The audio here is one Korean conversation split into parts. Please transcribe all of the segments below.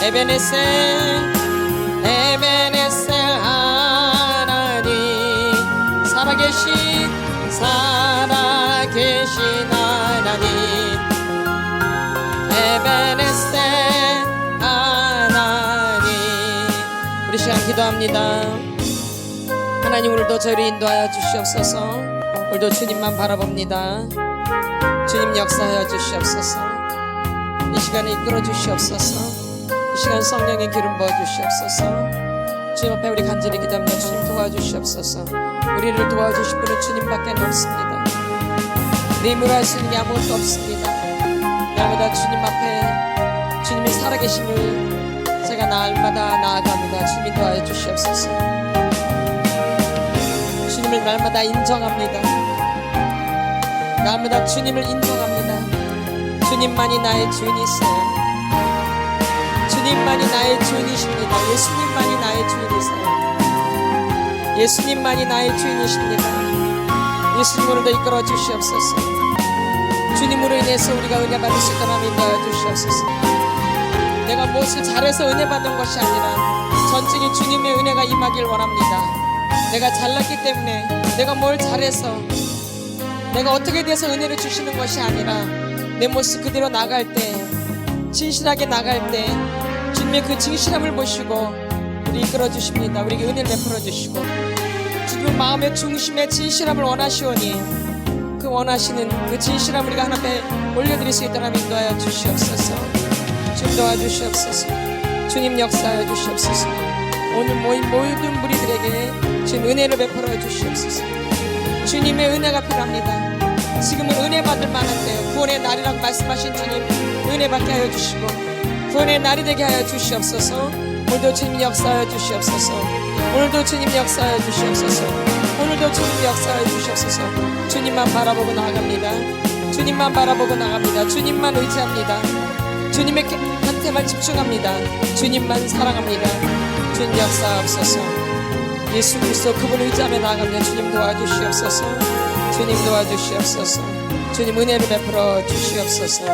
에베네셀 하나님, 살아계신 하나님, 에베네셀 하나님. 우리 시간 기도합니다. 하나님, 오늘도 저희를 인도하여 주시옵소서. 오늘도 주님만 바라봅니다. 주님 역사하여 주시옵소서. 이 시간에 이끌어 주시옵소서. 이 시간 성령의 기름 부어 주시옵소서. 주님 앞에 우리 간절히 기도합니다. 주님 도와주시옵소서. 우리를 도와주실 분은 주님밖에 없습니다. 내 힘으로 할 수 있는 게 아무것도 없습니다. 날마다 주님 앞에 주님의 살아계심을 제가 날마다 나아갑니다. 주님 도와주시옵소서. 주님을 날마다 인정합니다. 날마다 주님을 인정합니다. 주님만이 나의 주인이세요. 주님만이 나의 주인이십니다. 예수님만이 나의 주인이세요. 예수님만이 나의 주인이십니다. 예수님, 오늘도 이끌어 주시옵소서. 주님으로 인해서 우리가 은혜 받을 수 있도록 인도하여 주시옵소서. 내가 무엇을 잘해서 은혜 받는 것이 아니라 전적인 주님의 은혜가 임하길 원합니다. 내가 잘났기 때문에, 내가 뭘 잘해서, 내가 어떻게 돼서 은혜를 주시는 것이 아니라 내 모습 그대로 나갈 때, 진실하게 나갈 때 주님의 그 진실함을 보시고 우리 이끌어 주십니다. 우리에게 은혜를 베풀어 주시고, 주님의 마음의 중심에 진실함을 원하시오니 그 원하시는 그 진실함을 우리가 하나님께 올려드릴 수 있도록 인도하여 주시옵소서. 주님 도와주시옵소서. 주님 역사하여 주시옵소서. 오늘 모인 모든 무리들에게 주님 은혜를 베풀어 주시옵소서. 주님의 은혜가 필요합니다. 지금은 은혜 받을 만한 때요. 구원의 날이라고 말씀하신 주님, 은혜 받게 하여 주시고 구원의 날이 되게 하여 주시옵소서. 오늘도 주님 역사하여 주시옵소서. 오늘도 주님 역사하여 주시옵소서. 오늘도 주님 역사하여 주시옵소서. 주님만 바라보고 나아갑니다. 주님만 바라보고 나갑니다. 주님만 의지합니다. 주님의 한테만 집중합니다. 주님만 사랑합니다. 주님 역사하옵소서. 예수 그리스도 그분을 의지하며 나아갑니다. 주님 도와주시옵소서. 주님 도와주시옵소서. 주님 은혜를 베풀어 주시옵소서.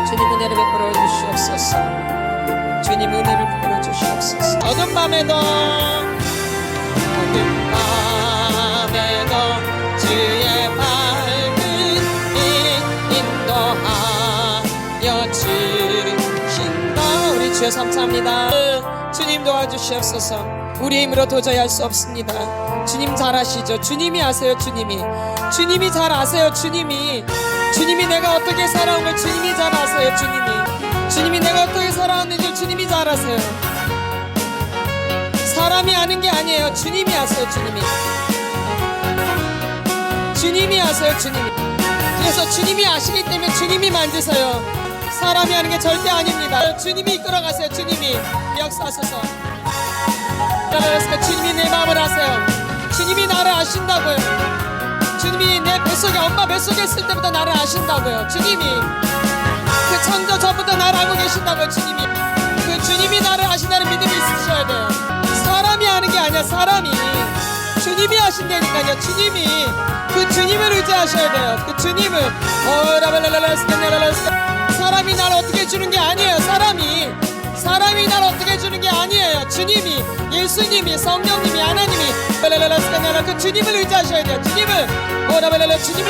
주님 은혜를 베풀어 주시옵소서. 주님 은혜를 베풀어 주시옵소서. 어둠 밤에도 주의 밝은 빛 인도하여 주신다. 우리 주여 감사합니다. 주님 도와주시옵소서. 우리의 힘으로 도저히 할 수 없습니다. 주님 잘 아시죠? 주님이 아세요. 주님이 잘 아세요. 주님이 내가 어떻게 살아온 걸 주님이 잘 아세요. 주님이 내가 어떻게 살아왔는지 주님이 잘 아세요. 사람이 아는 게 아니에요. 주님이 아세요. 주님이 아세요. 그래서 주님이 아시기 때문에 주님이 만드세요. 사람이 아는 게 절대 아닙니다. 주님이 이끌어가세요. 주님이 역사하소서. 주님이 내 마음을 아세요. 주님이 나를 아신다고요. 주님이 내 뱃속에, 엄마 뱃속에 있을 때부터 나를 아신다고요. 주님이 그 천저 전부터 나를 알고 계신다고요. 주님이 나를 아신다는 믿음이 있으셔야 돼요. 사람이 아는 게 아니야. 사람이 주님이 아신다니까요. 그 주님을 의지하셔야 돼요. 그 주님을. 사람이 나를 어떻게 주는 게 아니에요. 사람이 나를 어떻게 주는 게 아니에요. 주님이, 예수님이, 성령님이, 하나님이 그 주님을 의지하셔야 돼요. 주님을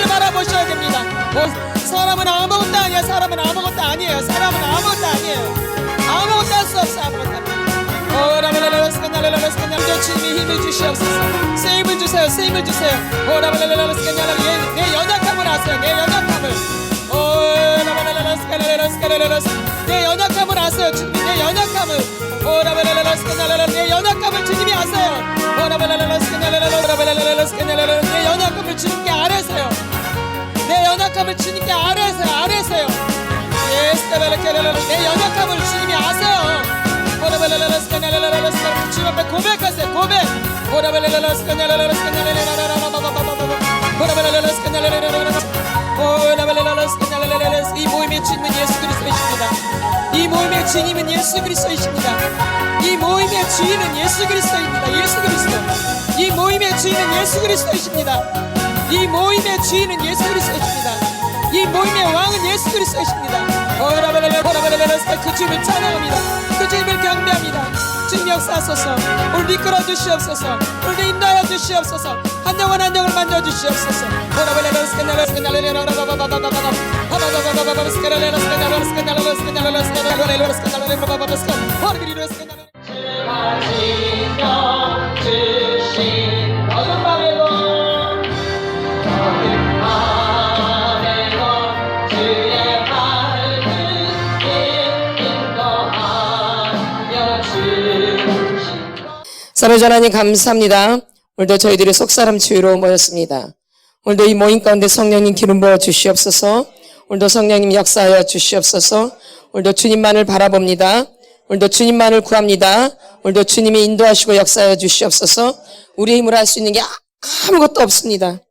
바라보셔야 됩니다. 사람은 아무것도 아니에요. 아무것도 할 수 없어. 주님이 힘을 주시옵소서. 세임을 주세요. 내 연약함을 아세요. 내 연약함을 아세요. 주님이 내 연약함을 주님이 아세요. 내 연약함을 주님께 아뢰세요. 내 연약함을 주님께 아뢰세요. 내 연약함을 주님이 아세요. 주님 앞에 고백하세요. 이 모임의 주님은 예수 그리스도이십니다. 이 모임의 주님은 예수 그리스도이십니다. 이 모임의 주인은 예수 그리스도입니다. 이 모임의 주인은 예수 그리스도이십니다. 이 모임의 왕은 예수 그리스도이십니다. 그 주님을 찬양합니다. 그 주님을 경배합니다. 주님 역사하소서. 오늘 이끌어 주시옵소서. 오늘 인도하여 주시옵소서. 한 영혼 한 영혼을 만져 주시옵소서. 사랑하는 하나님 감사합니다. 오늘도 저희들이 속사람 치유로 모였습니다. 오늘도 이 모임 가운데 성령님 기름 부어 주시옵소서. 오늘도 성령님 역사하여 주시옵소서. 오늘도 주님만을 바라봅니다. 오늘도 주님만을 구합니다. 오늘도 주님이 인도하시고 역사하여 주시옵소서. 우리의 힘으로 할 수 있는 게 아무것도 없습니다.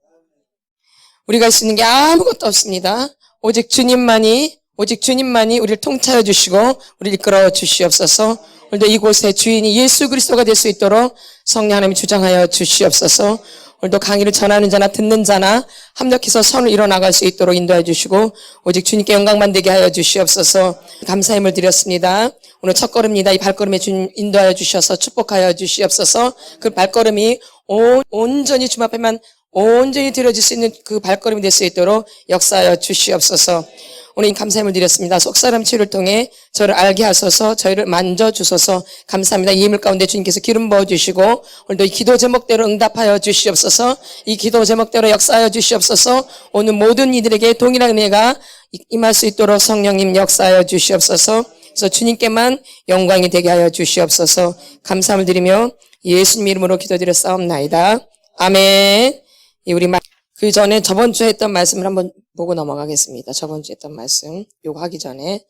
우리가 할 수 있는 게 아무것도 없습니다. 오직 주님만이 우리를 통치하여 주시고 우리를 이끌어 주시옵소서. 오늘도 이곳의 주인이 예수 그리스도가 될 수 있도록 성령 하나님이 주장하여 주시옵소서. 오늘도 강의를 전하는 자나 듣는 자나 합력해서 선을 이뤄나갈 수 있도록 인도해 주시고 오직 주님께 영광만 되게 하여 주시옵소서. 감사의 힘을 드렸습니다. 오늘 첫 걸음입니다. 이 발걸음에 주님 인도하여 주셔서 축복하여 주시옵소서. 그 발걸음이 온전히 주님 앞에만 온전히 드려질 수 있는 그 발걸음이 될 수 있도록 역사하여 주시옵소서. 오늘 이 감사의 힘을 드렸습니다. 속사람 치유를 통해 저를 알게 하소서, 저희를 만져주소서. 감사합니다. 이 힘을 가운데 주님께서 기름 부어주시고 오늘도 이 기도 제목대로 응답하여 주시옵소서. 이 기도 제목대로 역사하여 주시옵소서. 오늘 모든 이들에게 동일한 은혜가 임할 수 있도록 성령님 역사하여 주시옵소서. 그래서 주님께만 영광이 되게 하여 주시옵소서. 감사함을 드리며 예수님 이름으로 기도드렸사옵나이다. 아멘. 우리 그 전에 저번 주에 했던 말씀을 한번 보고 넘어가겠습니다. 저번 주에 했던 말씀 요거 하기 전에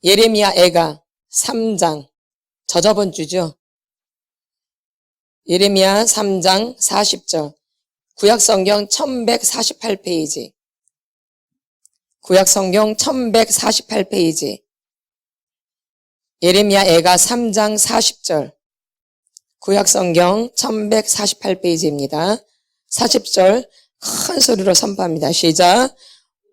예레미야 애가 3장 저번 주죠. 예레미야 3장 40절 구약성경 1148페이지 구약성경 1148페이지 예레미야 애가 3장 40절 구약성경 1148페이지입니다. 40절 큰 소리로 선포합니다. 시작.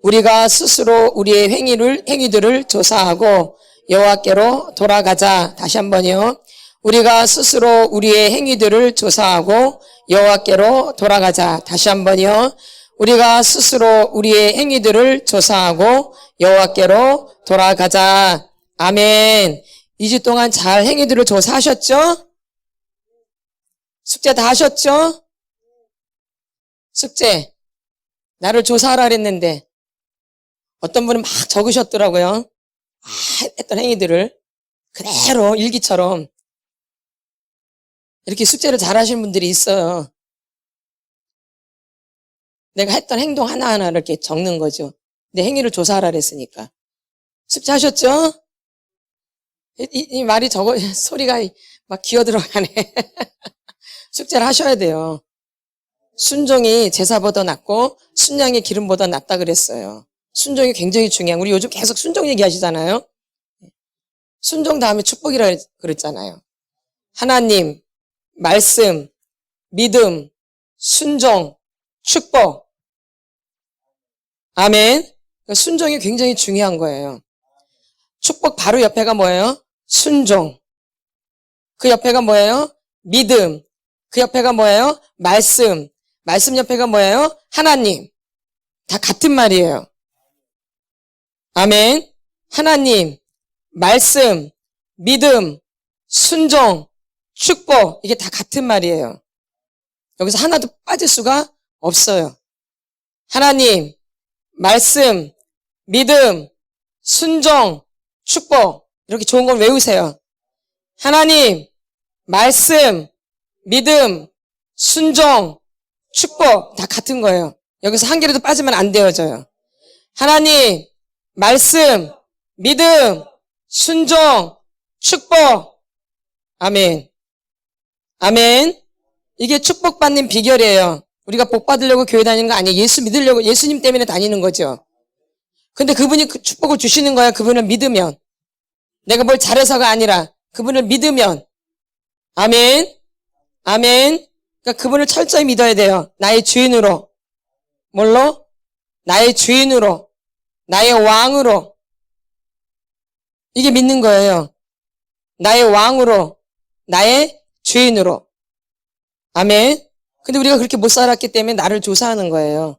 우리가 스스로 우리의 행위들을 조사하고 여호와께로 돌아가자. 다시 한번요. 우리가 스스로 우리의 행위들을 조사하고 여호와께로 돌아가자. 다시 한번요. 우리가 스스로 우리의 행위들을 조사하고 여호와께로 돌아가자. 아멘. 2주 동안 잘 행위들을 조사하셨죠? 숙제 다 하셨죠? 숙제 나를 조사하라 그랬는데 어떤 분은 막 적으셨더라고요. 했던 행위들을 그대로 일기처럼 이렇게 숙제를 잘 하시는 분들이 있어요. 내가 했던 행동 하나하나 이렇게 적는 거죠. 내 행위를 조사하라 그랬으니까. 숙제 하셨죠? 이 말이 소리가 막 기어 들어가네. 숙제를 하셔야 돼요. 순종이 제사보다 낫고 순양의 기름보다 낫다 그랬어요. 순종이 굉장히 중요한. 우리 요즘 계속 순종 얘기하시잖아요. 순종 다음에 축복이라 그랬잖아요. 하나님, 말씀, 믿음, 순종, 축복. 아멘. 순종이 굉장히 중요한 거예요. 축복 바로 옆에가 뭐예요? 순종. 그 옆에가 뭐예요? 믿음. 그 옆에가 뭐예요? 말씀. 말씀 옆에가 뭐예요? 하나님. 다 같은 말이에요. 아멘. 하나님, 말씀, 믿음, 순종, 축복. 이게 다 같은 말이에요. 여기서 하나도 빠질 수가 없어요. 하나님, 말씀, 믿음, 순종, 축복. 이렇게 좋은 걸 외우세요. 하나님, 말씀, 믿음, 순종, 축복 다 같은 거예요. 여기서 한 개라도 빠지면 안 되어져요. 하나님, 말씀, 믿음, 순종, 축복. 아멘. 아멘. 이게 축복받는 비결이에요. 우리가 복 받으려고 교회 다니는 거 아니에요. 예수 믿으려고, 예수님 때문에 다니는 거죠. 근데 그분이 그 축복을 주시는 거야. 그분을 믿으면. 내가 뭘 잘해서가 아니라 그분을 믿으면. 아멘. 아멘. 그러니까 그분을 철저히 믿어야 돼요. 나의 주인으로. 뭘로? 나의 주인으로. 나의 왕으로. 이게 믿는 거예요. 나의 왕으로, 나의 주인으로. 아멘. 근데 우리가 그렇게 못 살았기 때문에 나를 조사하는 거예요.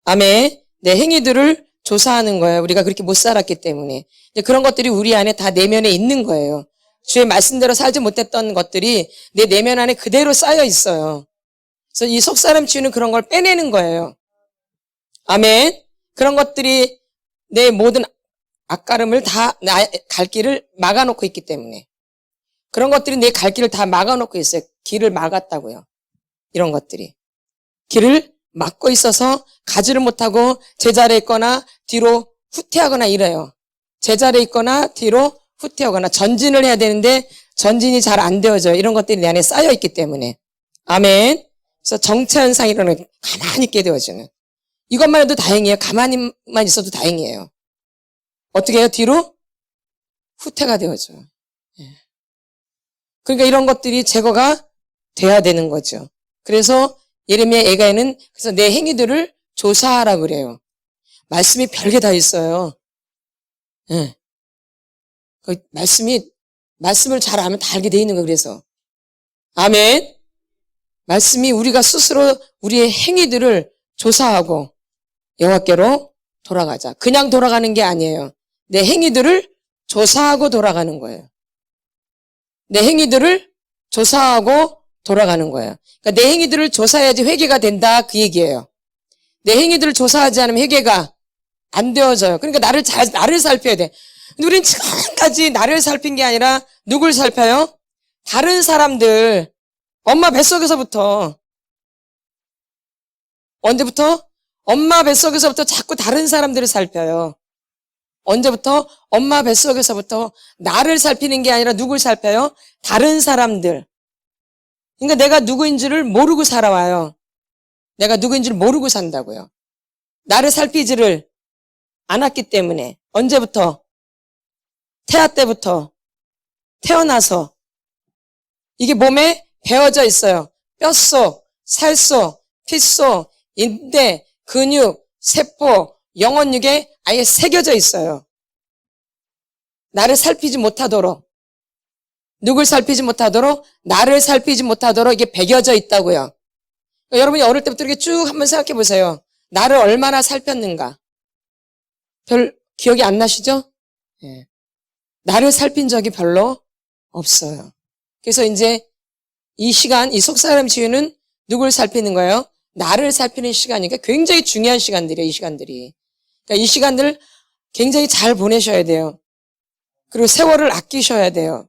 아멘. 내 행위들을 조사하는 거예요. 우리가 그렇게 못 살았기 때문에. 그런 것들이 우리 안에 다 내면에 있는 거예요. 주의 말씀대로 살지 못했던 것들이 내 내면 안에 그대로 쌓여 있어요. 그래서 이 속사람 치유는 그런 걸 빼내는 거예요. 아멘. 그런 것들이 내 모든 앞가름을 다 갈 길을 막아놓고 있기 때문에. 그런 것들이 내 갈 길을 다 막아놓고 있어요. 길을 막았다고요. 이런 것들이. 길을 막고 있어서 가지를 못하고 제자리에 있거나 뒤로 후퇴하거나 이래요. 제자리에 있거나 뒤로 후퇴하거나 전진을 해야 되는데 전진이 잘 안 되어져요. 이런 것들이 내 안에 쌓여 있기 때문에. 아멘. 그래서 정체현상이 일어나면 가만히 있게 되어지는. 이것만 해도 다행이에요. 가만히만 있어도 다행이에요. 어떻게 해요? 뒤로 후퇴가 되어져요. 그러니까 이런 것들이 제거가 돼야 되는 거죠. 그래서 예레미야 예가에는 그래서 내 행위들을 조사하라 그래요. 말씀이 별게 다 있어요. 예. 그 말씀을 잘 알면 다 알게 돼 있는 거예요. 그래서 아멘. 말씀이 우리가 스스로 우리의 행위들을 조사하고 여호와께로 돌아가자. 그냥 돌아가는 게 아니에요. 내 행위들을 조사하고 돌아가는 거예요. 내 행위들을 조사하고 돌아가는 거예요. 그러니까 내 행위들을 조사해야지 회개가 된다 그 얘기예요. 내 행위들을 조사하지 않으면 회개가 안 되어져요. 그러니까 나를 살펴야 돼. 근데 우리는 지금까지 나를 살핀 게 아니라 누굴 살펴요? 다른 사람들. 엄마 뱃속에서부터. 언제부터? 엄마 뱃속에서부터 자꾸 다른 사람들을 살펴요. 언제부터? 엄마 뱃속에서부터 나를 살피는 게 아니라 누굴 살펴요? 다른 사람들. 그러니까 내가 누구인지를 모르고 살아와요. 내가 누구인지를 모르고 산다고요. 나를 살피지를 않았기 때문에. 언제부터? 태아 때부터. 태어나서. 이게 몸에 배어져 있어요. 뼛속, 살속, 피속, 인대, 근육, 세포, 영혼육에 아예 새겨져 있어요. 나를 살피지 못하도록. 누굴 살피지 못하도록? 나를 살피지 못하도록 이게 배겨져 있다고요. 그러니까 여러분이 어릴 때부터 이렇게 쭉 한번 생각해 보세요. 나를 얼마나 살폈는가? 별 기억이 안 나시죠? 예. 나를 살핀 적이 별로 없어요. 그래서 이제 이 시간, 이 속사람 치유는 누굴 살피는 거예요? 나를 살피는 시간이니까 굉장히 중요한 시간들이에요, 이 시간들이. 그러니까 이 시간들 굉장히 잘 보내셔야 돼요. 그리고 세월을 아끼셔야 돼요.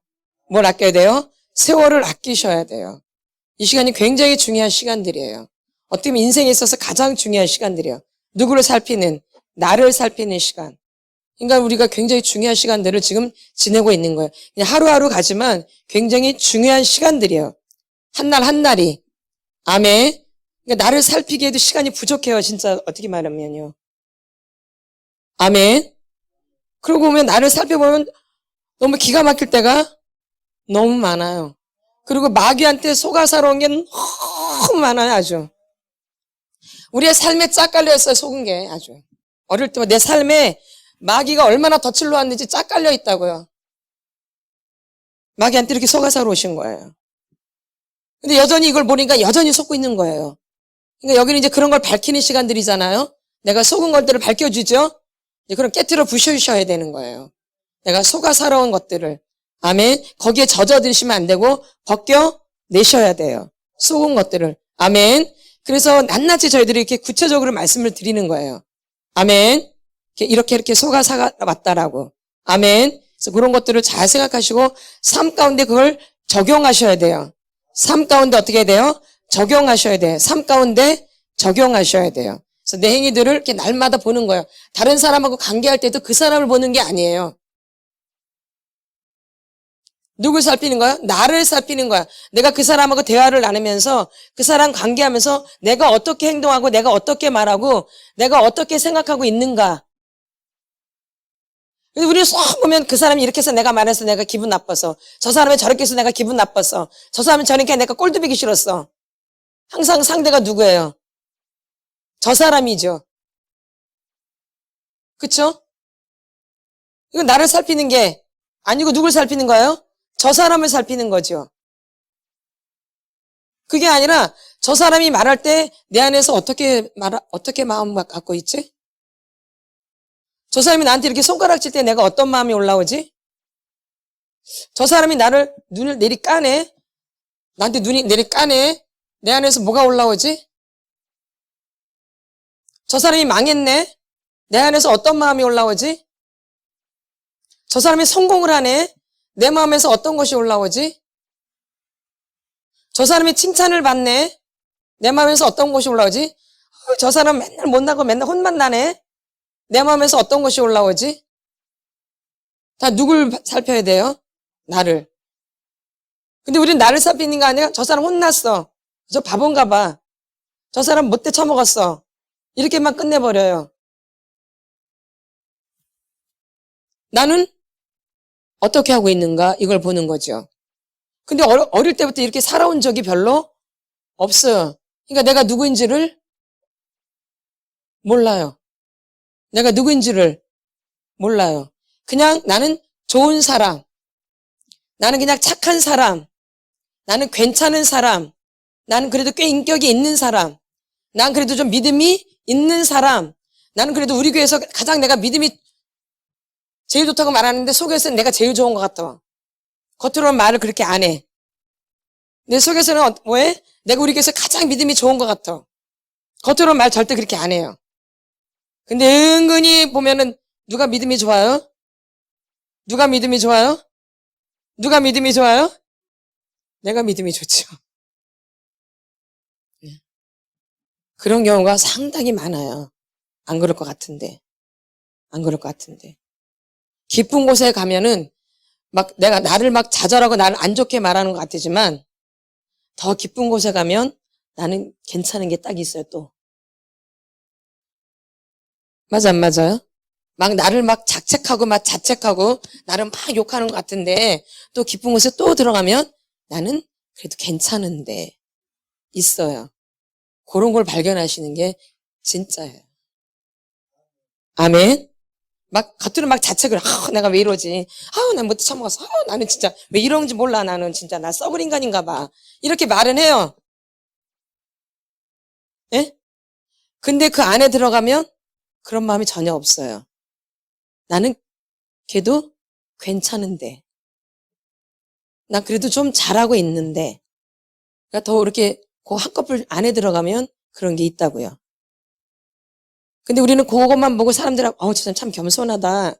뭘 아껴야 돼요? 세월을 아끼셔야 돼요. 이 시간이 굉장히 중요한 시간들이에요. 어떻게 보면 인생에 있어서 가장 중요한 시간들이에요. 누구를 살피는, 나를 살피는 시간. 그러니까 우리가 굉장히 중요한 시간들을 지금 지내고 있는 거예요. 그냥 하루하루 가지만 굉장히 중요한 시간들이에요. 한날 한날이. 아멘. 그러니까 나를 살피기에도 시간이 부족해요. 진짜 어떻게 말하면요. 아멘. 그러고 보면 나를 살펴보면 너무 기가 막힐 때가 너무 많아요. 그리고 마귀한테 속아 살아온 게 너무 많아요. 아주. 우리의 삶에 짝 깔려있어요. 속은 게 아주. 어릴 때부터 내 삶에 마귀가 얼마나 덫을 놓았는지 짝 깔려 있다고요. 마귀한테 이렇게 속아 살아 오신 거예요. 근데 여전히 이걸 보니까 여전히 속고 있는 거예요. 그러니까 여기는 이제 그런 걸 밝히는 시간들이잖아요. 내가 속은 것들을 밝혀주죠. 이제 그럼 깨트려 부셔주셔야 되는 거예요. 내가 속아 살아온 것들을. 아멘. 거기에 젖어드시면 안 되고 벗겨내셔야 돼요. 속은 것들을. 아멘. 그래서 낱낱이 저희들이 이렇게 구체적으로 말씀을 드리는 거예요. 아멘. 이렇게 속아 살아왔다라고. 아멘. 그래서 그런 것들을 잘 생각하시고 삶 가운데 그걸 적용하셔야 돼요. 삶 가운데 어떻게 해야 돼요? 적용하셔야 돼요. 삶 가운데 적용하셔야 돼요. 그래서 내 행위들을 이렇게 날마다 보는 거예요. 다른 사람하고 관계할 때도 그 사람을 보는 게 아니에요. 누굴 살피는 거야? 나를 살피는 거야. 내가 그 사람하고 대화를 나누면서 그 사람 관계하면서 내가 어떻게 행동하고 내가 어떻게 말하고 내가 어떻게 생각하고 있는가. 우리 쏙 보면 그 사람이 이렇게 해서 내가 말해서 내가 기분 나빠서 저 사람이 저렇게 해서 내가 기분 나빠서 저 사람은 저렇게 내가 꼴도 보기 싫었어. 항상 상대가 누구예요? 저 사람이죠. 그쵸? 이건 나를 살피는 게 아니고 누굴 살피는 거예요? 저 사람을 살피는 거죠. 그게 아니라 저 사람이 말할 때 내 안에서 어떻게 마음 갖고 있지? 저 사람이 나한테 이렇게 손가락 칠 때 내가 어떤 마음이 올라오지? 저 사람이 눈을 내리 까네? 나한테 눈이 내리 까네? 내 안에서 뭐가 올라오지? 저 사람이 망했네? 내 안에서 어떤 마음이 올라오지? 저 사람이 성공을 하네? 내 마음에서 어떤 것이 올라오지? 저 사람이 칭찬을 받네? 내 마음에서 어떤 것이 올라오지? 저 사람 맨날 못나고 맨날 혼만 나네? 내 마음에서 어떤 것이 올라오지? 다 누굴 살펴야 돼요? 나를. 근데 우리는 나를 살피는 거 아니야? 저 사람 혼났어. 저 바본가 봐. 저 사람 못돼 처먹었어. 이렇게만 끝내버려요. 나는 어떻게 하고 있는가? 이걸 보는 거죠. 근데 어릴 때부터 이렇게 살아온 적이 별로 없어요. 그러니까 내가 누구인지를 몰라요. 내가 누구인지를 몰라요. 그냥 나는 좋은 사람, 나는 그냥 착한 사람, 나는 괜찮은 사람, 나는 그래도 꽤 인격이 있는 사람, 난 그래도 좀 믿음이 있는 사람, 나는 그래도 우리 교회에서 가장 내가 믿음이 제일 좋다고 말하는데 속에서는 내가 제일 좋은 것 같아. 겉으로는 말을 그렇게 안 해. 내 속에서는 뭐해? 내가 우리 교회에서 가장 믿음이 좋은 것 같아. 겉으로는 말 절대 그렇게 안 해요. 근데 은근히 보면은 누가 믿음이 좋아요? 누가 믿음이 좋아요? 누가 믿음이 좋아요? 내가 믿음이 좋죠. 그런 경우가 상당히 많아요. 안 그럴 것 같은데. 안 그럴 것 같은데. 깊은 곳에 가면은 내가 나를 좌절하고 나를 안 좋게 말하는 것 같지만 더 깊은 곳에 가면 나는 괜찮은 게 딱 있어요, 또. 맞아, 안 맞아요? 나를 자책하고 자책하고 나를 욕하는 것 같은데 또 깊은 곳에 또 들어가면 나는 그래도 괜찮은데 있어요. 그런 걸 발견하시는 게 진짜예요. 아멘. 겉으로 자책을, 내가 왜 이러지? 난 못해 처먹었어. 나는 진짜 왜 이런지 몰라. 나는 진짜 나 썩을 인간인가 봐. 이렇게 말은 해요. 예? 근데 그 안에 들어가면 그런 마음이 전혀 없어요. 나는 걔도 괜찮은데. 난 그래도 좀 잘하고 있는데. 그러니까 더 이렇게 그 한꺼풀 안에 들어가면 그런 게 있다고요. 근데 우리는 그것만 보고 사람들하고 저 사람 참 겸손하다.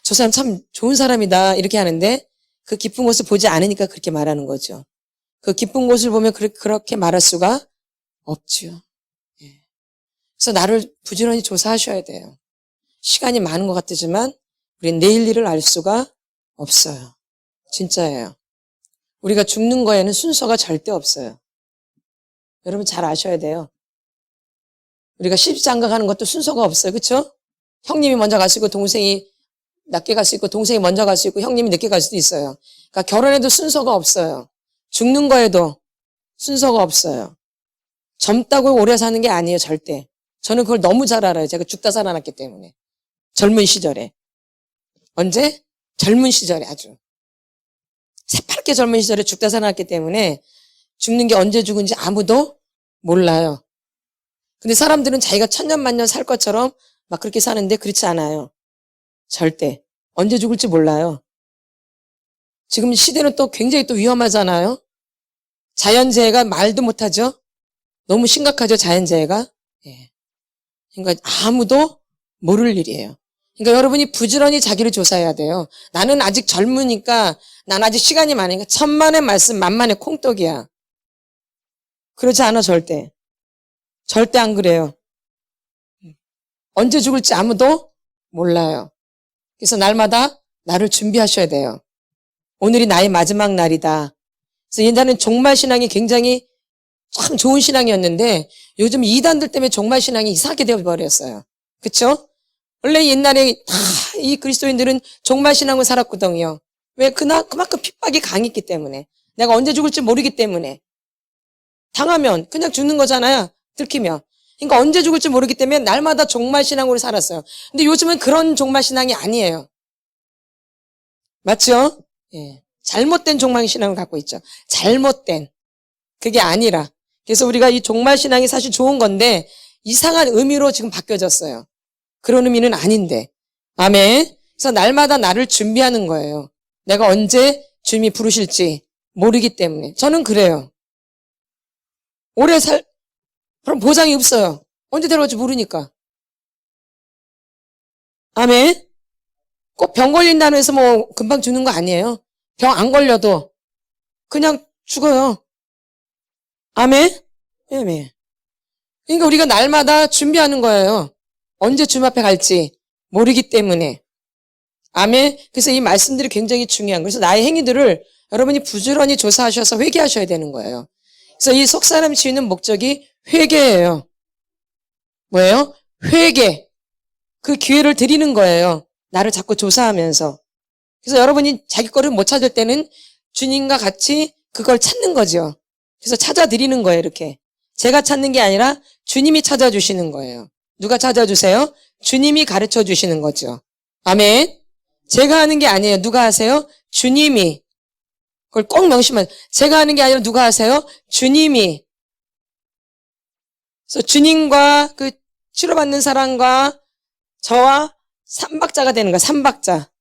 저 사람 참 좋은 사람이다. 이렇게 하는데 그 깊은 곳을 보지 않으니까 그렇게 말하는 거죠. 그 깊은 곳을 보면 그렇게 말할 수가 없죠. 예. 그래서 나를 부지런히 조사하셔야 돼요. 시간이 많은 것 같지만 우리는 내일 일을 알 수가 없어요. 진짜예요. 우리가 죽는 거에는 순서가 절대 없어요. 여러분 잘 아셔야 돼요. 우리가 시집장가 가는 것도 순서가 없어요. 그렇죠? 형님이 먼저 갈 수 있고 동생이 낮게 갈 수 있고 동생이 먼저 갈 수 있고 형님이 늦게 갈 수도 있어요. 그러니까 결혼에도 순서가 없어요. 죽는 거에도 순서가 없어요. 젊다고 오래 사는 게 아니에요. 절대. 저는 그걸 너무 잘 알아요. 제가 죽다 살아났기 때문에. 젊은 시절에. 언제? 젊은 시절에 아주. 새파랗게 젊은 시절에 죽다 살아났기 때문에 죽는 게 언제 죽은지 아무도 몰라요. 근데 사람들은 자기가 천년만년 살 것처럼 그렇게 사는데 그렇지 않아요. 절대. 언제 죽을지 몰라요. 지금 시대는 또 굉장히 또 위험하잖아요. 자연재해가 말도 못하죠. 너무 심각하죠, 자연재해가. 예. 그러니까 아무도 모를 일이에요. 그러니까 여러분이 부지런히 자기를 조사해야 돼요. 나는 아직 젊으니까, 난 아직 시간이 많으니까 천만의 말씀 만만의 콩떡이야. 그렇지 않아, 절대. 절대 안 그래요. 언제 죽을지 아무도 몰라요. 그래서 날마다 나를 준비하셔야 돼요. 오늘이 나의 마지막 날이다. 그래서 옛날에는 종말신앙이 굉장히 참 좋은 신앙이었는데 요즘 이단들 때문에 종말신앙이 이상하게 되어버렸어요. 그쵸? 원래 옛날에 다 이 그리스도인들은 종말신앙을 살았거든요. 왜? 그만큼 핍박이 강했기 때문에. 내가 언제 죽을지 모르기 때문에. 당하면 그냥 죽는 거잖아요. 들키면. 그러니까 언제 죽을지 모르기 때문에 날마다 종말신앙으로 살았어요. 근데 요즘은 그런 종말신앙이 아니에요. 맞죠? 예. 잘못된 종말신앙을 갖고 있죠. 잘못된. 그게 아니라. 그래서 우리가 이 종말신앙이 사실 좋은 건데 이상한 의미로 지금 바뀌어졌어요. 그런 의미는 아닌데. 아멘. 그래서 날마다 나를 준비하는 거예요. 내가 언제 주님이 부르실지 모르기 때문에. 저는 그래요. 그럼 보장이 없어요. 언제 데려올지 모르니까. 아멘. 꼭 병 걸린다고 해서 뭐 금방 죽는 거 아니에요. 병 안 걸려도 그냥 죽어요. 아멘. 아멘. 그러니까 우리가 날마다 준비하는 거예요. 언제 주님 앞에 갈지 모르기 때문에. 아멘. 그래서 이 말씀들이 굉장히 중요한 거예요. 그래서 나의 행위들을 여러분이 부지런히 조사하셔서 회개하셔야 되는 거예요. 그래서 이 속사람 치유는 목적이 회개예요. 뭐예요? 회개. 그 기회를 드리는 거예요. 나를 자꾸 조사하면서. 그래서 여러분이 자기 거를 못 찾을 때는 주님과 같이 그걸 찾는 거죠. 그래서 찾아드리는 거예요, 이렇게. 제가 찾는 게 아니라 주님이 찾아주시는 거예요. 누가 찾아주세요? 주님이 가르쳐 주시는 거죠. 아멘. 제가 하는 게 아니에요. 누가 하세요? 주님이. 그걸 꼭 명심하세요. 제가 하는 게 아니라 누가 하세요? 주님이. 그래서 주님과 그 치료받는 사람과 저와 삼박자가 되는 거야. 삼박자.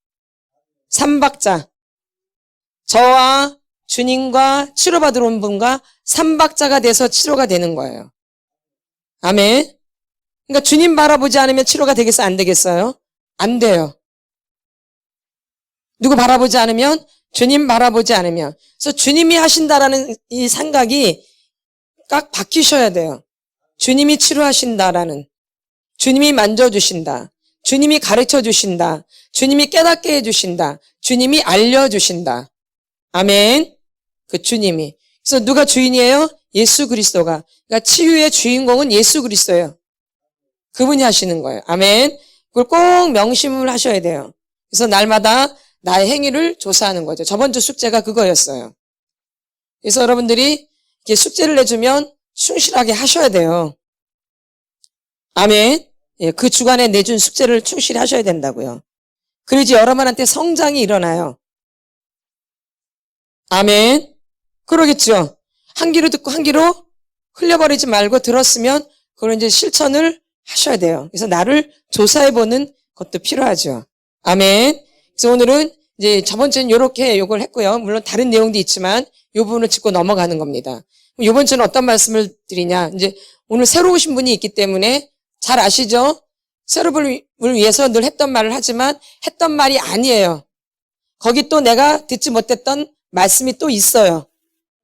삼박자. 저와 주님과 치료받으러 온 분과 삼박자가 돼서 치료가 되는 거예요. 아멘. 그러니까 주님 바라보지 않으면 치료가 되겠어요? 안 되겠어요? 안 돼요. 누구 바라보지 않으면? 주님 바라보지 않으면. 그래서 주님이 하신다라는 이 생각이 딱 바뀌셔야 돼요. 주님이 치료하신다라는. 주님이 만져주신다. 주님이 가르쳐 주신다. 주님이 깨닫게 해주신다. 주님이 알려주신다. 아멘. 그 주님이. 그래서 누가 주인이에요? 예수 그리스도가. 그러니까 치유의 주인공은 예수 그리스도예요. 그분이 하시는 거예요. 아멘. 그걸 꼭 명심을 하셔야 돼요. 그래서 날마다 나의 행위를 조사하는 거죠. 저번 주 숙제가 그거였어요. 그래서 여러분들이 이렇게 숙제를 내주면 충실하게 하셔야 돼요. 아멘. 예, 그 주간에 내준 숙제를 충실히 하셔야 된다고요. 그래야지 여러분한테 성장이 일어나요. 아멘. 그러겠죠. 한 귀로 듣고 한 귀로 흘려버리지 말고 들었으면 그걸 이제 실천을 하셔야 돼요. 그래서 나를 조사해보는 것도 필요하죠. 아멘. 그래서 오늘은 이제 저번 주는 이렇게 요걸 했고요. 물론 다른 내용도 있지만 이 부분을 짚고 넘어가는 겁니다. 이번 주는 어떤 말씀을 드리냐. 이제 오늘 새로 오신 분이 있기 때문에 잘 아시죠? 새로움을 위해서 늘 했던 말을 하지만 했던 말이 아니에요. 거기 또 내가 듣지 못했던 말씀이 또 있어요.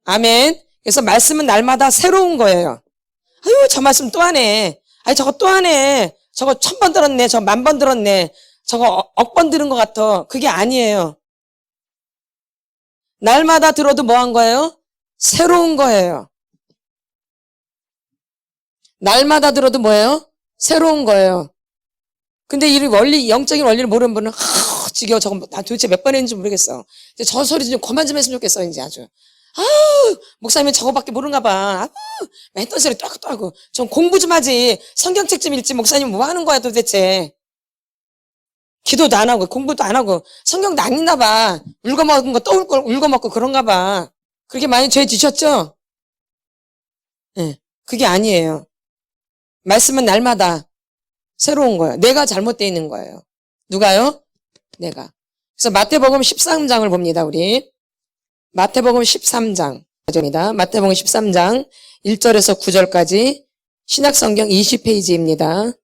아멘. 그래서 말씀은 날마다 새로운 거예요. 아유, 저 말씀 또 하네. 아니, 저거 또 하네. 저거 1000번 들었네. 저 10,000번 들었네. 저거 억번 들은 것 같아. 그게 아니에요. 날마다 들어도 뭐 한 거예요? 새로운 거예요. 날마다 들어도 뭐예요? 새로운 거예요. 근데 이 원리, 영적인 원리를 모르는 분은, 지겨워. 저거 나 도대체 몇 번 했는지 모르겠어. 이제 저 소리 좀 그만 좀 했으면 좋겠어, 이제 아주. 목사님은 저거밖에 모르는가 봐. 했던 소리 또 하고. 좀 공부 좀 하지. 성경책 좀 읽지. 목사님 뭐 하는 거야, 도대체. 기도도 안 하고, 공부도 안 하고, 성경도 안 읽나 봐. 울거먹은 거 또 울거먹고 그런가 봐. 그렇게 많이 죄 지셨죠? 네, 그게 아니에요. 말씀은 날마다 새로운 거예요. 내가 잘못되어 있는 거예요. 누가요? 내가. 그래서 마태복음 13장을 봅니다, 우리. 마태복음 13장. 마태복음 13장 1절에서 9절까지 신약성경 20페이지입니다.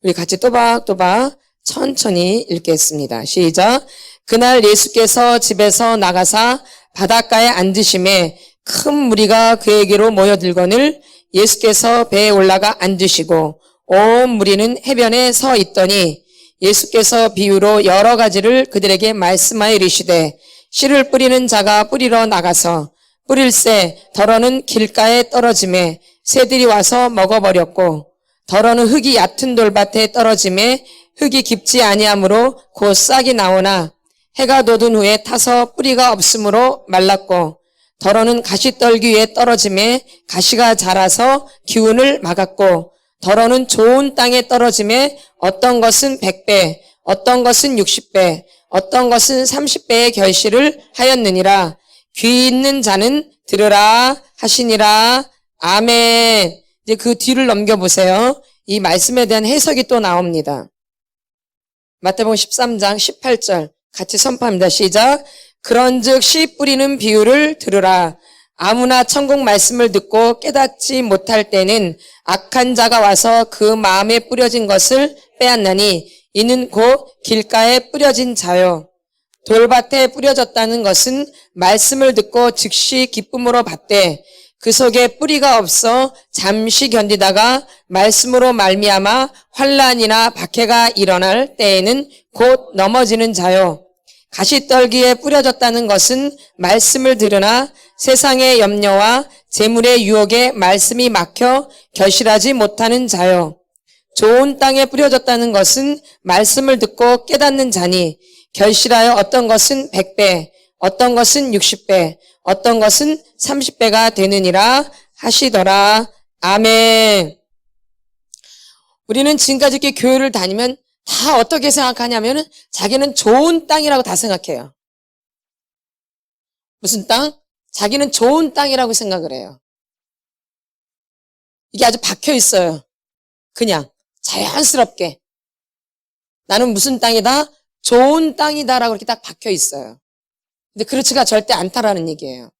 우리 같이 또박또박 천천히 읽겠습니다. 시작. 그날 예수께서 집에서 나가사 바닷가에 앉으심에 큰 무리가 그에게로 모여들거늘 예수께서 배에 올라가 앉으시고 온 무리는 해변에 서 있더니 예수께서 비유로 여러 가지를 그들에게 말씀하여 이르시되 씨를 뿌리는 자가 뿌리러 나가서 뿌릴새 더러는 길가에 떨어짐에 새들이 와서 먹어버렸고 더러는 흙이 얕은 돌밭에 떨어짐에 흙이 깊지 아니하므로 곧 싹이 나오나 해가 돋은 후에 타서 뿌리가 없으므로 말랐고 더러는 가시떨기 위에 떨어짐에 가시가 자라서 기운을 막았고 더러는 좋은 땅에 떨어짐에 어떤 것은 100배 어떤 것은 60배, 어떤 것은 30배의 결실을 하였느니라. 귀 있는 자는 들으라 하시니라. 아멘. 이제 그 뒤를 넘겨보세요. 이 말씀에 대한 해석이 또 나옵니다. 마태복음 13장 18절 같이 선포합니다. 시작. 그런즉 씨 뿌리는 비유를 들으라. 아무나 천국 말씀을 듣고 깨닫지 못할 때는 악한 자가 와서 그 마음에 뿌려진 것을 빼앗나니 이는 곧 길가에 뿌려진 자요. 돌밭에 뿌려졌다는 것은 말씀을 듣고 즉시 기쁨으로 받되 그 속에 뿌리가 없어 잠시 견디다가 말씀으로 말미암아 환난이나 박해가 일어날 때에는 곧 넘어지는 자요. 가시떨기에 뿌려졌다는 것은 말씀을 들으나 세상의 염려와 재물의 유혹에 말씀이 막혀 결실하지 못하는 자요. 좋은 땅에 뿌려졌다는 것은 말씀을 듣고 깨닫는 자니 결실하여 어떤 것은 100배, 어떤 것은 60배, 어떤 것은 30배가 되느니라 하시더라. 아멘. 우리는 지금까지 이렇게 교회를 다니면 다 어떻게 생각하냐면은 자기는 좋은 땅이라고 다 생각해요. 무슨 땅? 자기는 좋은 땅이라고 생각을 해요. 이게 아주 박혀 있어요. 그냥 자연스럽게. 나는 무슨 땅이다? 좋은 땅이다라고 이렇게 딱 박혀 있어요. 근데 그렇지가 절대 않다라는 얘기예요.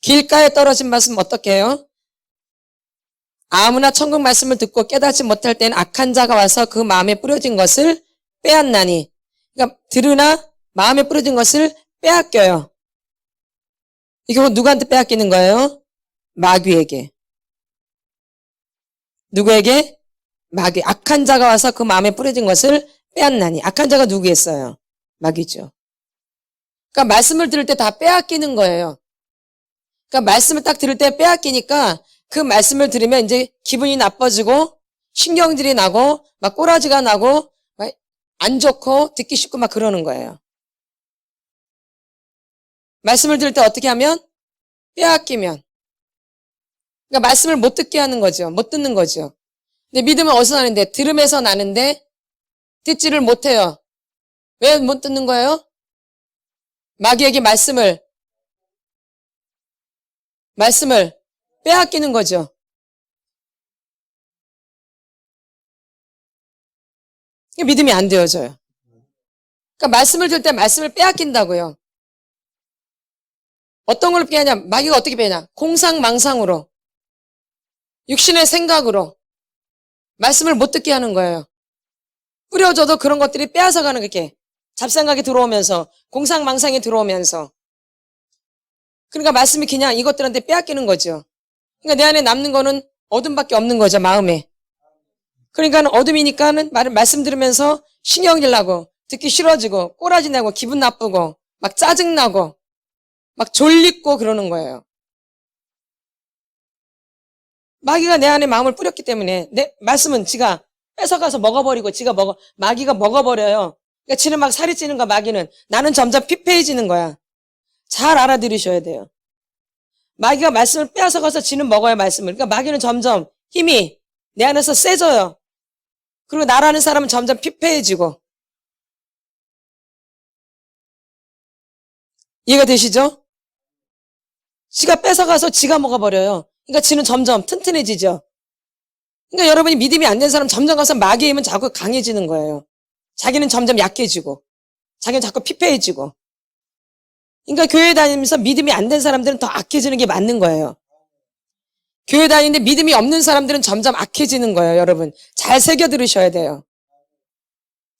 길가에 떨어진 말씀 어떻게 해요? 아무나 천국 말씀을 듣고 깨닫지 못할 때는 악한 자가 와서 그 마음에 뿌려진 것을 빼앗나니. 그러니까 들으나 마음에 뿌려진 것을 빼앗겨요. 이게 누구한테 빼앗기는 거예요? 마귀에게. 누구에게? 마귀. 악한 자가 와서 그 마음에 뿌려진 것을 빼앗나니. 악한 자가 누구겠어요? 마귀죠. 그러니까 말씀을 들을 때 다 빼앗기는 거예요. 그러니까 말씀을 딱 들을 때 빼앗기니까 그 말씀을 들으면 이제 기분이 나빠지고 신경질이 나고 막 꼬라지가 나고 막 안 좋고 듣기 싫고 막 그러는 거예요. 말씀을 들을 때 어떻게 하면? 빼앗기면. 그러니까 말씀을 못 듣게 하는 거죠. 못 듣는 거죠. 근데 믿음은 어디서 나는데? 들음에서 나는데 듣지를 못해요. 왜 못 듣는 거예요? 마귀에게 말씀을 빼앗기는 거죠. 믿음이 안 되어져요. 그러니까 말씀을 들을 때 말씀을 빼앗긴다고요. 어떤 걸로 빼앗냐? 마귀가 어떻게 빼냐? 공상망상으로, 육신의 생각으로 말씀을 못 듣게 하는 거예요. 뿌려줘도 그런 것들이 빼앗아가는 게 잡생각이 들어오면서 공상망상이 들어오면서 그러니까 말씀이 그냥 이것들한테 빼앗기는 거죠. 그러니까 내 안에 남는 거는 어둠밖에 없는 거죠. 마음에. 그러니까 어둠이니까는 말씀 들으면서 신경질 나고 듣기 싫어지고 꼬라지 내고 기분 나쁘고 막 짜증 나고 막 졸리고 그러는 거예요. 마귀가 내 안에 마음을 뿌렸기 때문에 내 말씀은 지가 뺏어가서 먹어버리고 마귀가 먹어버려요. 그러니까 지는 막 살이 찌는 거 마귀는 나는 점점 피폐해지는 거야. 잘 알아들으셔야 돼요. 마귀가 말씀을 빼앗아가서 지는 먹어요, 말씀을. 그러니까 마귀는 점점 힘이 내 안에서 세져요. 그리고 나라는 사람은 점점 피폐해지고. 이해가 되시죠? 지가 뺏어가서 지가 먹어버려요. 그러니까 지는 점점 튼튼해지죠. 그러니까 여러분이 믿음이 안 된 사람 점점 가서 마귀의 힘은 자꾸 강해지는 거예요. 자기는 점점 약해지고 자기는 자꾸 피폐해지고. 그러니까 교회 다니면서 믿음이 안 된 사람들은 더 악해지는 게 맞는 거예요. 교회 다니는데 믿음이 없는 사람들은 점점 악해지는 거예요. 여러분 잘 새겨 들으셔야 돼요.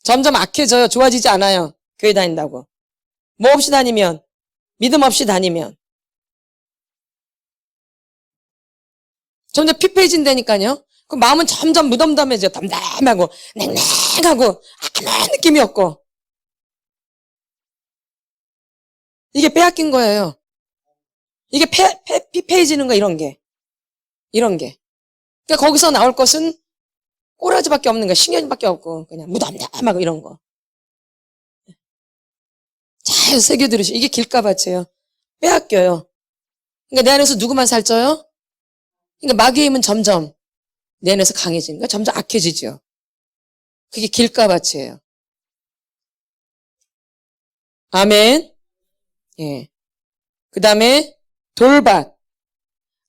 점점 악해져요. 좋아지지 않아요. 교회 다닌다고. 뭐 없이 다니면, 믿음 없이 다니면 점점 피폐해진다니까요. 그 마음은 점점 무덤덤해져. 담담하고 냉랭하고 아무런 느낌이 없고. 이게 빼앗긴 거예요. 이게 피폐해지는 거 이런 게. 그러니까 거기서 나올 것은 꼬라지밖에 없는 거, 신경밖에 없고 그냥 무덤덤하고 이런 거. 잘 새겨 들으시오. 이게 길가밭이에요. 빼앗겨요. 그러니까 내 안에서 누구만 살쪄요? 그러니까 마귀의 힘은 점점 내 안에서 강해지는 거야. 점점 악해지죠. 그게 길가밭이에요. 아멘. 예. 그 다음에 돌밭.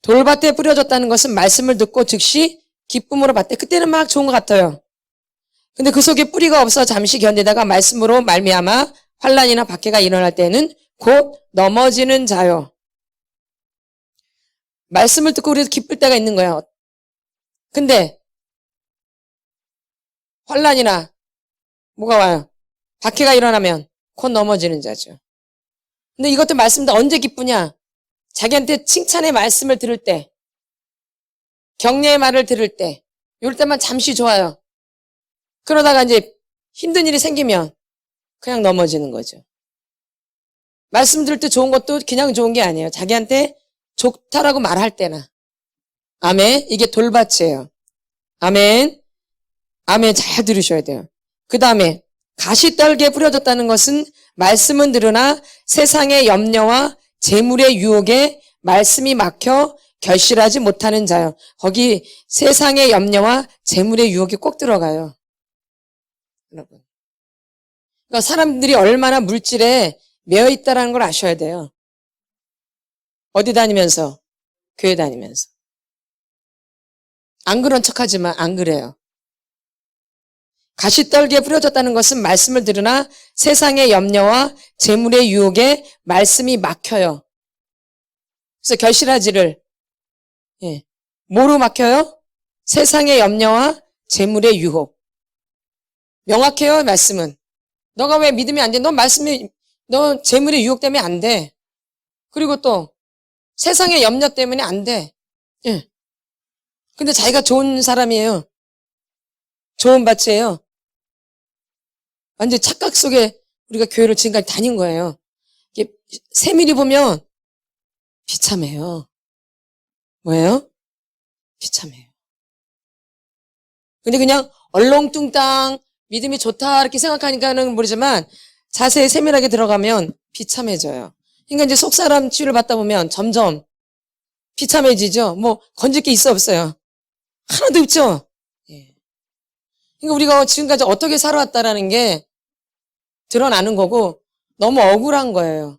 돌밭에 뿌려졌다는 것은 말씀을 듣고 즉시 기쁨으로 받대. 그때는 막 좋은 것 같아요. 근데 그 속에 뿌리가 없어 잠시 견디다가 말씀으로 말미암아 환난이나 박해가 일어날 때는 곧 넘어지는 자요. 말씀을 듣고 우리도 기쁠 때가 있는 거예요. 근데 환난이나 뭐가 와요? 박해가 일어나면 곧 넘어지는 자죠. 근데 이것도 말씀도 언제 기쁘냐? 자기한테 칭찬의 말씀을 들을 때, 격려의 말을 들을 때, 이럴 때만 잠시 좋아요. 그러다가 이제 힘든 일이 생기면 그냥 넘어지는 거죠. 말씀 들을 때 좋은 것도 그냥 좋은 게 아니에요. 자기한테 좋다라고 말할 때나. 아멘. 이게 돌밭이에요. 아멘. 아멘. 잘 들으셔야 돼요. 그 다음에 가시떨기에 뿌려졌다는 것은 말씀은 들으나 세상의 염려와 재물의 유혹에 말씀이 막혀 결실하지 못하는 자요. 거기 세상의 염려와 재물의 유혹이 꼭 들어가요. 여러분. 그러니까 사람들이 얼마나 물질에 매여 있다는 걸 아셔야 돼요. 어디 다니면서? 교회 다니면서. 안 그런 척하지만 안 그래요. 가시떨기에 뿌려졌다는 것은 말씀을 들으나 세상의 염려와 재물의 유혹에 말씀이 막혀요. 그래서 결실하지를 뭐로 막혀요? 세상의 염려와 재물의 유혹. 명확해요, 말씀은. 너가 왜 믿으면 안 돼? 너 재물의 유혹 때문에 안 돼. 그리고 또 세상의 염려 때문에 안 돼. 근데 자기가 좋은 사람이에요. 좋은 밭이에요. 완전 착각 속에 우리가 교회를 지금까지 다닌 거예요. 이게 세밀히 보면 비참해요. 뭐예요? 비참해요. 근데 그냥 얼렁뚱땅 믿음이 좋다 이렇게 생각하니까는 모르지만 자세히 세밀하게 들어가면 비참해져요. 그러니까 이제 속사람 치유를 받다 보면 점점 비참해지죠. 뭐 건질 게 있어 없어요? 하나도 없죠. 그러니까 우리가 지금까지 어떻게 살아왔다라는 게 드러나는 거고 너무 억울한 거예요.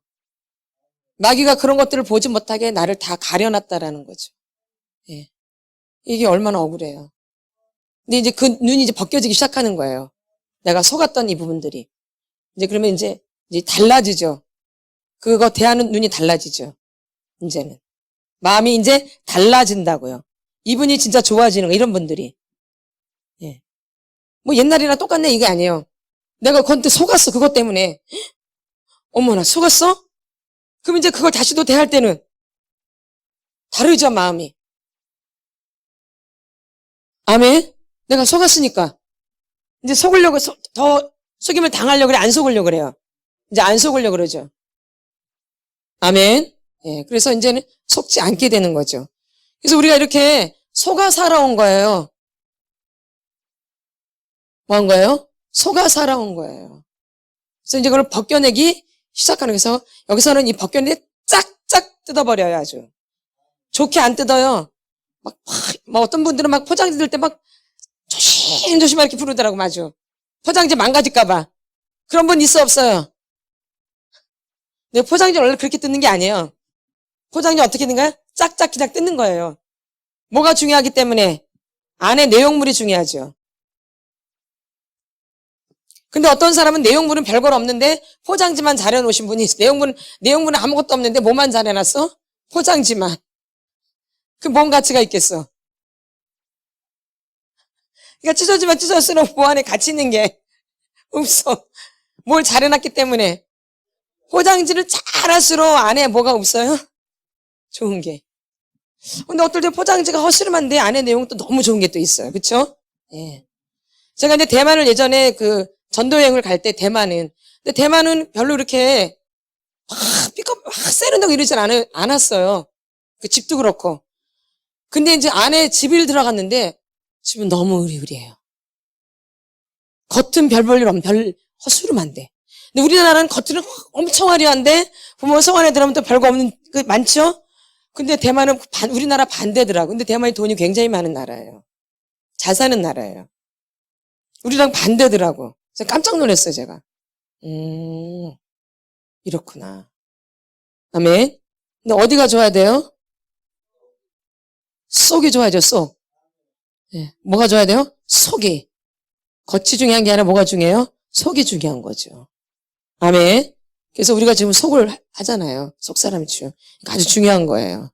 마귀가 그런 것들을 보지 못하게 나를 다 가려놨다라는 거죠. 이게 얼마나 억울해요. 근데 이제 그 눈이 이제 벗겨지기 시작하는 거예요. 내가 속았던 이 부분들이. 이제 그러면 이제 달라지죠. 그거 대하는 눈이 달라지죠. 이제는. 마음이 이제 달라진다고요. 이분이 진짜 좋아지는 거, 이런 분들이. 뭐 옛날이랑 똑같네, 이게 아니에요. 내가 그때 속았어, 그것 때문에. 어머나, 속았어? 그럼 이제 그걸 다시 또 대할 때는 다르죠, 마음이. 아멘? 내가 속았으니까. 이제 속으려고, 더 속임을 당하려고 그래, 안 속으려고 그래요. 이제 안 속으려고 그러죠. 아멘? 그래서 이제는 속지 않게 되는 거죠. 그래서 우리가 이렇게 속아 살아온 거예요. 뭐 한 거예요? 속아 살아온 거예요. 그래서 이제 그걸 벗겨내기 시작하는 거에서 여기서는 이 벗겨내 짝짝 뜯어버려요, 아주. 좋게 안 뜯어요. 막 어떤 분들은 막 포장지 들 때 막 조심조심 이렇게 부르더라고, 아주. 포장지 망가질까봐. 그런 분 있어, 없어요? 근데 포장지 원래 그렇게 뜯는 게 아니에요. 포장지 어떻게 뜯는가요? 짝짝 그냥 뜯는 거예요. 뭐가 중요하기 때문에? 안에 내용물이 중요하죠. 근데 어떤 사람은 내용물은 별거 없는데 포장지만 잘해놓으신 분이 있어요. 내용물은 아무것도 없는데 뭐만 잘해놨어? 포장지만. 그 뭔 가치가 있겠어? 그러니까 찢어지면 찢어질수록 뭐 안에 가치 있는 게 없어. 뭘 잘해놨기 때문에. 포장지를 잘할수록 안에 뭐가 없어요? 좋은 게. 근데 어떨 때 포장지가 허스름한데 안에 내용도 너무 좋은 게 또 있어요. 그쵸? 제가 이제 대만을 예전에 그 전도여행을 갈 때 근데 대만은 별로 이렇게 막 세련되고 이러진 않았어요. 그 집도 그렇고. 근데 이제 안에 집을 들어갔는데 집은 너무 으리으리해요. 겉은 별 허스름한데. 근데 우리나라는 겉은 엄청 화려한데 보면 성 안에 들어가면 또 별거 없는 그 많죠? 근데 대만은 우리나라 반대더라고. 근데 대만이 돈이 굉장히 많은 나라예요. 잘 사는 나라예요. 우리랑 반대더라고. 그래서 깜짝 놀랐어요, 제가. 이렇구나. 아멘. 근데 어디가 좋아야 돼요? 속이 좋아야죠, 속. 네. 뭐가 좋아야 돼요? 속이. 겉이 중요한 게 아니라 뭐가 중요해요? 속이 중요한 거죠. 아멘. 그래서 우리가 지금 속을 하잖아요. 속 사람이 아주 중요한 거예요.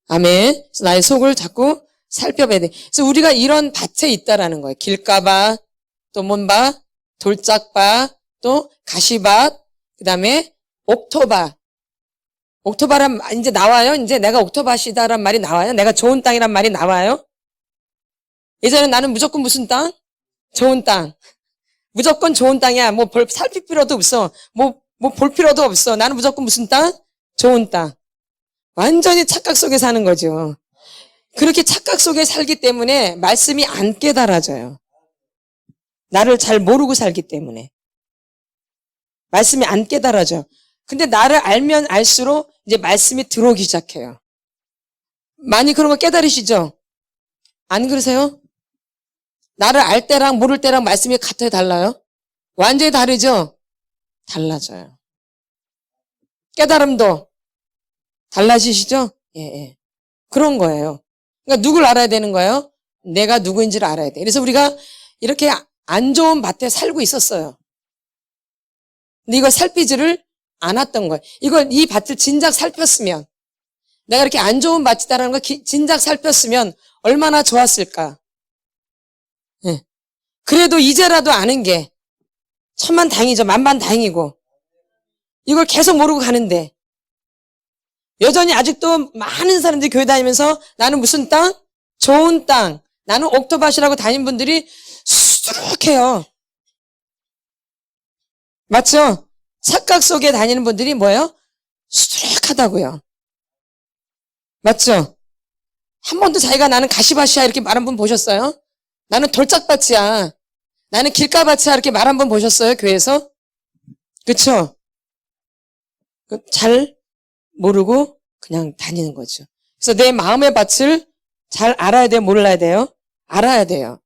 아멘. 그래서 나의 속을 자꾸 살펴봐야 돼. 그래서 우리가 이런 밭에 있다라는 거예요. 길가밭, 또 뭔밭, 돌짝밭, 또 가시밭, 그 다음에 옥토밭. 옥토밭은 이제 나와요? 이제 내가 옥토밭이다란 말이 나와요? 내가 좋은 땅이란 말이 나와요? 예전에 나는 무조건 무슨 땅? 좋은 땅. 무조건 좋은 땅이야. 뭐 살필 필요도 없어. 뭐 볼 필요도 없어. 나는 무조건 무슨 땅? 좋은 땅. 완전히 착각 속에 사는 거죠. 그렇게 착각 속에 살기 때문에 말씀이 안 깨달아져요. 나를 잘 모르고 살기 때문에. 말씀이 안 깨달아져. 근데 나를 알면 알수록 이제 말씀이 들어오기 시작해요. 많이 그런 거 깨달으시죠? 안 그러세요? 나를 알 때랑 모를 때랑 말씀이 같아요, 달라요? 완전히 다르죠? 달라져요. 깨달음도 달라지시죠? 예. 그런 거예요. 그러니까 누굴 알아야 되는 거예요? 내가 누구인지를 알아야 돼. 그래서 우리가 이렇게 안 좋은 밭에 살고 있었어요. 근데 이걸 살피지를 않았던 거예요. 이 밭을 진작 살폈으면, 내가 이렇게 안 좋은 밭이다라는 걸 진작 살폈으면 얼마나 좋았을까. 예. 그래도 이제라도 아는 게 천만다행이죠. 만반다행이고. 이걸 계속 모르고 가는데 여전히 아직도 많은 사람들이 교회 다니면서 나는 무슨 땅? 좋은 땅. 나는 옥토밭이라고 다니는 분들이 수두룩해요. 맞죠? 착각 속에 다니는 분들이 뭐예요? 수두룩하다고요. 맞죠? 한 번도 자기가 나는 가시밭이야 이렇게 말 한 번 보셨어요? 나는 돌짝밭이야. 나는 길가밭이야 이렇게 말 한 번 보셨어요? 교회에서? 그쵸? 잘 모르고 그냥 다니는 거죠. 그래서 내 마음의 밭을 잘 알아야 돼요? 몰라야 돼요? 알아야 돼요.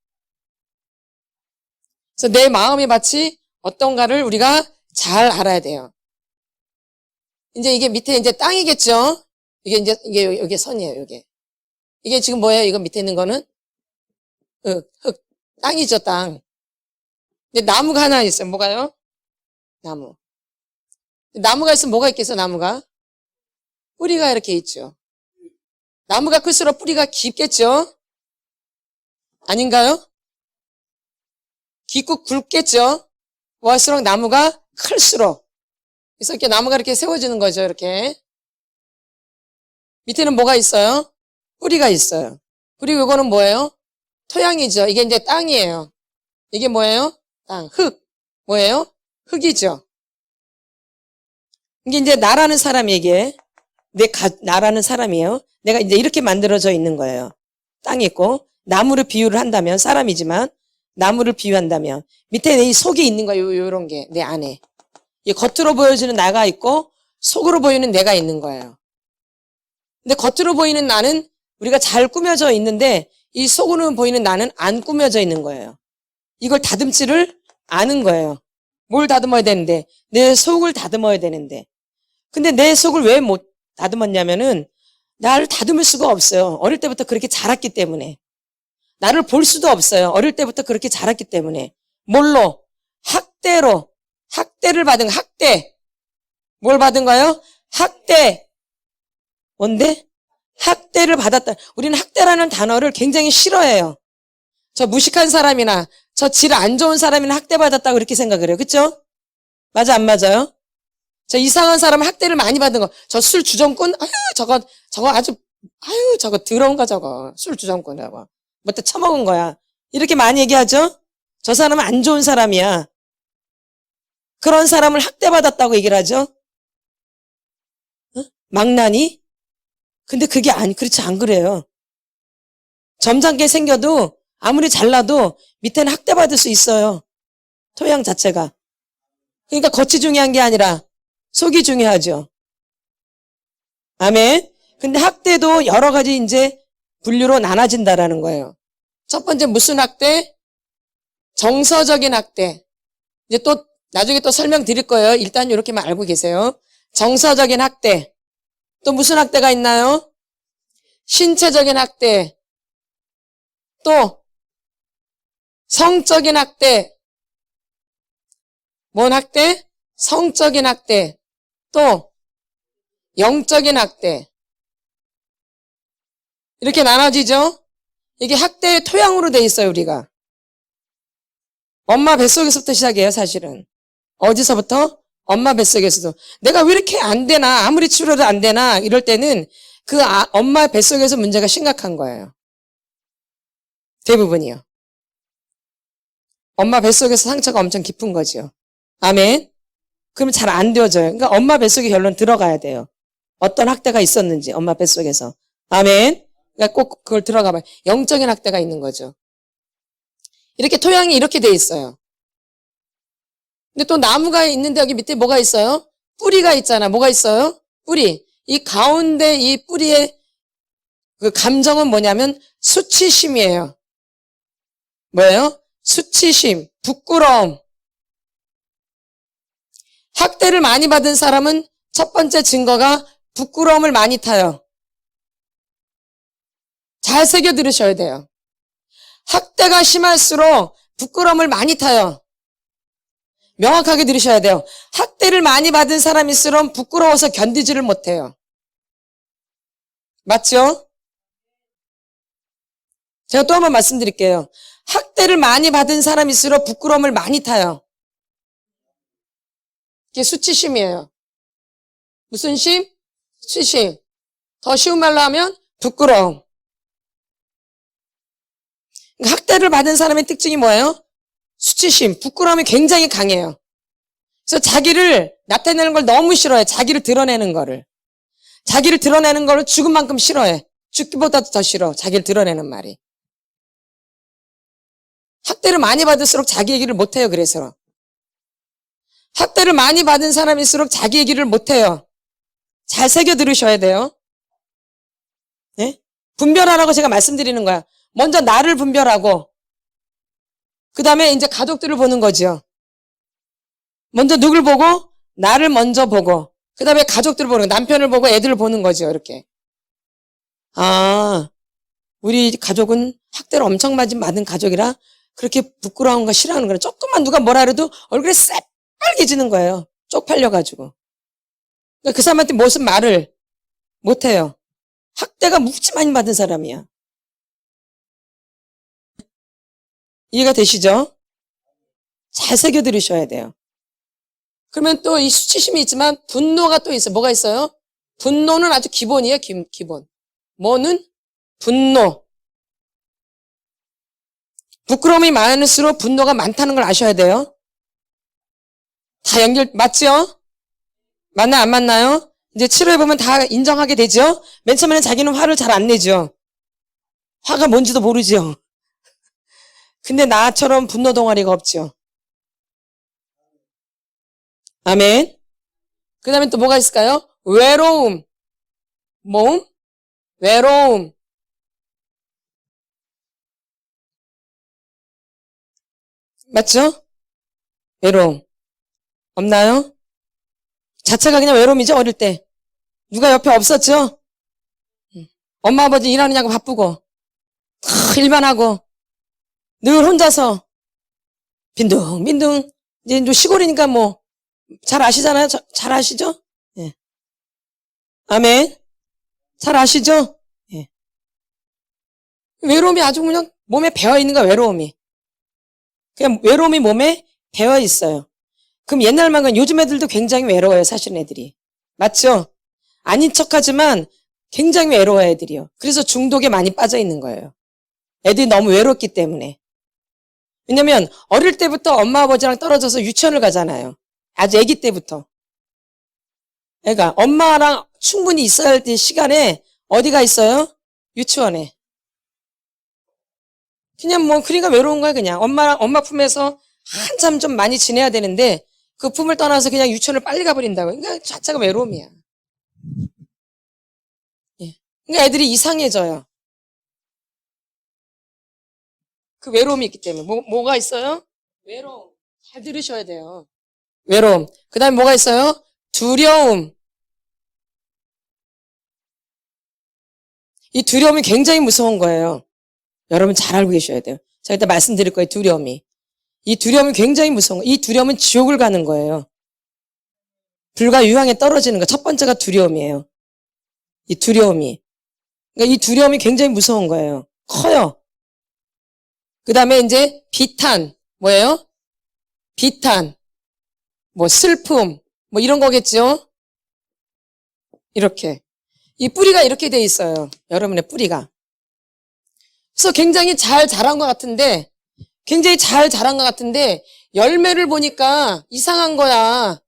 그래서 내 마음의 밭이 어떤가를 우리가 잘 알아야 돼요. 이제 이게 밑에 이제 땅이겠죠? 이게 여기 선이에요, 이게 지금 뭐예요? 이거 밑에 있는 거는? 흙. 땅이죠, 땅. 근데 나무가 하나 있어요. 뭐가요? 나무. 나무가 있으면 뭐가 있겠어, 나무가? 뿌리가 이렇게 있죠. 나무가 클수록 뿌리가 깊겠죠? 아닌가요? 깊고 굵겠죠? 뭐할수록 나무가 클수록. 그래서 이렇게 나무가 이렇게 세워지는 거죠, 이렇게. 밑에는 뭐가 있어요? 뿌리가 있어요. 그리고 이거는 뭐예요? 토양이죠. 이게 이제 땅이에요. 이게 뭐예요? 땅, 흙. 뭐예요? 흙이죠. 이게 이제 나라는 사람에게, 나라는 사람이에요. 내가 이제 이렇게 만들어져 있는 거예요. 땅이 있고, 나무를 비유를 한다면, 사람이지만, 나무를 비유한다면, 밑에 이 속이 있는 거예요. 요런 게, 내 안에. 이 겉으로 보여지는 나가 있고, 속으로 보이는 내가 있는 거예요. 근데 겉으로 보이는 나는 우리가 잘 꾸며져 있는데, 이 속으로 보이는 나는 안 꾸며져 있는 거예요. 이걸 다듬지를 않은 거예요. 뭘 다듬어야 되는데? 내 속을 다듬어야 되는데. 근데 내 속을 왜 못 다듬었냐면은, 나를 다듬을 수가 없어요. 어릴 때부터 그렇게 자랐기 때문에. 나를 볼 수도 없어요. 어릴 때부터 그렇게 자랐기 때문에. 뭘로? 학대로. 학대를 받은 학대. 뭘 받은 거예요? 학대. 뭔데? 학대를 받았다. 우리는 학대라는 단어를 굉장히 싫어해요. 저 무식한 사람이나 저 질 안 좋은 사람이나 학대받았다고 그렇게 생각을 해요. 그쵸? 맞아, 안 맞아요? 저 이상한 사람은 학대를 많이 받은 거. 저 술 주정꾼? 아유, 저거 아주, 아유, 저거 더러운 거 저거. 술 주정꾼 저거. 뭐때 처먹은 거야. 이렇게 많이 얘기하죠? 저 사람은 안 좋은 사람이야. 그런 사람을 학대받았다고 얘기를 하죠? 망나니? 근데 그게 그렇지 안 그래요. 점잖게 생겨도 아무리 잘나도 밑에는 학대받을 수 있어요. 토양 자체가. 그러니까 겉이 중요한 게 아니라 속이 중요하죠. 아멘. 근데 학대도 여러 가지 이제 분류로 나눠진다라는 거예요. 첫 번째 무슨 학대? 정서적인 학대. 이제 또 나중에 또 설명드릴 거예요. 일단 이렇게만 알고 계세요. 정서적인 학대. 또 무슨 학대가 있나요? 신체적인 학대. 또 성적인 학대. 뭔 학대? 성적인 학대. 또 영적인 학대. 이렇게 나눠지죠? 이게 학대의 토양으로 돼 있어요, 우리가. 엄마 뱃속에서부터 시작해요, 사실은. 어디서부터? 엄마 뱃속에서도. 내가 왜 이렇게 안 되나, 아무리 치료도 안 되나, 이럴 때는 그 엄마 뱃속에서 문제가 심각한 거예요. 대부분이요. 엄마 뱃속에서 상처가 엄청 깊은 거죠. 아멘. 그러면 잘 안 되어져요. 그러니까 엄마 뱃속에 결론 들어가야 돼요. 어떤 학대가 있었는지, 엄마 뱃속에서. 아멘. 그러니까 꼭 그걸 들어가 봐요. 영적인 학대가 있는 거죠. 이렇게 토양이 이렇게 돼 있어요. 근데 또 나무가 있는데 여기 밑에 뭐가 있어요? 뿌리가 있잖아. 뭐가 있어요? 뿌리. 이 가운데 이 뿌리의 그 감정은 뭐냐면 수치심이에요. 뭐예요? 수치심, 부끄러움. 학대를 많이 받은 사람은 첫 번째 증거가 부끄러움을 많이 타요. 잘 새겨 들으셔야 돼요. 학대가 심할수록 부끄러움을 많이 타요. 명확하게 들으셔야 돼요. 학대를 많이 받은 사람일수록 부끄러워서 견디지를 못해요. 맞죠? 제가 또 한번 말씀드릴게요. 학대를 많이 받은 사람일수록 부끄러움을 많이 타요. 이게 수치심이에요. 무슨 심? 수치심. 더 쉬운 말로 하면 부끄러움. 학대를 받은 사람의 특징이 뭐예요? 수치심, 부끄러움이 굉장히 강해요. 그래서 자기를 나타내는 걸 너무 싫어해. 자기를 드러내는 거를. 자기를 드러내는 거를 죽은 만큼 싫어해. 죽기보다도 더 싫어. 자기를 드러내는 말이. 학대를 많이 받을수록 자기 얘기를 못해요. 그래서. 학대를 많이 받은 사람일수록 자기 얘기를 못해요. 잘 새겨 들으셔야 돼요. 네? 분별하라고 제가 말씀드리는 거야. 먼저 나를 분별하고 그 다음에 이제 가족들을 보는 거죠. 먼저 누굴 보고? 나를 먼저 보고 그 다음에 가족들을 보는 거예요. 남편을 보고 애들을 보는 거죠. 이렇게. 아, 우리 가족은 학대를 엄청 맞은 가족이라 그렇게 부끄러운 거 싫어하는 거예요. 조금만 누가 뭐라 그래도 얼굴이 새빨개지는 거예요. 쪽팔려가지고. 그러니까 그 사람한테 무슨 말을 못해요. 학대가 무지 많이 받은 사람이야. 이해가 되시죠? 잘 새겨 들으셔야 돼요. 그러면 또 이 수치심이 있지만 분노가 또 있어요. 뭐가 있어요? 분노는 아주 기본이에요. 기본. 뭐는? 분노. 부끄러움이 많을수록 분노가 많다는 걸 아셔야 돼요. 다 맞죠? 맞나 안 맞나요? 이제 치료해보면 다 인정하게 되죠? 맨 처음에는 자기는 화를 잘 안 내죠. 화가 뭔지도 모르죠. 근데 나처럼 분노 동아리가 없죠. 아멘. 그 다음에 또 뭐가 있을까요? 외로움. 모음? 외로움. 맞죠? 외로움. 없나요? 자체가 그냥 외로움이죠, 어릴 때. 누가 옆에 없었죠? 엄마, 아버지 일하느냐고 바쁘고, 일만 하고, 늘 혼자서, 빈둥빈둥, 이제 시골이니까 뭐, 잘 아시잖아요? 잘 아시죠? 예. 아멘. 잘 아시죠? 예. 외로움이 아주 그냥 몸에 배어 있는 거야, 외로움이. 그냥 외로움이 몸에 배어 있어요. 그럼 옛날만큼 요즘 애들도 굉장히 외로워요, 사실은 애들이. 맞죠? 아닌 척하지만 굉장히 외로워요, 애들이요. 그래서 중독에 많이 빠져 있는 거예요. 애들이 너무 외롭기 때문에. 왜냐면 어릴 때부터 엄마 아버지랑 떨어져서 유치원을 가잖아요. 아주 아기 때부터. 그러니까 엄마랑 충분히 있어야 할 때 시간에 어디가 있어요? 유치원에. 그냥 뭐 그러니까 외로운 거야 그냥. 엄마 품에서 한참 좀 많이 지내야 되는데 그 품을 떠나서 그냥 유치원을 빨리 가버린다고. 그러니까 자체가 외로움이야. 예. 그러니까 애들이 이상해져요. 그 외로움이 있기 때문에. 뭐가 있어요? 외로움. 잘 들으셔야 돼요. 외로움. 그 다음에 뭐가 있어요? 두려움. 이 두려움이 굉장히 무서운 거예요. 여러분 잘 알고 계셔야 돼요. 제가 이따 말씀드릴 거예요, 두려움이. 이 두려움이 굉장히 무서운 거예요. 이 두려움은 지옥을 가는 거예요. 불과 유황에 떨어지는 거. 첫 번째가 두려움이에요. 이 두려움이. 그러니까 이 두려움이 굉장히 무서운 거예요. 커요. 그 다음에 이제 비탄. 뭐예요? 비탄. 뭐 슬픔. 뭐 이런 거겠죠? 이렇게. 이 뿌리가 이렇게 돼 있어요. 여러분의 뿌리가. 그래서 굉장히 잘 자란 것 같은데, 열매를 보니까 이상한 거야.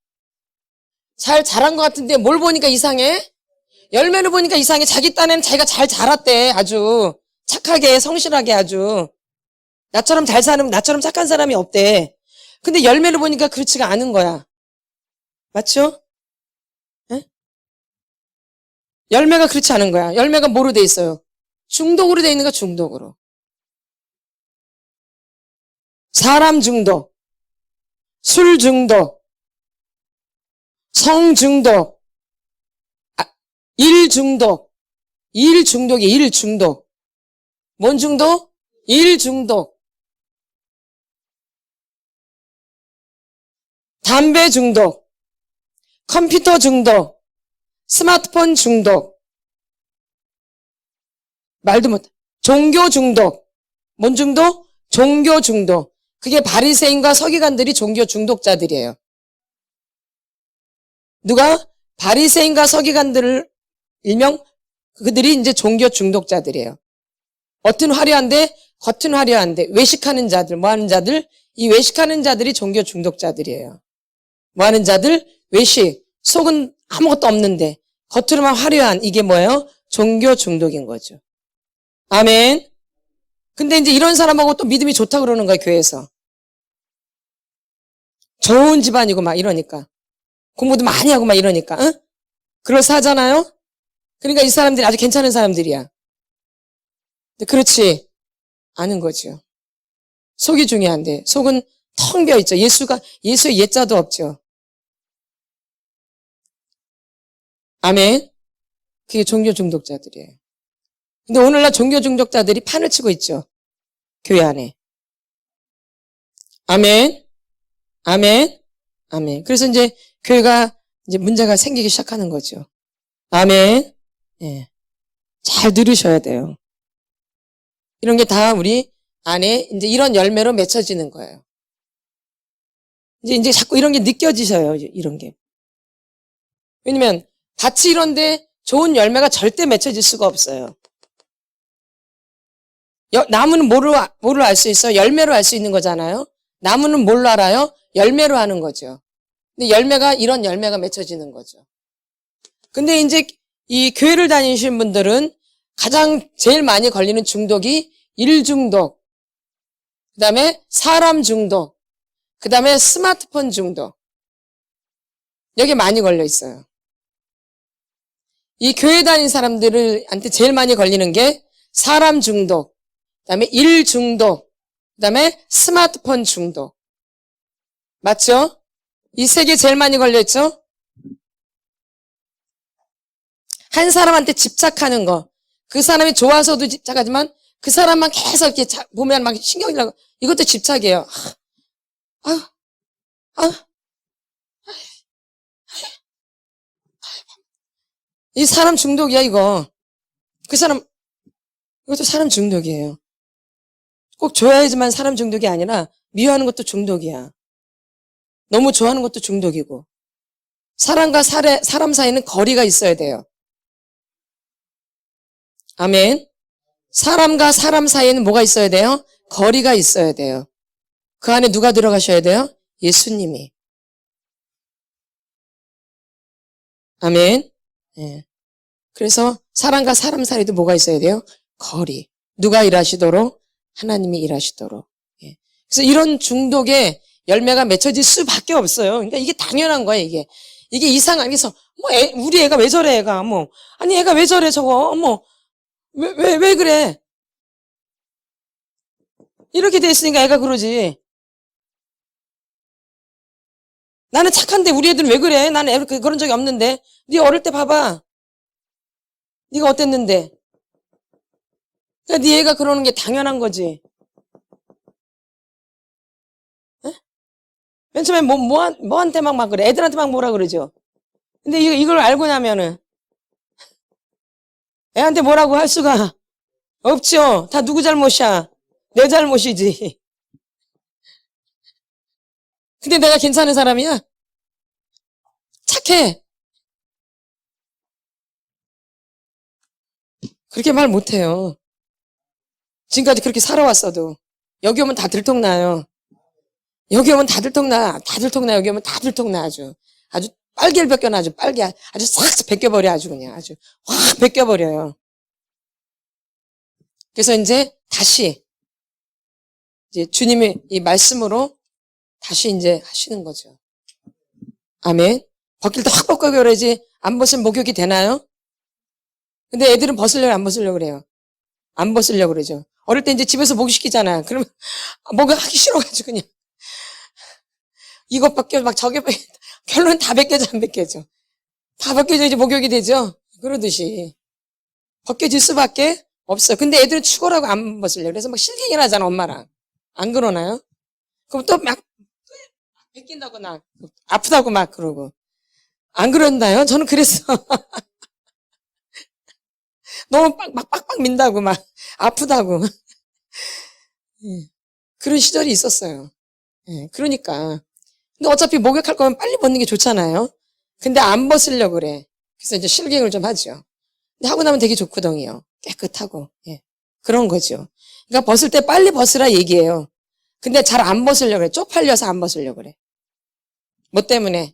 잘 자란 것 같은데 뭘 보니까 이상해? 열매를 보니까 이상해. 자기 딴에는 자기가 잘 자랐대. 아주 착하게, 성실하게 아주. 나처럼 착한 사람이 없대. 근데 열매를 보니까 그렇지가 않은 거야. 맞죠? 에? 열매가 그렇지 않은 거야. 열매가 뭐로 돼 있어요? 중독으로 돼 있는 거야, 중독으로. 사람 중독, 술 중독, 성 중독, 일 중독. 일 중독. 뭔 중독? 일 중독. 담배 중독, 컴퓨터 중독, 스마트폰 중독. 말도 못해. 종교 중독. 뭔 중독? 종교 중독. 그게 바리새인과 서기관들이 종교 중독자들이에요. 누가? 바리새인과 서기관들을 일명 그들이 이제 종교 중독자들이에요. 겉은 화려한데 겉은 화려한데 외식하는 자들, 뭐 하는 자들? 이 외식하는 자들이 종교 중독자들이에요. 뭐 하는 자들? 외식. 속은 아무것도 없는데 겉으로만 화려한 이게 뭐예요? 종교 중독인 거죠. 아멘. 근데 이제 이런 사람하고 또 믿음이 좋다 그러는 거야, 교회에서. 좋은 집안이고 막 이러니까. 공부도 많이 하고 막 이러니까. 응? 그럴싸하잖아요? 그러니까 이 사람들이 아주 괜찮은 사람들이야. 근데 그렇지 않은 거죠. 속이 중요한데 속은 텅 비어 있죠. 예수의 예자도 없죠. 아멘. 그게 종교 중독자들이에요. 근데 오늘날 종교 중독자들이 판을 치고 있죠. 교회 안에. 아멘. 아멘. 아멘. 그래서 이제 교회가 이제 문제가 생기기 시작하는 거죠. 아멘. 예. 잘 들으셔야 돼요. 이런 게 다 우리 안에 이제 이런 열매로 맺혀지는 거예요. 이제 자꾸 이런 게 느껴지셔요. 이런 게. 왜냐면 밭이 이런데 좋은 열매가 절대 맺혀질 수가 없어요. 나무는 뭐로 알 수 있어요? 열매로 알 수 있는 거잖아요. 나무는 뭘로 알아요? 열매로 하는 거죠. 근데 이런 열매가 맺혀지는 거죠. 근데 이제 이 교회를 다니시는 분들은 제일 많이 걸리는 중독이 일 중독, 그 다음에 사람 중독, 그 다음에 스마트폰 중독. 여기 많이 걸려 있어요. 이 교회 다니는 사람들한테 제일 많이 걸리는 게 사람 중독, 그 다음에 일 중독, 그 다음에 스마트폰 중독. 맞죠? 이 세 개 제일 많이 걸려있죠? 한 사람한테 집착하는 거. 그 사람이 좋아서도 집착하지만 그 사람만 계속 이렇게 보면 막 신경이 나고 이것도 집착이에요. 이 사람 중독이야, 이거. 이것도 사람 중독이에요. 꼭 좋아야지만 사람 중독이 아니라 미워하는 것도 중독이야. 너무 좋아하는 것도 중독이고. 사람과 사람 사이에는 거리가 있어야 돼요. 아멘. 사람과 사람 사이에는 뭐가 있어야 돼요? 거리가 있어야 돼요. 그 안에 누가 들어가셔야 돼요? 예수님이. 아멘. 예. 그래서 사람과 사람 사이에도 뭐가 있어야 돼요? 거리. 누가 일하시도록? 하나님이 일하시도록. 예. 그래서 이런 중독에 열매가 맺혀질 수밖에 없어요. 그러니까 이게 당연한 거예요, 이게. 이게 이상한, 그래서, 우리 애가 왜 저래, 애가, 아니, 애가 왜 저래, 저거, 왜 그래? 이렇게 돼 있으니까 애가 그러지. 나는 착한데 우리 애들은 왜 그래? 나는 그런 적이 없는데. 네 어릴 때 봐봐. 네가 어땠는데? 그러니까 네 애가 그러는 게 당연한 거지. 에? 맨 처음에 뭐한테 막 그래. 애들한테 막 뭐라 그러죠. 근데 이걸 알고 나면은 애한테 뭐라고 할 수가 없죠. 다 누구 잘못이야? 내 잘못이지. 근데 내가 괜찮은 사람이야? 착해. 그렇게 말 못해요. 지금까지 그렇게 살아왔어도. 여기 오면 다 들통나요. 여기 오면 다 들통나. 다 들통나. 여기 오면 다 들통나. 아주 빨개를 벗겨나. 아주 빨개. 아주 싹 벗겨버려. 아주 그냥. 아주 확 벗겨버려요. 그래서 이제 다시 이제 주님의 이 말씀으로 다시 이제 하시는 거죠. 아멘. 벗길 때 확 벗겨버려야지 안 벗으면 목욕이 되나요? 근데 애들은 벗으려고 안 벗으려고 그래요. 안 벗으려고 그러죠. 어릴 때 이제 집에서 목욕시키잖아. 그러면 목욕하기 싫어가지고 그냥 이것 벗겨 막 저게 벗겨 결론은 다 벗겨져 안 벗겨져. 다 벗겨져야지 목욕이 되죠. 그러듯이 벗겨질 수밖에 없어요. 근데 애들은 죽어라고 안 벗으려고 그래서 막 실갱이를 하잖아 엄마랑. 안 그러나요? 그럼 또 막 벗긴다고 나 아프다고 막 그러고 안 그런다요? 저는 그랬어. 너무 막 빡빡 민다고 막 아프다고 예. 그런 시절이 있었어요. 예. 그러니까 근데 어차피 목욕할 거면 빨리 벗는 게 좋잖아요. 근데 안 벗으려고 그래. 그래서 이제 실갱을 좀 하죠. 근데 하고 나면 되게 좋거든요. 깨끗하고 예. 그런 거죠. 그러니까 벗을 때 빨리 벗으라 얘기해요. 근데 잘 안 벗으려고 그래. 쪽팔려서 안 벗으려고 그래. 뭐 때문에?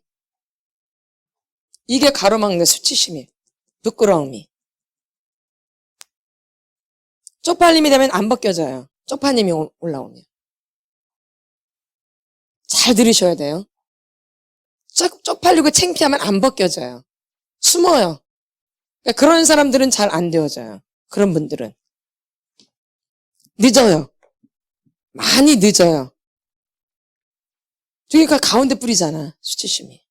이게 가로막는 수치심이 부끄러움이. 쪽팔림이 되면 안 벗겨져요. 쪽팔림이 올라오면. 잘 들으셔야 돼요. 쪽팔리고 창피하면 안 벗겨져요. 숨어요. 그러니까 그런 사람들은 잘 안 되어져요. 그런 분들은. 늦어요. 많이 늦어요. 그러니까 가운데 뿌리잖아. 수치심이.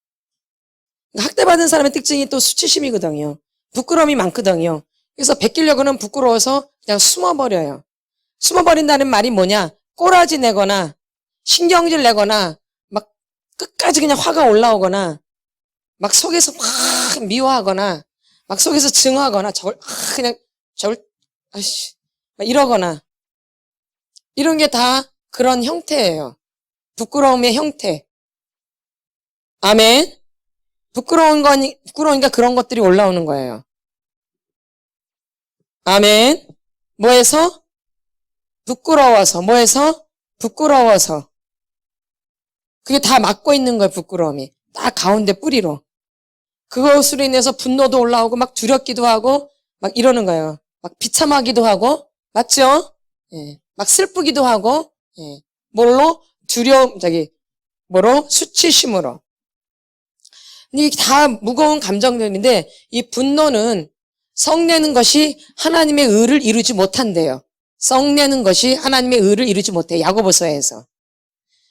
그러니까 학대받은 사람의 특징이 또 수치심이거든요. 부끄러움이 많거든요. 그래서 베끼려고는 부끄러워서 그냥 숨어버려요. 숨어버린다는 말이 뭐냐? 꼬라지 내거나 신경질 내거나 막 끝까지 그냥 화가 올라오거나 막 속에서 막 미워하거나 막 속에서 증오하거나 그냥 아이씨 막 이러거나 이런 게 다 그런 형태예요. 부끄러움의 형태. 아멘. 부끄러우니까 그런 것들이 올라오는 거예요. 아멘. 뭐해서? 부끄러워서. 뭐해서? 부끄러워서. 그게 다 막고 있는 거예요, 부끄러움이. 딱 가운데 뿌리로. 그것으로 인해서 분노도 올라오고 막 두렵기도 하고 막 이러는 거예요. 막 비참하기도 하고 맞죠? 예. 막 슬프기도 하고 예. 뭘로? 뭐로? 수치심으로. 근데 이게 다 무거운 감정들인데 이 분노는 성내는 것이 하나님의 의를 이루지 못한대요. 성내는 것이 하나님의 의를 이루지 못해. 야고보서에서.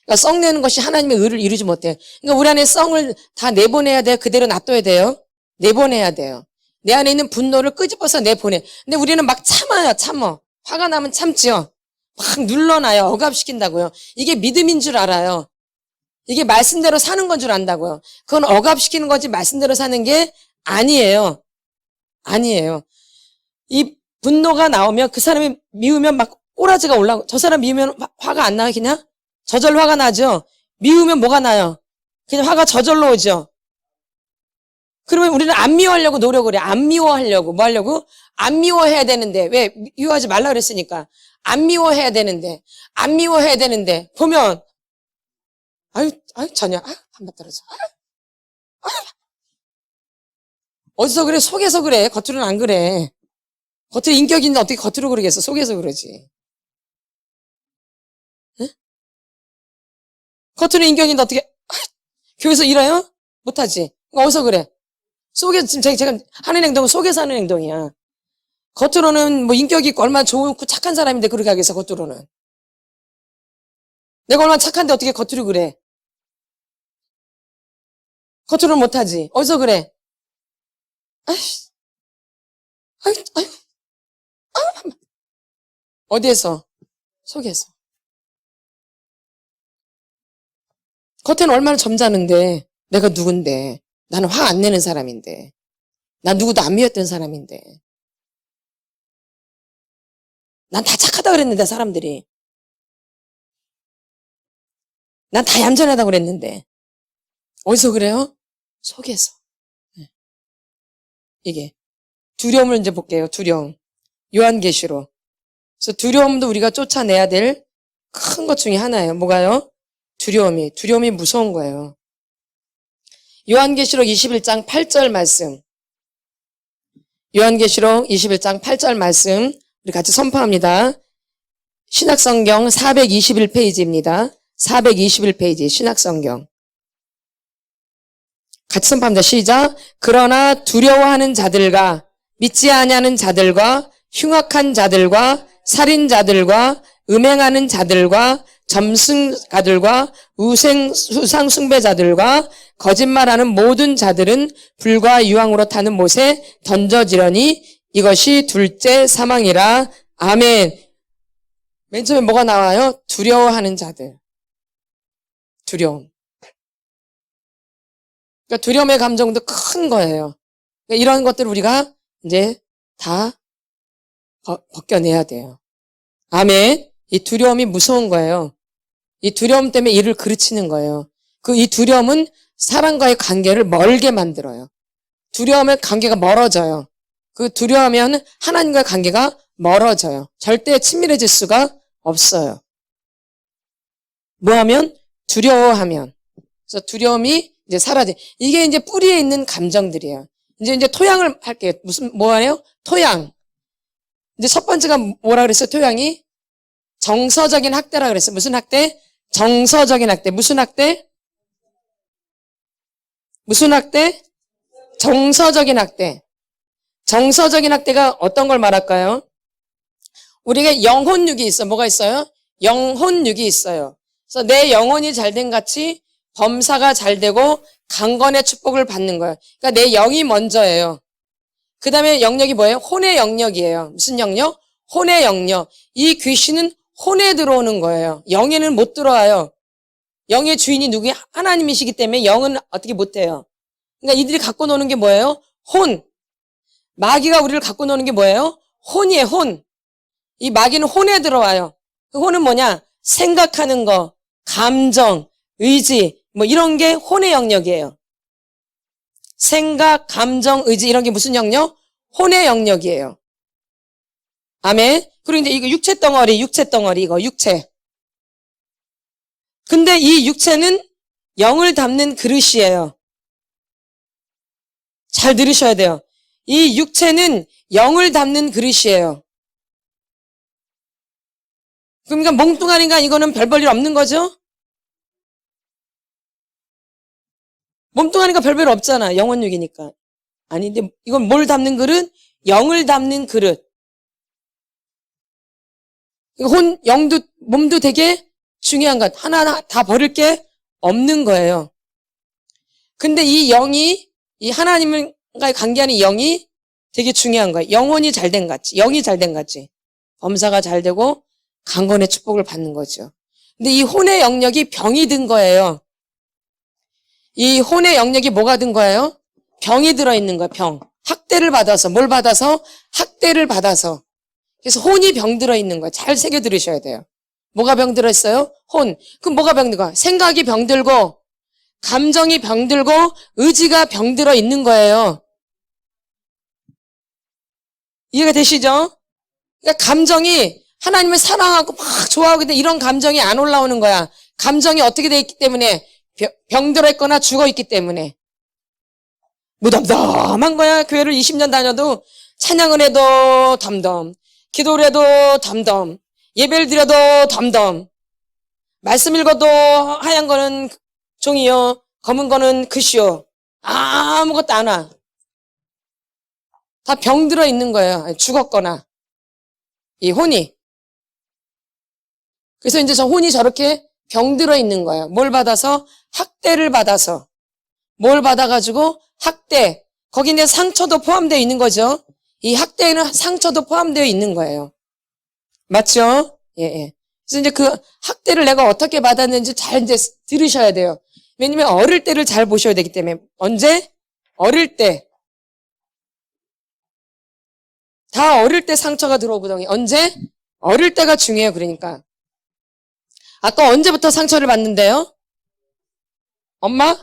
그러니까 썩내는 것이 하나님의 의를 이루지 못해요. 그러니까 우리 안에 썩을 다 내보내야 돼요. 그대로 놔둬야 돼요. 내보내야 돼요. 내 안에 있는 분노를 끄집어서 내보내. 근데 우리는 막 참아요. 참어. 화가 나면 참지요. 막 눌러놔요. 억압시킨다고요. 이게 믿음인 줄 알아요. 이게 말씀대로 사는 건 줄 안다고요. 그건 억압시키는 거지 말씀대로 사는 게 아니에요. 아니에요. 이 분노가 나오면 그 사람이 미우면 막 꼬라지가 올라오고 저 사람 미우면 화가 안 나요 그냥? 저절로 화가 나죠? 미우면 뭐가 나요? 그냥 화가 저절로 오죠? 그러면 우리는 안 미워하려고 노력을 해. 안 미워하려고. 뭐 하려고? 안 미워해야 되는데. 왜? 미워하지 말라 그랬으니까. 안 미워해야 되는데. 안 미워해야 되는데. 보면 아유 전혀 한번 떨어져. 어디서 그래? 속에서 그래. 겉으로는 안 그래. 겉으로 인격이 있는데 어떻게 겉으로 그러겠어? 속에서 그러지. 응? 겉으로 인격인데 어떻게 교회에서 일해요? 못하지. 어디서 그래? 속에서 지금 제가 하는 행동은 속에서 하는 행동이야. 겉으로는 뭐 인격이 있고 얼마나 좋고 착한 사람인데 그렇게 하겠어 겉으로는. 내가 얼마나 착한데 어떻게 겉으로 그래? 겉으로는 못하지. 어디서 그래? 아이씨, 아유, 아유, 어디에서? 속에서. 겉에는 얼마나 점잖은데, 내가 누군데, 나는 화 안 내는 사람인데, 난 누구도 안 미웠던 사람인데, 난 다 착하다 그랬는데, 사람들이. 난 다 얌전하다고 그랬는데. 어디서 그래요? 속에서. 이게. 두려움을 이제 볼게요. 두려움. 요한계시록. 그래서 두려움도 우리가 쫓아내야 될 큰 것 중에 하나예요. 뭐가요? 두려움이 무서운 거예요. 요한계시록 21장 8절 말씀. 요한계시록 21장 8절 말씀. 우리 같이 선포합니다. 신약성경 421페이지입니다. 421페이지 신약성경. 같이 선포합니다. 시작. 그러나 두려워하는 자들과 믿지 아니하는 자들과 흉악한 자들과 살인자들과 음행하는 자들과 점승가들과 우상 숭배자들과 거짓말하는 모든 자들은 불과 유황으로 타는 못에 던져지려니 이것이 둘째 사망이라. 아멘. 맨 처음에 뭐가 나와요? 두려워하는 자들. 두려움. 그러니까 두려움의 감정도 큰 거예요. 그러니까 이런 것들을 우리가 이제 다 벗겨내야 돼요. 아멘. 이 두려움이 무서운 거예요. 이 두려움 때문에 일을 그르치는 거예요. 이 두려움은 사람과의 관계를 멀게 만들어요. 두려움의 관계가 멀어져요. 두려워하면 하나님과의 관계가 멀어져요. 절대 친밀해질 수가 없어요. 뭐하면? 두려워하면. 그래서 두려움이 이제 사라져. 이게 이제 뿌리에 있는 감정들이에요. 이제 토양을 할게요. 뭐예요? 토양. 이제 첫 번째가 뭐라 그랬어요? 토양이 정서적인 학대라 그랬어요. 무슨 학대? 정서적인 학대. 무슨 학대? 무슨 학대? 정서적인 학대. 정서적인 학대가 어떤 걸 말할까요? 우리가 영혼육이 있어. 뭐가 있어요? 영혼육이 있어요. 그래서 내 영혼이 잘된 같이 범사가 잘되고 강건의 축복을 받는 거예요. 그러니까 내 영이 먼저예요. 그 다음에 영역이 뭐예요? 혼의 영역이에요. 무슨 영역? 혼의 영역. 이 귀신은 혼에 들어오는 거예요. 영에는 못 들어와요. 영의 주인이 누구야? 하나님이시기 때문에 영은 어떻게 못해요. 그러니까 이들이 갖고 노는 게 뭐예요? 혼. 마귀가 우리를 갖고 노는 게 뭐예요? 혼이에요. 혼. 이 마귀는 혼에 들어와요. 그 혼은 뭐냐? 생각하는 거, 감정, 의지, 뭐 이런 게 혼의 영역이에요. 생각, 감정, 의지 이런 게 무슨 영역? 혼의 영역이에요. 아멘. 그리고 이제 이거 육체 덩어리 이거 육체. 근데 이 육체는 영을 담는 그릇이에요. 잘 들으셔야 돼요. 이 육체는 영을 담는 그릇이에요. 그러니까 몽뚱아니가 이거는 별 볼 일 없는 거죠? 몸뚱아니가 별별 없잖아. 영혼육이니까. 아닌데 이건 뭘 담는 그릇? 영을 담는 그릇. 영도 몸도 되게 중요한 것. 하나하나 다 버릴 게 없는 거예요. 근데 이 영이 이 하나님과의 관계하는 영이 되게 중요한 거예요. 영혼이 잘된 같이, 영이 잘된 같이. 범사가 잘 되고 강건의 축복을 받는 거죠. 근데 이 혼의 영역이 병이 든 거예요. 이 혼의 영역이 뭐가 든 거예요? 병이 들어있는 거예요. 병. 학대를 받아서. 뭘 받아서? 학대를 받아서. 그래서 혼이 병 들어있는 거예요. 잘 새겨 들으셔야 돼요. 뭐가 병 들어있어요? 혼. 그럼 뭐가 병 들고? 생각이 병 들고 감정이 병 들고 의지가 병 들어 있는 거예요. 이해가 되시죠? 그러니까 감정이 하나님을 사랑하고 막 좋아하고 이런 감정이 안 올라오는 거야. 감정이 어떻게 돼 있기 때문에 병들어 있거나 죽어 있기 때문에 무덤덤한 거야. 교회를 20년 다녀도 찬양을 해도 덤덤, 기도를 해도 덤덤, 예배를 드려도 덤덤, 말씀 읽어도 하얀 거는 종이요, 검은 거는 글씨요. 아무것도 안 와. 다 병들어 있는 거예요. 죽었거나 이 혼이. 그래서 이제 저 혼이 저렇게 병들어 있는 거예요. 뭘 받아서? 학대를 받아서. 뭘 받아가지고? 학대. 거기 이제 상처도 포함되어 있는 거죠. 이 학대에는 상처도 포함되어 있는 거예요. 맞죠? 예, 예. 그래서 이제 그 학대를 내가 어떻게 받았는지 잘 이제 들으셔야 돼요. 왜냐면 어릴 때를 잘 보셔야 되기 때문에. 언제? 어릴 때. 다 어릴 때 상처가 들어오거든요. 언제? 어릴 때가 중요해요. 그러니까. 아까 언제부터 상처를 받는데요? 엄마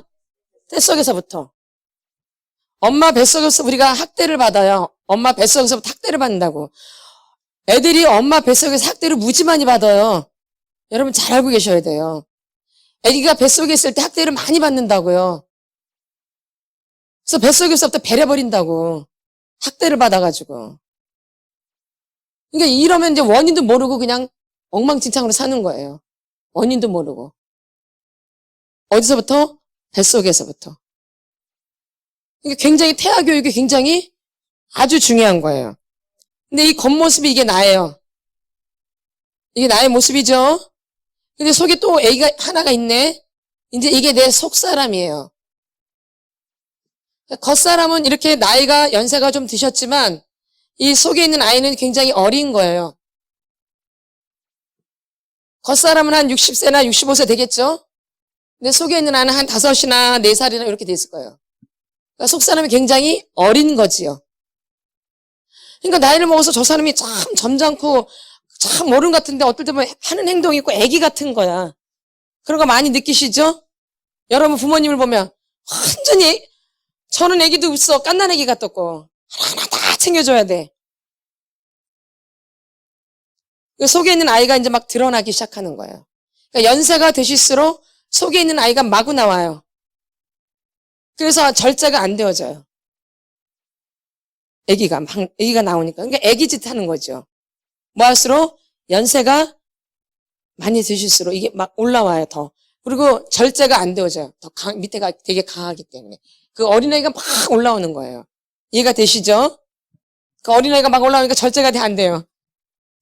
뱃속에서부터. 엄마 뱃속에서 우리가 학대를 받아요. 엄마 뱃속에서부터 학대를 받는다고. 애들이 엄마 뱃속에서 학대를 무지 많이 받아요. 여러분 잘 알고 계셔야 돼요. 애기가 뱃속에 있을 때 학대를 많이 받는다고요. 그래서 뱃속에서부터 배려버린다고. 학대를 받아가지고. 그러니까 이러면 이제 원인도 모르고 그냥 엉망진창으로 사는 거예요. 원인도 모르고. 어디서부터? 뱃속에서부터. 그러니까 굉장히 태아 교육이 굉장히 아주 중요한 거예요. 근데 이 겉모습이 이게 나예요. 이게 나의 모습이죠? 근데 속에 또 애기가 하나가 있네? 이제 이게 내 속사람이에요. 겉사람은 이렇게 나이가 연세가 좀 드셨지만 이 속에 있는 아이는 굉장히 어린 거예요. 겉사람은 한 60세나 65세 되겠죠? 근데 속에 있는 아이는 한 5이나 4살이나 이렇게 돼 있을 거예요. 그러니까 속사람이 굉장히 어린 거지요. 그러니까 나이를 먹어서 저 사람이 참 점잖고 참 어른 같은데 어떨 때면 하는 행동이 있고 애기 같은 거야. 그런 거 많이 느끼시죠? 여러분 부모님을 보면 완전히 저는 애기도 없어. 깐난 애기 같았고 하나하나 다 챙겨줘야 돼. 속에 있는 아이가 이제 막 드러나기 시작하는 거예요. 그러니까 연세가 드실수록 속에 있는 아이가 마구 나와요. 그래서 절제가 안 되어져요. 애기가 나오니까. 그러니까 애기짓 하는 거죠. 뭐 할수록 연세가 많이 드실수록 이게 막 올라와요, 더. 그리고 절제가 안 되어져요. 밑에가 되게 강하기 때문에. 그 어린아이가 막 올라오는 거예요. 이해가 되시죠? 그 어린아이가 막 올라오니까 절제가 안 돼요.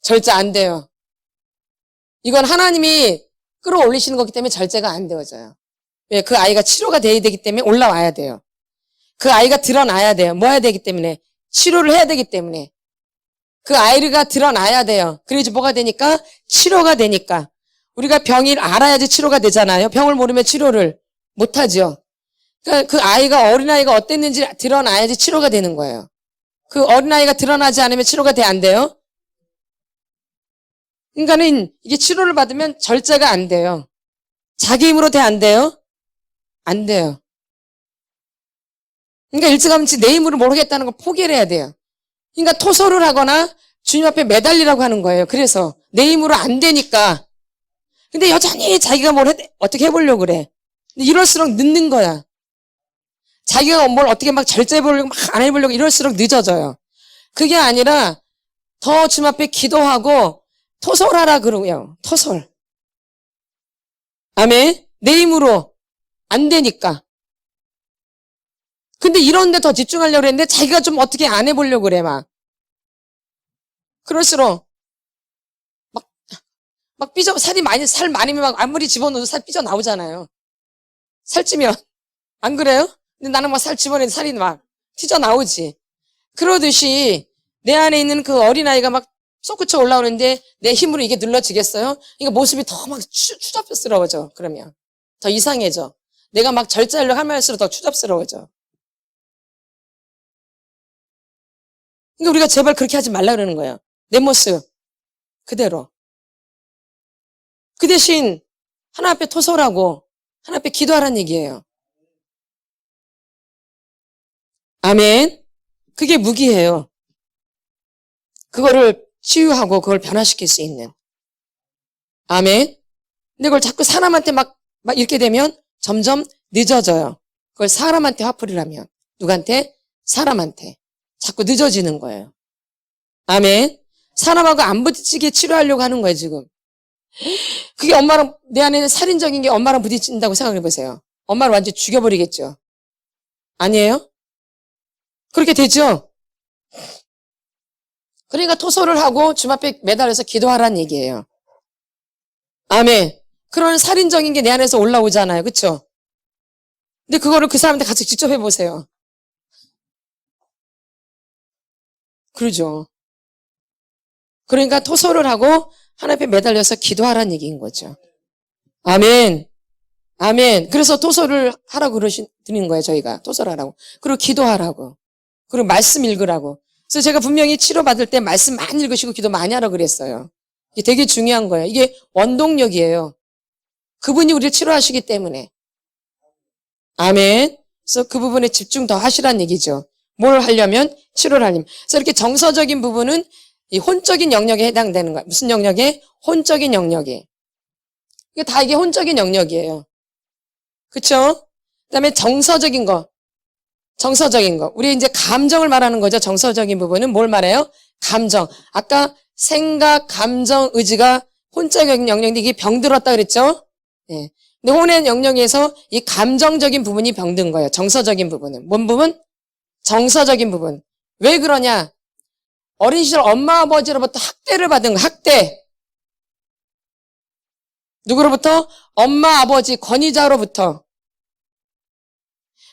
절제 안 돼요. 이건 하나님이 끌어올리시는 거기 때문에 절제가 안 되어져요. 왜? 그 아이가 치료가 돼야 되기 때문에 올라와야 돼요. 그 아이가 드러나야 돼요. 뭐 해야 되기 때문에? 치료를 해야 되기 때문에. 그 아이가 드러나야 돼요. 그래야지 뭐가 되니까? 치료가 되니까. 우리가 병을 알아야지 치료가 되잖아요. 병을 모르면 치료를 못하죠. 그러니까 그 아이가, 어린아이가 어땠는지 드러나야지 치료가 되는 거예요. 그 어린아이가 드러나지 않으면 치료가 돼, 안 돼요? 그러니까는 이게 치료를 받으면 절제가 안 돼요. 자기 힘으로 돼, 안 돼요? 안 돼요. 그러니까 일찌감치 내 힘으로 모르겠다는 걸 포기를 해야 돼요. 그러니까 토설을 하거나 주님 앞에 매달리라고 하는 거예요. 그래서 내 힘으로 안 되니까. 근데 여전히 자기가 어떻게 해보려고 그래. 근데 이럴수록 늦는 거야. 자기가 뭘 어떻게 막 절제해보려고 막 안 해보려고 이럴수록 늦어져요. 그게 아니라 더 주님 앞에 기도하고 토설하라 그러고요. 토설. 아멘. 내 힘으로 안 되니까. 근데 이런데 더 집중하려고 했는데 자기가 좀 어떻게 안 해보려고 그래 막. 그럴수록 막 살 많으면 막 아무리 집어넣어도 살 삐져 나오잖아요. 살찌면. 안 그래요? 근데 나는 막 살 집어내도 살이 막 튀져 나오지. 그러듯이 내 안에 있는 그 어린아이가 막 솟구쳐 올라오는데 내 힘으로 이게 눌러지겠어요? 그러니까 모습이 더 막 추잡스러워져. 그러면. 더 이상해져. 내가 막 절제하려고 하면 할수록 더 추잡스러워져. 그러니까 우리가 제발 그렇게 하지 말라 그러는 거예요. 내 모습 그대로. 그 대신 하나 앞에 토설하고 하나 앞에 기도하라는 얘기예요. 아멘. 그게 무기예요. 그거를 치유하고 그걸 변화시킬 수 있는. 아멘. 근데 그걸 자꾸 사람한테 막 이렇게 되면 점점 늦어져요. 그걸 사람한테 화풀이를 하면. 누구한테? 사람한테. 자꾸 늦어지는 거예요. 아멘. 사람하고 안 부딪히게 치료하려고 하는 거예요, 지금. 그게 엄마랑, 내 안에는 살인적인 게 엄마랑 부딪힌다고 생각해 보세요. 엄마를 완전 죽여버리겠죠. 아니에요? 그렇게 되죠? 그러니까 토설을 하고 주님 앞에 매달려서 기도하라는 얘기예요. 아멘. 그런 살인적인 게 내 안에서 올라오잖아요. 그쵸? 근데 그거를 그 사람한테 같이 직접 해보세요. 그러죠. 그러니까 토소를 하고 하나님 앞에 매달려서 기도하라는 얘기인 거죠. 아멘. 아멘. 그래서 토소를 하라고 드리는 거예요, 저희가. 토소를 하라고. 그리고 기도하라고. 그리고 말씀 읽으라고. 그래서 제가 분명히 치료받을 때 말씀 많이 읽으시고 기도 많이 하라고 그랬어요. 이게 되게 중요한 거예요. 이게 원동력이에요. 그분이 우리를 치료하시기 때문에. 아멘. 그래서 그 부분에 집중 더 하시라는 얘기죠. 뭘 하려면? 치료를 하려면. 그래서 이렇게 정서적인 부분은 이 혼적인 영역에 해당되는 거예요. 무슨 영역에? 혼적인 영역에. 이게 혼적인 영역이에요. 그쵸? 그 다음에 정서적인 거. 우리 이제 감정을 말하는 거죠. 정서적인 부분은 뭘 말해요? 감정. 아까 생각, 감정, 의지가 혼적인 영역인데 이게 병들었다 그랬죠? 예. 근데 혼의 영역에서 이 감정적인 부분이 병든 거예요. 정서적인 부분은. 뭔 부분? 정서적인 부분. 왜 그러냐? 어린 시절 엄마 아버지로부터 학대를 받은 거, 학대. 누구로부터? 엄마 아버지 권위자로부터.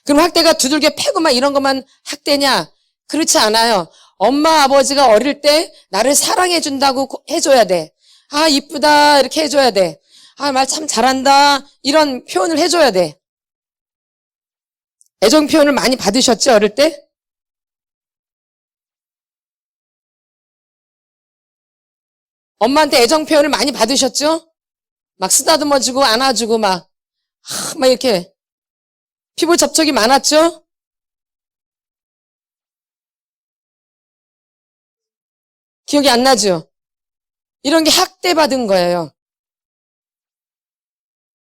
그럼 학대가 두들겨 패고 막 이런 것만 학대냐? 그렇지 않아요. 엄마 아버지가 어릴 때 나를 사랑해 준다고 해줘야 돼. 아 이쁘다 이렇게 해줘야 돼. 아 말 참 잘한다 이런 표현을 해줘야 돼. 애정 표현을 많이 받으셨지 어릴 때? 엄마한테 애정 표현을 많이 받으셨죠? 막 쓰다듬어주고 안아주고 막 이렇게 피부 접촉이 많았죠? 기억이 안 나죠? 이런 게 학대받은 거예요.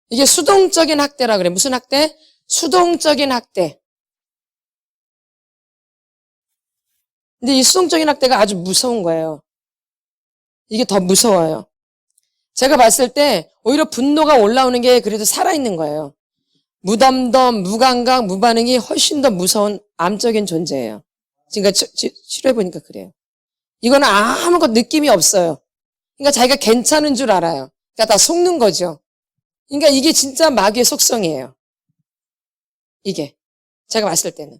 이게 수동적인 학대라 그래. 무슨 학대? 수동적인 학대. 근데 이 수동적인 학대가 아주 무서운 거예요. 이게 더 무서워요. 제가 봤을 때 오히려 분노가 올라오는 게 그래도 살아있는 거예요. 무덤덤, 무감각, 무반응이 훨씬 더 무서운 암적인 존재예요. 지금까지 치료해보니까 그래요. 이거는 아무것도 느낌이 없어요. 그러니까 자기가 괜찮은 줄 알아요. 그러니까 다 속는 거죠. 그러니까 이게 진짜 마귀의 속성이에요. 이게. 제가 봤을 때는.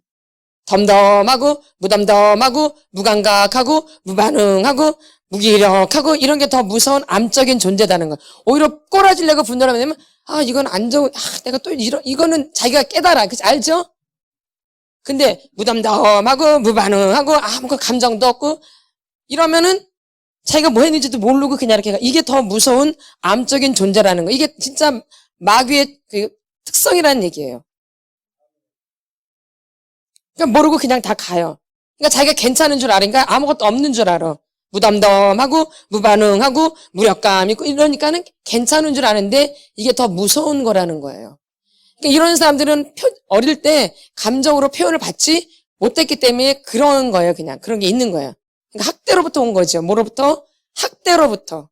덤덤하고, 무덤덤하고, 무감각하고, 무반응하고, 무기력하고, 이런 게 더 무서운 암적인 존재다는 거. 오히려 꼬라지려고 분노를 하면, 아, 이건 안 좋은, 내가 또 이거는 자기가 깨달아. 그치? 알죠? 근데 무덤덤하고, 무반응하고, 아무것도 감정도 없고, 이러면은 자기가 뭐 했는지도 모르고 그냥 이렇게 이게 더 무서운 암적인 존재라는 거. 이게 진짜 마귀의 그 특성이라는 얘기예요. 그러니까 모르고 그냥 다 가요. 그러니까 자기가 괜찮은 줄 아니까 아무것도 없는 줄 알아. 무덤덤하고 무반응하고 무력감 있고 이러니까는 괜찮은 줄 아는데 이게 더 무서운 거라는 거예요. 그러니까 이런 사람들은 어릴 때 감정으로 표현을 받지 못했기 때문에 그런 거예요. 그냥 그런 게 있는 거예요. 그러니까 학대로부터 온 거죠. 뭐로부터? 학대로부터.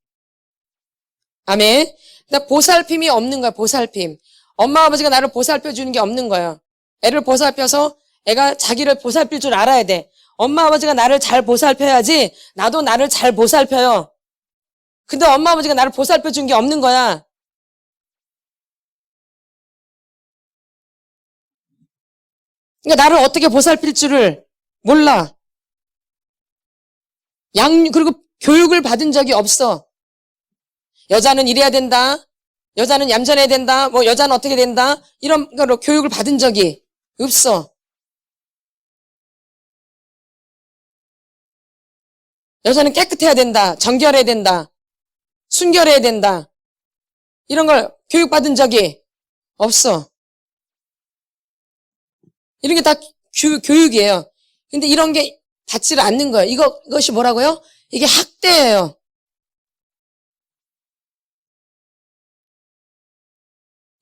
아멘. 그러니까 보살핌이 없는 거야. 보살핌. 엄마 아버지가 나를 보살펴 주는 게 없는 거예요. 애를 보살펴서 애가 자기를 보살필 줄 알아야 돼. 엄마 아버지가 나를 잘 보살펴야지 나도 나를 잘 보살펴요. 근데 엄마 아버지가 나를 보살펴 준 게 없는 거야. 그러니까 나를 어떻게 보살필 줄을 몰라. 그리고 교육을 받은 적이 없어. 여자는 이래야 된다. 여자는 얌전해야 된다. 뭐 여자는 어떻게 된다. 이런 거로 교육을 받은 적이 없어. 여자는 깨끗해야 된다. 정결해야 된다. 순결해야 된다. 이런 걸 교육받은 적이 없어. 이런 게 다 교육이에요. 근데 이런 게 닿지를 않는 거예요. 이것이 뭐라고요? 이게 학대예요.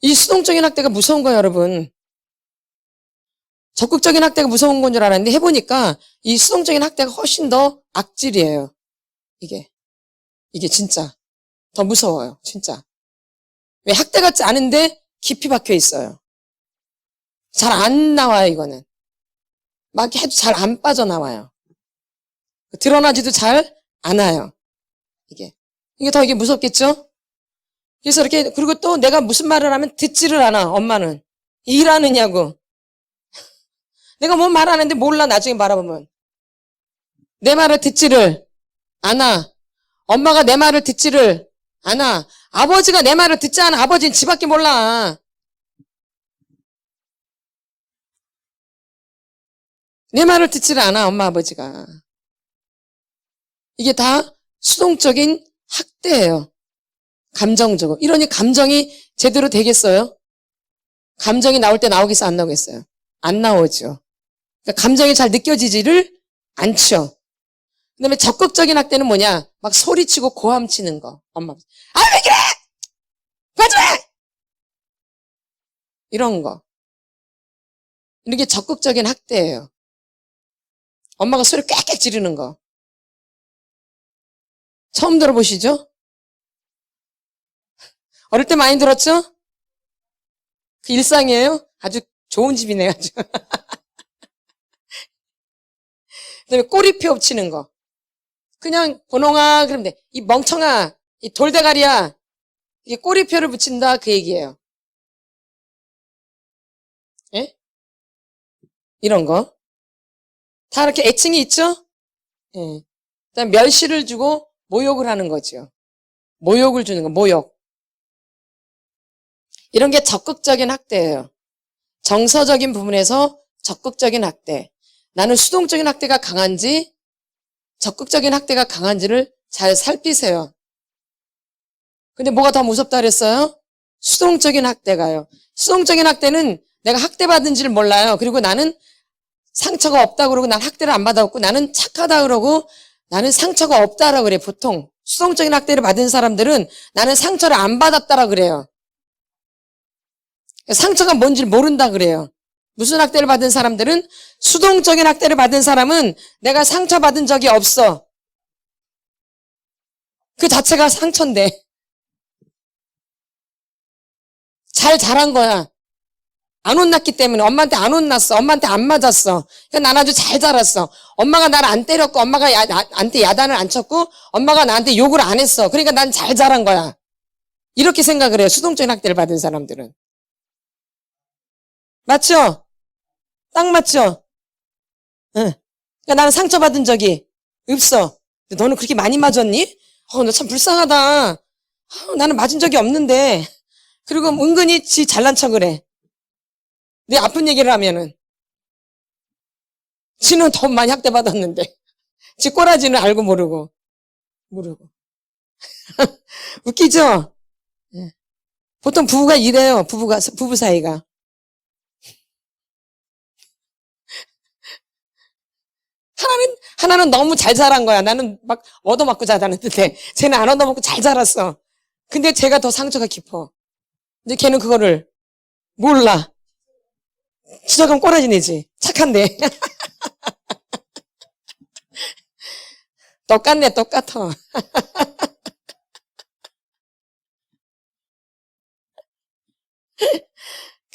이 수동적인 학대가 무서운 거예요, 여러분. 적극적인 학대가 무서운 건 줄 알았는데 해보니까 이 수동적인 학대가 훨씬 더 악질이에요. 이게 진짜 더 무서워요, 진짜. 왜 학대 같지 않은데 깊이 박혀 있어요. 잘 안 나와요, 이거는. 막 해도 잘 안 빠져나와요. 드러나지도 잘 않아요. 이게 더 무섭겠죠? 그래서 이렇게, 그리고 또 내가 무슨 말을 하면 듣지를 않아, 엄마는. 일하느냐고. 내가 뭔 말하는데 몰라, 나중에 말아보면. 내 말을 듣지를 않아. 엄마가 내 말을 듣지를 않아. 아버지가 내 말을 듣지 않아. 아버지는 지밖에 몰라. 내 말을 듣지를 않아, 엄마 아버지가. 이게 다 수동적인 학대예요. 감정적으로. 이러니 감정이 제대로 되겠어요? 감정이 나올 때 나오겠어, 안 나오겠어요? 안 나오죠. 그러니까 감정이 잘 느껴지지를 않죠. 그 다음에 적극적인 학대는 뭐냐? 막 소리치고 고함치는 거. 엄마. 아, 왜 그래! 가져와! 이런 거. 이게 적극적인 학대예요. 엄마가 소리 꽥꽥 지르는 거. 처음 들어보시죠? 어릴 때 많이 들었죠? 그 일상이에요? 아주 좋은 집이네요, 아주. 그 다음에 꼬리표 엎치는 거. 그냥, 번홍아, 그러면 돼. 이 멍청아, 이 돌대가리야. 이게 꼬리표를 붙인다, 그 얘기예요. 예? 이런 거. 다 이렇게 애칭이 있죠? 예. 그 다음 멸시를 주고 모욕을 하는 거죠. 모욕을 주는 거, 모욕. 이런 게 적극적인 학대예요. 정서적인 부분에서 적극적인 학대. 나는 수동적인 학대가 강한지 적극적인 학대가 강한지를 잘 살피세요. 근데 뭐가 더 무섭다 그랬어요? 수동적인 학대가요. 수동적인 학대는 내가 학대받은지를 몰라요. 그리고 나는 상처가 없다 그러고 난 학대를 안 받았고 나는 착하다 그러고 나는 상처가 없다라고 그래. 보통 수동적인 학대를 받은 사람들은 나는 상처를 안 받았다라고 그래요. 상처가 뭔지를 모른다 그래요. 무슨 학대를 받은 사람들은 수동적인 학대를 받은 사람은 내가 상처받은 적이 없어. 그 자체가 상처인데 잘 자란 거야. 안 혼났기 때문에 엄마한테 안 혼났어. 엄마한테 안 맞았어. 그러니까 난 아주 잘 자랐어. 엄마가 나를 안 때렸고 엄마가 나한테 야단을 안 쳤고 엄마가 나한테 욕을 안 했어. 그러니까 난 잘 자란 거야. 이렇게 생각을 해요. 수동적인 학대를 받은 사람들은. 맞죠? 딱 맞죠? 응. 그러니까 나는 상처받은 적이 없어. 너는 그렇게 많이 맞았니? 너 참 불쌍하다. 나는 맞은 적이 없는데. 그리고 은근히 지 잘난 척을 해. 내 아픈 얘기를 하면은. 지는 더 많이 학대받았는데. 지 꼬라지는 알고 모르고. 웃기죠? 예. 보통 부부가 이래요. 부부 사이가. 하나는 너무 잘 자란 거야. 나는 막 얻어맞고 자라는데 쟤는 안 얻어먹고 잘 자랐어. 근데 쟤가 더 상처가 깊어. 근데 걔는 그거를 몰라. 지적하면 꼬라지 내지. 착한데. 똑같네, 똑같아.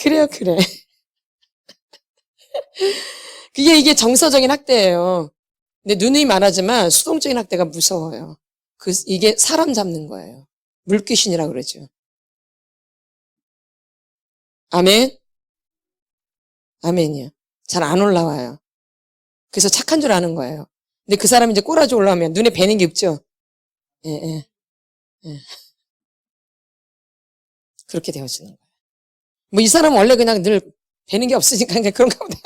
그래요, 그래. 이게 정서적인 학대예요. 근데 누누이 말하지만 수동적인 학대가 무서워요. 이게 사람 잡는 거예요. 물귀신이라고 그러죠. 아멘? 아멘이요. 잘 안 올라와요. 그래서 착한 줄 아는 거예요. 근데 그 사람이 이제 꼬라지 올라오면 눈에 뵈는 게 없죠? 예, 예, 예. 그렇게 되어지는 거예요. 뭐 이 사람은 원래 그냥 늘 뵈는 게 없으니까 그냥 그런가 보다.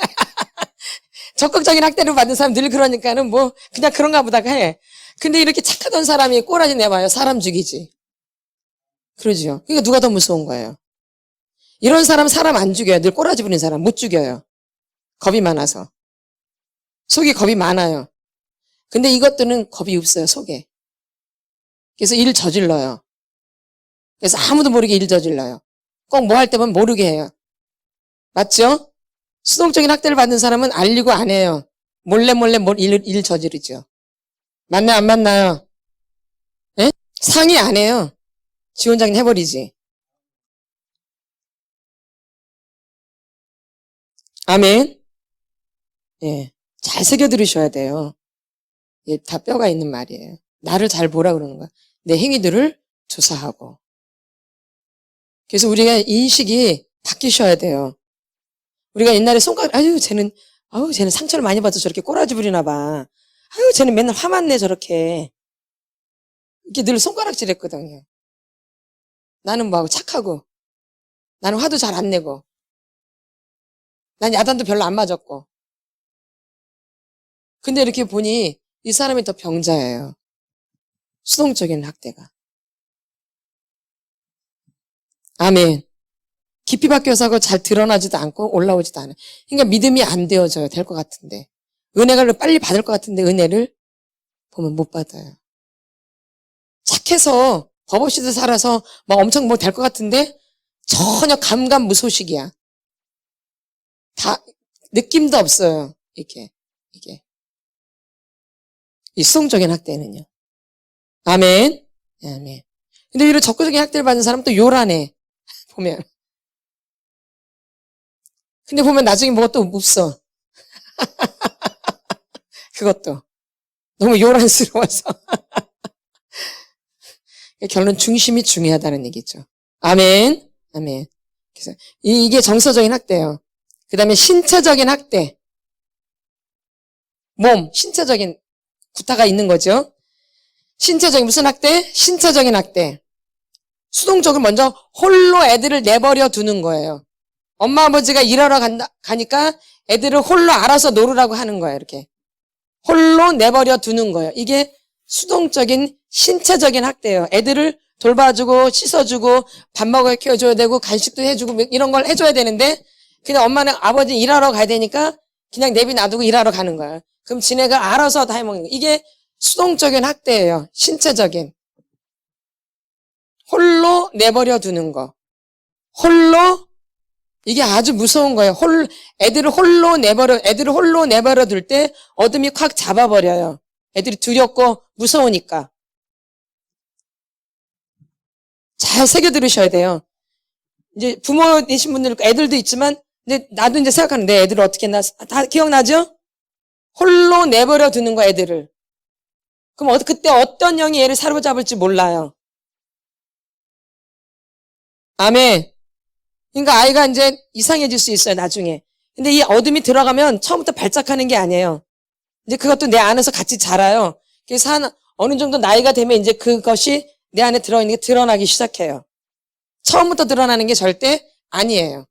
적극적인 학대를 받은 사람 늘 그러니까는 뭐 그냥 그런가 보다 해. 근데 이렇게 착하던 사람이 꼬라지 내봐요. 사람 죽이지. 그러죠. 그러니까 누가 더 무서운 거예요. 이런 사람 안 죽여요. 늘 꼬라지 부리는 사람 못 죽여요. 겁이 많아서. 속에 겁이 많아요. 근데 이것들은 겁이 없어요. 속에. 그래서 일 저질러요. 그래서 아무도 모르게 일 저질러요. 꼭 뭐 할 때면 모르게 해요. 맞죠? 수동적인 학대를 받는 사람은 알리고 안 해요. 몰래 일 저지르죠. 맞나요? 안 맞나요? 예? 상의 안 해요. 지 혼자 해버리지. 아멘. 예. 잘 새겨 들으셔야 돼요. 예, 다 뼈가 있는 말이에요. 나를 잘 보라 그러는 거야. 내 행위들을 조사하고. 그래서 우리가 인식이 바뀌셔야 돼요. 우리가 옛날에 쟤는 상처를 많이 받아서 저렇게 꼬라지 부리나 봐. 쟤는 맨날 화만 내, 저렇게. 이렇게 늘 손가락질 했거든요. 나는 뭐하고 착하고, 나는 화도 잘 안 내고, 난 야단도 별로 안 맞았고. 근데 이렇게 보니 이 사람이 더 병자예요. 수동적인 학대가. 아멘. 깊이 박혀서 잘 드러나지도 않고 올라오지도 않아요. 그러니까 믿음이 안 되어져요. 될 것 같은데. 은혜를 빨리 받을 것 같은데 은혜를 보면 못 받아요. 착해서 법 없이도 살아서 막 엄청 뭐 될 것 같은데 전혀 감감무소식이야. 다 느낌도 없어요. 이게 이 수동적인 학대는요. 아멘. 아멘. 근데 이런 적극적인 학대를 받는 사람은 또 요란해. 보면. 근데 보면 나중에 뭐가 또 없어. 그것도. 너무 요란스러워서. 결론 중심이 중요하다는 얘기죠. 아멘. 아멘. 그래서 이게 정서적인 학대예요. 그 다음에 신체적인 학대. 신체적인 구타가 있는 거죠. 신체적인 무슨 학대? 신체적인 학대. 수동적으로 먼저 홀로 애들을 내버려 두는 거예요. 엄마 아버지가 일하러 가니까 애들을 홀로 알아서 놀으라고 하는 거예요. 이렇게 홀로 내버려 두는 거예요. 이게 수동적인 신체적인 학대예요. 애들을 돌봐주고 씻어주고 밥 먹여 키워줘야 되고 간식도 해주고 이런 걸 해줘야 되는데 그냥 엄마는 아버지 일하러 가야 되니까 그냥 내비 놔두고 일하러 가는 거예요. 그럼 지네가 알아서 다 해먹는 거예요. 이게 수동적인 학대예요. 신체적인. 홀로 내버려 두는 거. 홀로 이게 아주 무서운 거예요. 애들을 홀로 내버려 둘 때 어둠이 콱 잡아버려요. 애들이 두렵고 무서우니까. 잘 새겨 들으셔야 돼요. 이제 부모 되신 분들 애들도 있지만 근데 나도 이제 생각하는 내 애들을 어떻게 했나 다 기억나죠? 홀로 내버려 두는 거 애들을. 그럼 그때 어떤 영이 얘를 사로잡을지 몰라요. 아멘. 그러니까 아이가 이제 이상해질 수 있어요, 나중에. 근데 이 어둠이 들어가면 처음부터 발작하는 게 아니에요. 이제 그것도 내 안에서 같이 자라요. 그래서 어느 정도 나이가 되면 이제 그것이 내 안에 들어있는 게 드러나기 시작해요. 처음부터 드러나는 게 절대 아니에요.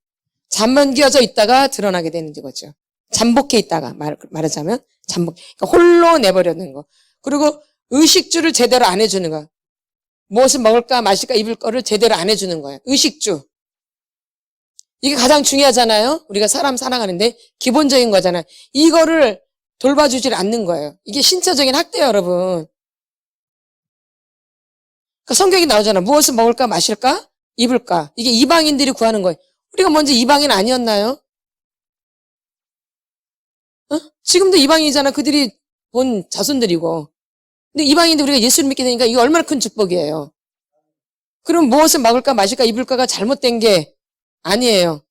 잠만 끼어져 있다가 드러나게 되는 거죠. 잠복해 있다가 말하자면 그러니까 홀로 내버려두는 거. 그리고 의식주를 제대로 안 해주는 거. 무엇을 먹을까 마실까 입을 거를 제대로 안 해주는 거예요. 의식주. 이게 가장 중요하잖아요. 우리가 사람 사랑하는데 기본적인 거잖아요. 이거를 돌봐주질 않는 거예요. 이게 신체적인 학대예요, 여러분. 그러니까 성경이 나오잖아. 무엇을 먹을까 마실까 입을까. 이게 이방인들이 구하는 거예요. 우리가 먼저 이방인 아니었나요? 지금도 이방인이잖아. 그들이 본 자손들이고. 근데 이방인들 우리가 예수를 믿게 되니까 이게 얼마나 큰 축복이에요. 그럼 무엇을 먹을까 마실까 입을까가 잘못된 게 아니에요.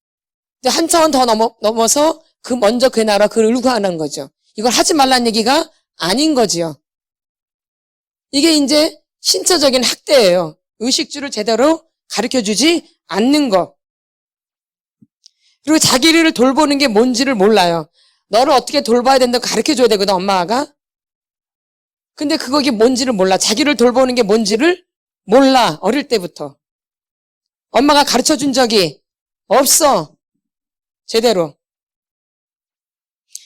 근데 한 차원 더 넘어서 먼저 그 나라 그를 구하는 거죠. 이걸 하지 말라는 얘기가 아닌 거지요. 이게 이제 신체적인 학대예요. 의식주를 제대로 가르쳐주지 않는 거. 그리고 자기를 돌보는 게 뭔지를 몰라요. 너를 어떻게 돌봐야 된다고 가르쳐줘야 되거든, 엄마가. 근데 그게 뭔지를 몰라. 자기를 돌보는 게 뭔지를 몰라. 어릴 때부터. 엄마가 가르쳐준 적이 없어. 제대로.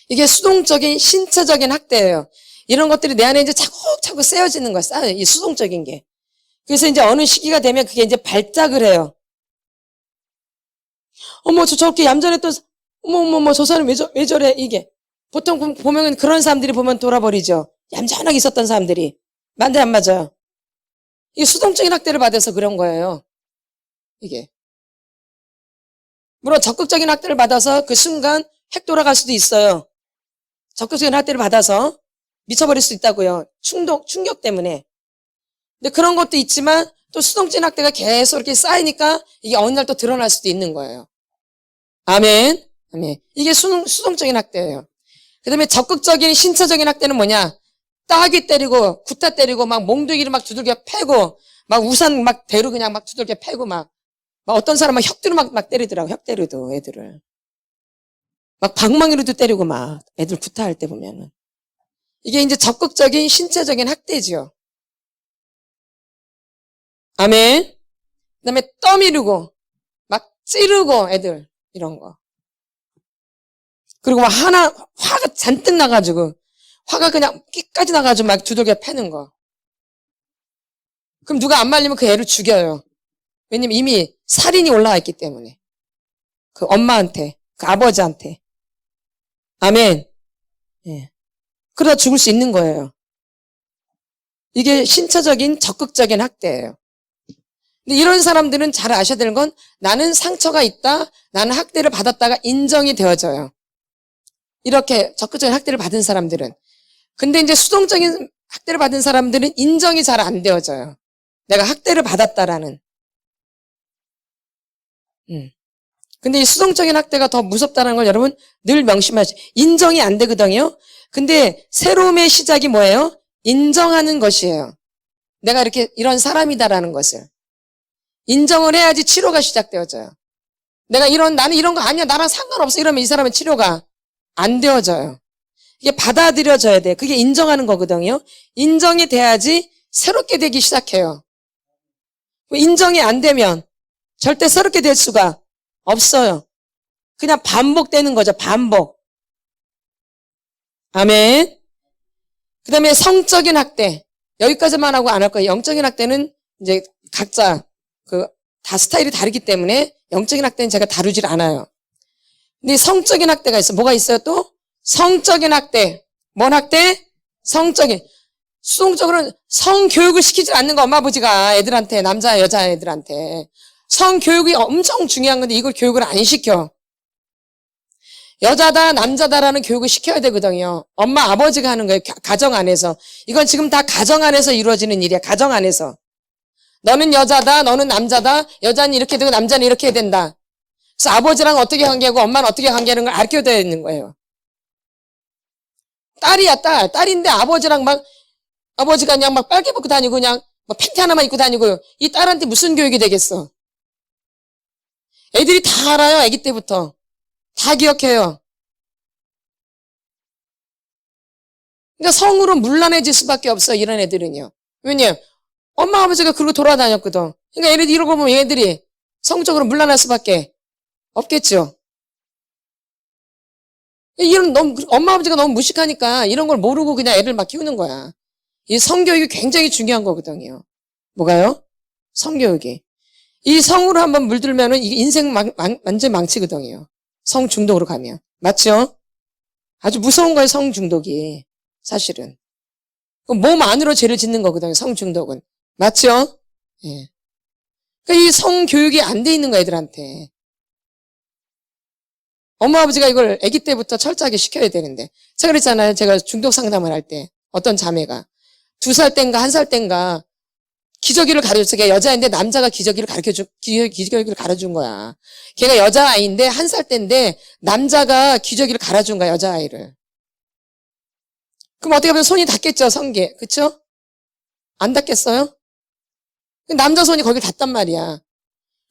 이게 수동적인 신체적인 학대예요. 이런 것들이 내 안에 이제 차곡차곡 쌓여지는 거야. 쌓여요. 이 수동적인 게. 그래서 이제 어느 시기가 되면 그게 이제 발작을 해요. 어머, 저렇게 얌전했던, 어머, 저 사람 왜 저래, 이게. 보통 보면 그런 사람들이 보면 돌아버리죠. 얌전하게 있었던 사람들이. 맞네, 안 맞아요? 이게 수동적인 학대를 받아서 그런 거예요. 이게. 물론 적극적인 학대를 받아서 그 순간 핵 돌아갈 수도 있어요. 적극적인 학대를 받아서 미쳐버릴 수 있다고요. 충격 때문에. 근데 그런 것도 있지만 또 수동적인 학대가 계속 이렇게 쌓이니까 이게 어느 날 또 드러날 수도 있는 거예요. 아멘. 아멘. 이게 수동적인 학대예요. 그 다음에 적극적인 신체적인 학대는 뭐냐? 따귀 때리고, 구타 때리고, 막 몽둥이를 막 두들겨 패고, 막 우산 막 대로 그냥 막 두들겨 패고, 막 어떤 사람은 혁대로 막 때리더라고, 혁대로도 애들을. 막 방망이로도 때리고 막 애들 구타할 때 보면은. 이게 이제 적극적인 신체적인 학대지요. 아멘. 그다음에 떠미르고 막 찌르고 애들 이런 거. 그리고 막 화가 잔뜩 나가지고 화가 그냥 끼까지 나가지고 막 두들겨 패는 거. 그럼 누가 안 말리면 그 애를 죽여요. 왜냐면 이미 살인이 올라와 있기 때문에. 그 엄마한테, 그 아버지한테. 아멘. 예. 그러다 죽을 수 있는 거예요. 이게 신체적인 적극적인 학대예요. 근데 이런 사람들은 잘 아셔야 되는 건 나는 상처가 있다, 나는 학대를 받았다가 인정이 되어져요. 이렇게 적극적인 학대를 받은 사람들은. 근데 이제 수동적인 학대를 받은 사람들은 인정이 잘 안 되어져요. 내가 학대를 받았다라는. 근데 이 수동적인 학대가 더 무섭다는 걸 여러분 늘 명심하시죠. 인정이 안 되거든요. 근데 새로움의 시작이 뭐예요? 인정하는 것이에요. 내가 이렇게 이런 사람이다라는 것을. 인정을 해야지 치료가 시작되어져요. 나는 이런 거 아니야. 나랑 상관없어. 이러면 이 사람은 치료가 안 되어져요. 이게 받아들여져야 돼. 그게 인정하는 거거든요. 인정이 돼야지 새롭게 되기 시작해요. 인정이 안 되면 절대 새롭게 될 수가 없어요. 그냥 반복되는 거죠. 반복. 아멘. 그 다음에 성적인 학대. 여기까지만 하고 안 할 거예요. 영적인 학대는 이제 각자 다 스타일이 다르기 때문에 영적인 학대는 제가 다루질 않아요. 근데 성적인 학대가 있어요. 뭐가 있어요 또? 성적인 학대. 뭔 학대? 성적인. 수동적으로는 성교육을 시키지 않는 거 엄마 아버지가 애들한테 남자 여자 애들한테. 성교육이 엄청 중요한 건데 이걸 교육을 안 시켜. 여자다 남자다라는 교육을 시켜야 되거든요. 엄마 아버지가 하는 거예요. 가정 안에서. 이건 지금 다 가정 안에서 이루어지는 일이야. 가정 안에서. 너는 여자다 너는 남자다. 여자는 이렇게 되고 남자는 이렇게 해야 된다. 그래서 아버지랑 어떻게 관계하고 엄마는 어떻게 관계하는 걸 가르쳐야 되는 거예요. 딸이야 딸. 딸인데 아버지랑 아버지가 그냥 막 빨개 벗고 다니고 그냥 팬티 하나만 입고 다니고 이 딸한테 무슨 교육이 되겠어. 애들이 다 알아요. 아기 때부터. 다 기억해요. 그러니까 성으로 문란해질 수밖에 없어 이런 애들은요. 왜냐면 엄마 아버지가 그러고 돌아다녔거든. 그러니까 얘네들 이러고 보면 얘들이 성적으로 문란할 수밖에 없겠죠. 엄마 아버지가 너무 무식하니까 이런 걸 모르고 그냥 애를 막 키우는 거야. 이 성교육이 굉장히 중요한 거거든요. 뭐가요? 성교육이. 이 성으로 한번 물들면은 이게 인생 완전 망치거든요. 성 중독으로 가면. 맞죠? 아주 무서운 거예요, 성 중독이. 사실은. 몸 안으로 죄를 짓는 거거든요, 성 중독은. 맞죠? 예. 그러니까 이 성교육이 안 돼 있는 거 애들한테. 엄마 아버지가 이걸 아기 때부터 철저하게 시켜야 되는데. 제가 그랬잖아요. 제가 중독 상담을 할 때 어떤 자매가 2살 땐가 1살 땐가 기저귀를 가르쳐서 여자인데 남자가 기저귀를 갈아준 거야. 걔가 여자아이인데 1살 때인데 남자가 기저귀를 갈아준 거야, 여자아이를. 그럼 어떻게 보면 손이 닿겠죠, 성게. 그쵸? 안 닿겠어요? 남자 손이 거기 닿단 말이야.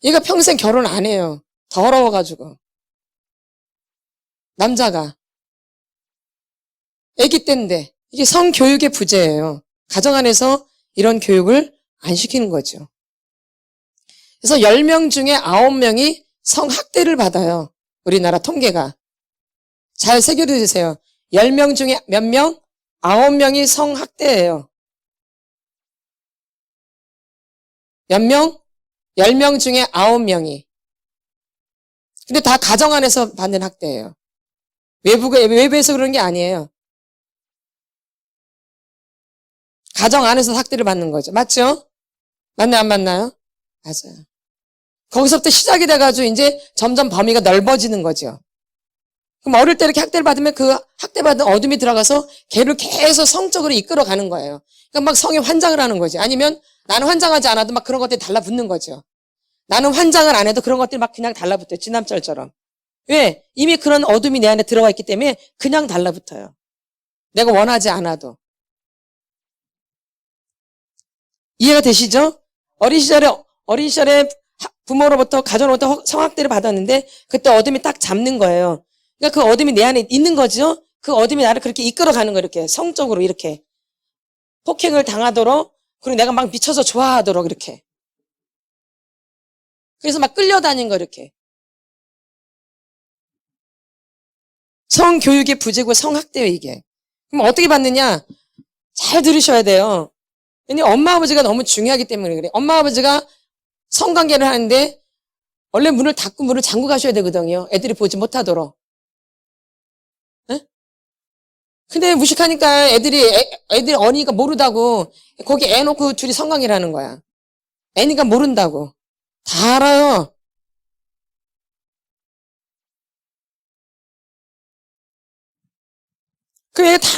얘가 평생 결혼 안 해요. 더러워가지고. 남자가. 아기 때인데. 이게 성교육의 부재예요. 가정 안에서 이런 교육을 안 시키는 거죠. 그래서 10명 중에 9명이 성학대를 받아요. 우리나라 통계가. 잘 새겨두세요. 10명 중에 몇 명? 9명이 성학대예요. 몇 명? 10명 중에 9명이. 근데 다 가정 안에서 받는 학대예요. 외부에서 그런 게 아니에요. 가정 안에서 학대를 받는 거죠. 맞죠? 맞나요? 안 맞나요? 맞아요. 거기서부터 시작이 돼가지고 이제 점점 범위가 넓어지는 거죠. 그럼 어릴 때 이렇게 학대를 받으면 그 학대받은 어둠이 들어가서 걔를 계속 성적으로 이끌어가는 거예요. 그러니까 막 성에 환장을 하는 거지. 아니면 나는 환장하지 않아도 막 그런 것들이 달라붙는 거죠. 나는 환장을 안 해도 그런 것들이 막 그냥 달라붙어요. 진남철처럼. 왜? 이미 그런 어둠이 내 안에 들어가 있기 때문에 그냥 달라붙어요. 내가 원하지 않아도. 이해가 되시죠? 어린 시절에 부모로부터, 가정으로부터 성학대를 받았는데 그때 어둠이 딱 잡는 거예요. 그러니까 그 어둠이 내 안에 있는 거죠? 그 어둠이 나를 그렇게 이끌어가는 거예요. 이렇게 성적으로 이렇게. 폭행을 당하도록, 그리고 내가 막 미쳐서 좋아하도록 이렇게. 그래서 막 끌려다닌 거 이렇게. 성교육의 부재고 성학대예요 이게. 그럼 어떻게 받느냐? 잘 들으셔야 돼요. 왜냐면 엄마 아버지가 너무 중요하기 때문에 그래. 엄마 아버지가 성관계를 하는데 원래 문을 닫고 문을 잠그고 가셔야 되거든요. 애들이 보지 못하도록. 에? 근데 무식하니까 애들이 어리니까 모르다고 거기 애 놓고 둘이 성관계를 하는 거야. 애니까 모른다고. 다 알아요. 그 애 다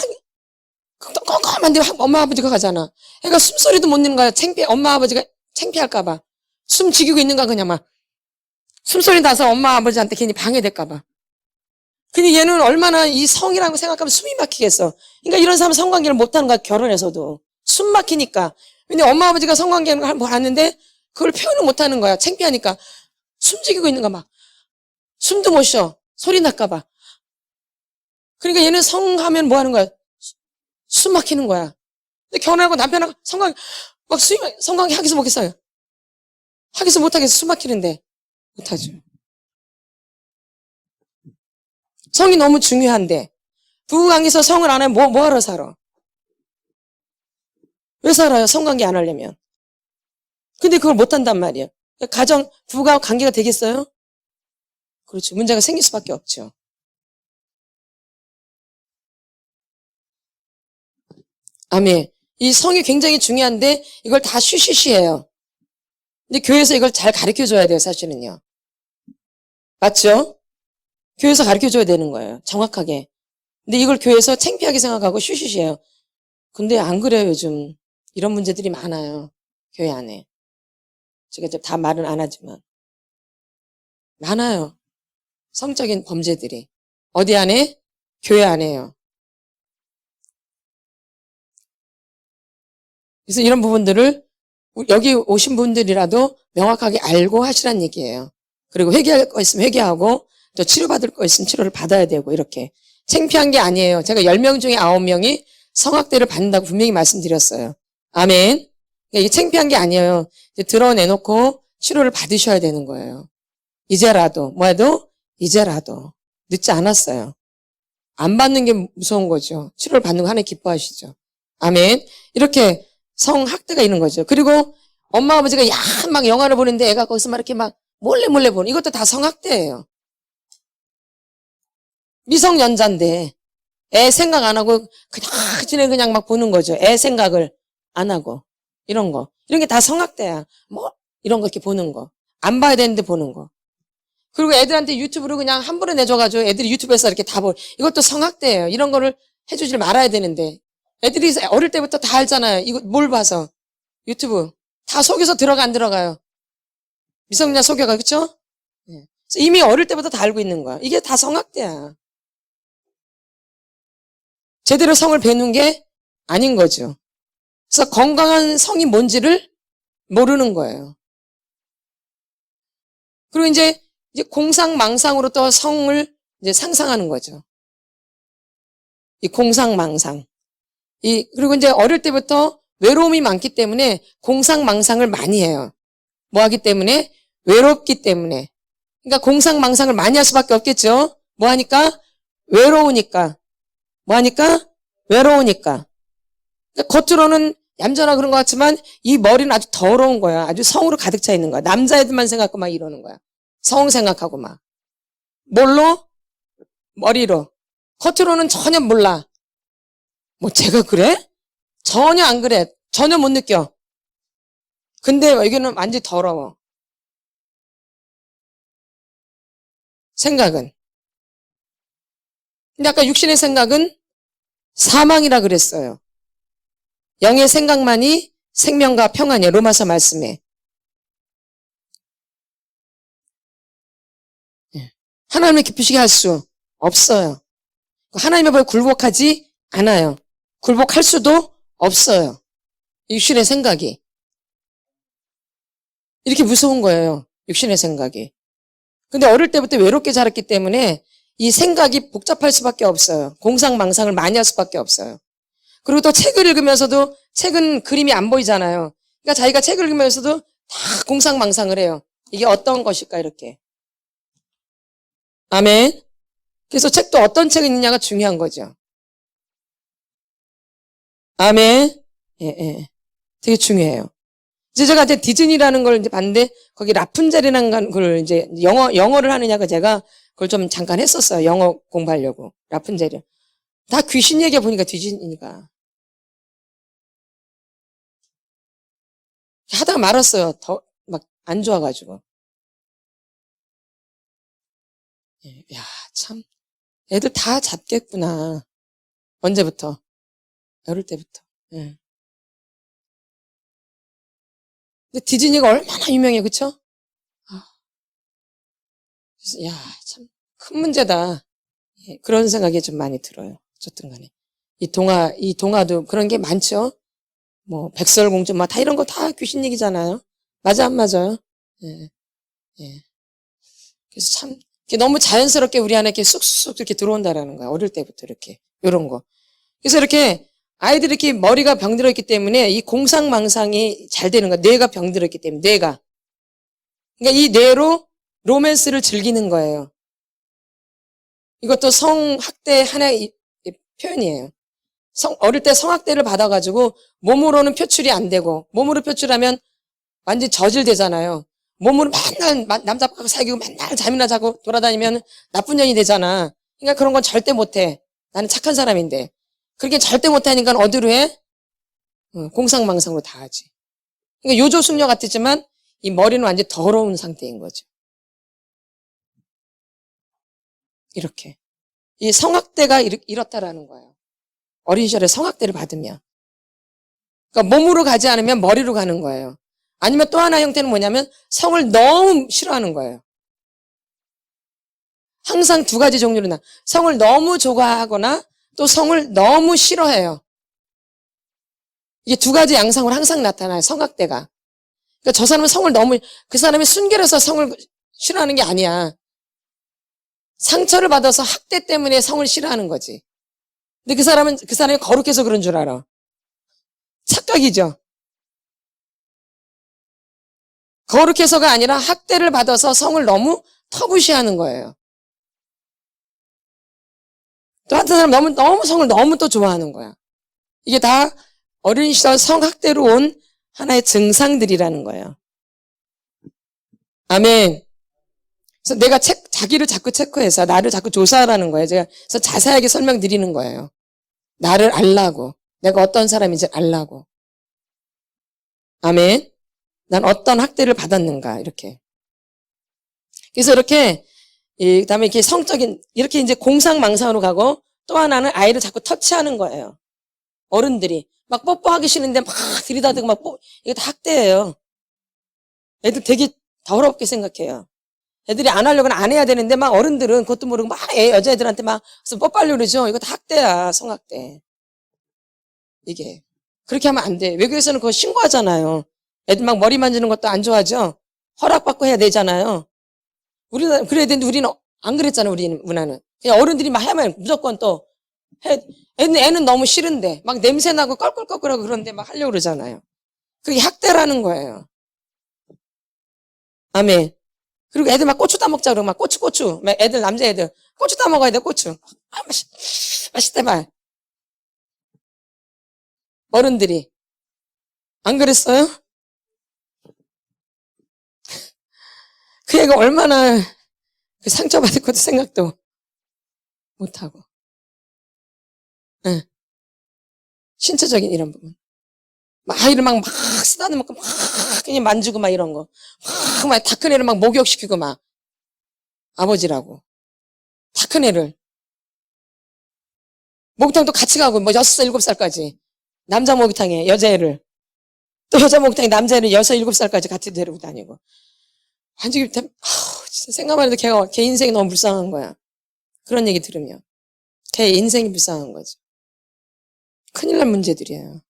껌껌한데 엄마 아버지가 가잖아. 애가 숨소리도 못 내는 거야. 엄마 아버지가 창피할까봐. 숨 죽이고 있는 거야 그냥 막. 숨소리 나서 엄마 아버지한테 괜히 방해될까봐. 근데 얘는 얼마나 이 성이라고 생각하면 숨이 막히겠어. 그러니까 이런 사람은 성관계를 못하는 거야 결혼해서도. 숨 막히니까. 근데 엄마 아버지가 성관계를 하는데 그걸 표현을 못하는 거야. 창피하니까. 숨죽이고 있는 거야 막. 숨도 못 쉬어. 소리 날까봐. 그러니까 얘는 성하면 뭐 하는 거야? 숨 막히는 거야. 근데 결혼하고 남편하고 성관계 하기서 못겠어요. 하기서 못하겠어. 숨 막히는데. 못하죠. 성이 너무 중요한데 부부관계에서 성을 안 하면 뭐 하러 살아? 왜 살아요? 성관계 안 하려면. 근데 그걸 못한단 말이에요. 부부가 관계가 되겠어요? 그렇죠. 문제가 생길 수밖에 없죠. 아멘. 이 성이 굉장히 중요한데 이걸 다 쉬쉬쉬해요. 근데 교회에서 이걸 잘 가르쳐줘야 돼요, 사실은요. 맞죠? 교회에서 가르쳐줘야 되는 거예요. 정확하게. 근데 이걸 교회에서 창피하게 생각하고 쉬쉬쉬해요. 근데 안 그래요, 요즘. 이런 문제들이 많아요. 교회 안에. 제가 이제 다 말은 안 하지만. 많아요. 성적인 범죄들이. 어디 안에? 교회 안에요. 그래서 이런 부분들을 여기 오신 분들이라도 명확하게 알고 하시란 얘기예요. 그리고 회개할 거 있으면 회개하고 또 치료받을 거 있으면 치료를 받아야 되고 이렇게. 창피한 게 아니에요. 제가 10명 중에 9명이 성학대를 받는다고 분명히 말씀드렸어요. 아멘. 이게 창피한 게 아니에요. 이제 드러내놓고 치료를 받으셔야 되는 거예요. 이제라도 이제라도 늦지 않았어요. 안 받는 게 무서운 거죠. 치료를 받는 거 하나님 기뻐하시죠. 아멘. 이렇게 성학대가 있는 거죠. 그리고 엄마 아버지가 막 영화를 보는데 애가 거기서 막 이렇게 막 몰래 보는 이것도 다 성학대예요. 미성년자인데 애 생각 안 하고 그냥 막 보는 거죠. 애 생각을 안 하고 이런 게 다 성학대야. 뭐 이런 거 이렇게 보는 거. 안 봐야 되는데 보는 거. 그리고 애들한테 유튜브로 그냥 함부로 내줘가지고 애들이 유튜브에서 이렇게 다 이것도 성학대예요. 이런 거를 해주질 말아야 되는데 애들이 어릴 때부터 다 알잖아요. 이거 뭘 봐서 유튜브 다 속여서 들어가 안 들어가요. 미성년자 속여가 그렇죠? 이미 어릴 때부터 다 알고 있는 거야. 이게 다 성학대야. 제대로 성을 배우는 게 아닌 거죠. 그래서 건강한 성이 뭔지를 모르는 거예요. 그리고 이제 공상망상으로 또 성을 이제 상상하는 거죠. 이 공상망상. 그리고 이제 어릴 때부터 외로움이 많기 때문에 공상망상을 많이 해요. 뭐 하기 때문에? 외롭기 때문에. 그러니까 공상망상을 많이 할 수밖에 없겠죠. 뭐 하니까? 외로우니까. 뭐 하니까? 외로우니까. 그러니까 겉으로는 얌전하고 그런 것 같지만 이 머리는 아주 더러운 거야. 아주 성으로 가득 차 있는 거야. 남자애들만 생각하고 막 이러는 거야. 성 생각하고 막. 뭘로? 머리로. 겉으로는 전혀 몰라. 뭐 제가 그래? 전혀 안 그래. 전혀 못 느껴. 근데 여기는 완전히 더러워. 생각은. 근데 아까 육신의 생각은 사망이라 그랬어요. 영의 생각만이 생명과 평안이에요. 로마서 말씀에. 하나님을 기쁘시게 할 수 없어요. 하나님의 법에 굴복하지 않아요. 굴복할 수도 없어요. 육신의 생각이. 이렇게 무서운 거예요. 육신의 생각이. 근데 어릴 때부터 외롭게 자랐기 때문에 이 생각이 복잡할 수밖에 없어요. 공상망상을 많이 할 수밖에 없어요. 그리고 또 책을 읽으면서도 책은 그림이 안 보이잖아요. 그러니까 자기가 책을 읽으면서도 다 공상망상을 해요. 이게 어떤 것일까 이렇게. 아멘. 그래서 책도 어떤 책이 있느냐가 중요한 거죠. 아멘. 예, 예. 되게 중요해요. 이제 제가 이제 디즈니라는 걸 이제 봤는데 거기 라푼젤이라는 걸 이제 영어를 하느냐고 제가 그걸 좀 잠깐 했었어요. 영어 공부하려고. 라푼젤을. 다 귀신 얘기해 보니까 디즈니니까. 하다가 말았어요. 더 막 안 좋아가지고. 예, 야, 참. 애들 다 잡겠구나. 언제부터? 어릴 때부터. 예. 근데 디즈니가 얼마나 유명해, 그쵸? 아, 그래서 야, 참 큰 문제다. 예, 그런 생각이 좀 많이 들어요. 어쨌든 간에. 이 동화도 그런 게 많죠? 뭐, 백설공주, 막 다 이런 거 다 귀신 얘기잖아요? 맞아, 안 맞아요? 예, 예. 그래서 참, 이게 너무 자연스럽게 우리 안에 이렇게 쑥쑥 이렇게 들어온다라는 거야. 어릴 때부터 이렇게. 요런 거. 그래서 이렇게 아이들이 이렇게 머리가 병들어 있기 때문에 이 공상망상이 잘 되는 거야. 뇌가 병들어 있기 때문에, 뇌가. 그러니까 이 뇌로 로맨스를 즐기는 거예요. 이것도 성학대 하나의 표현이에요. 어릴 때 성학대를 받아가지고 몸으로는 표출이 안 되고, 몸으로 표출하면 완전히 저질되잖아요. 몸으로 맨날 남자하고 사귀고 맨날 잠이나 자고 돌아다니면 나쁜 년이 되잖아. 그러니까 그런 건 절대 못해. 나는 착한 사람인데. 그렇게 절대 못하니까 어디로 해? 공상망상으로 다 하지. 그러니까 요조숙녀 같았지만 이 머리는 완전히 더러운 상태인 거죠. 이렇게. 이 성학대가 이렇다라는 거예요. 어린 시절에 성학대를 받으면. 그러니까 몸으로 가지 않으면 머리로 가는 거예요. 아니면 또 하나 형태는 뭐냐면 성을 너무 싫어하는 거예요. 항상 두 가지 종류로 성을 너무 좋아하거나 또 성을 너무 싫어해요. 이게 두 가지 양상으로 항상 나타나요. 성학대가. 그러니까 저 사람은 성을 너무, 그 사람이 순결해서 성을 싫어하는 게 아니야. 상처를 받아서 학대 때문에 성을 싫어하는 거지. 근데 그 사람이 거룩해서 그런 줄 알아. 착각이죠. 거룩해서가 아니라 학대를 받아서 성을 너무 터부시하는 거예요. 또 한 사람 너무 성을 너무 또 좋아하는 거야. 이게 다 어린 시절 성학대로 온 하나의 증상들이라는 거예요. 아멘. 그래서 내가 자기를 자꾸 체크해서 나를 자꾸 조사하라는 거예요. 제가 그래서 자세하게 설명드리는 거예요. 나를 알라고. 내가 어떤 사람인지 알라고. 아멘. 난 어떤 학대를 받았는가, 이렇게. 그래서 이렇게, 그 다음에 이렇게 성적인, 이렇게 이제 공상망상으로 가고 또 하나는 아이를 자꾸 터치하는 거예요. 어른들이. 막 뽀뽀하기 싫은데 막 들이다대고 이거 다 학대예요. 애들 되게 더럽게 생각해요. 애들이 안 하려고는 안 해야 되는데 막 어른들은 그것도 모르고 막 여자애들한테 막 뽀뽀하려고 그러죠. 이거 다 학대야, 성학대. 이게. 그렇게 하면 안 돼. 외국에서는 그거 신고하잖아요. 애들 막 머리 만지는 것도 안 좋아하죠. 허락받고 해야 되잖아요. 우리는 그래야 되는데 우리는 안 그랬잖아요. 우리 문화는. 그냥 어른들이 막 하면 무조건 또 해. 애는 너무 싫은데 막 냄새나고 껄껄껄껄하고 그런데 막 하려고 그러잖아요. 그게 학대라는 거예요. 아멘. 그리고 애들 막 고추 따먹자 그러고 막 고추. 막 애들, 남자애들. 고추 따먹어야 돼, 고추. 아, 맛있대, 말. 어른들이. 안 그랬어요? 그 애가 얼마나 그 상처받을 것도 생각도 못하고. 네. 신체적인 이런 부분. 막 아이를 막 쓰다듬고 막 그냥 만지고 막 이런 거. 막 다 큰 애를 막 목욕시키고 막. 아버지라고. 다 큰 애를. 목욕탕도 같이 가고 뭐 6살, 7살까지. 남자 목욕탕에 여자애를. 또 여자 목욕탕에 남자애를 6, 7살까지 같이 데리고 다니고. 완전히, 진짜 생각만 해도 걔 인생이 너무 불쌍한 거야. 그런 얘기 들으면. 걔 인생이 불쌍한 거지. 큰일 날 문제들이에요.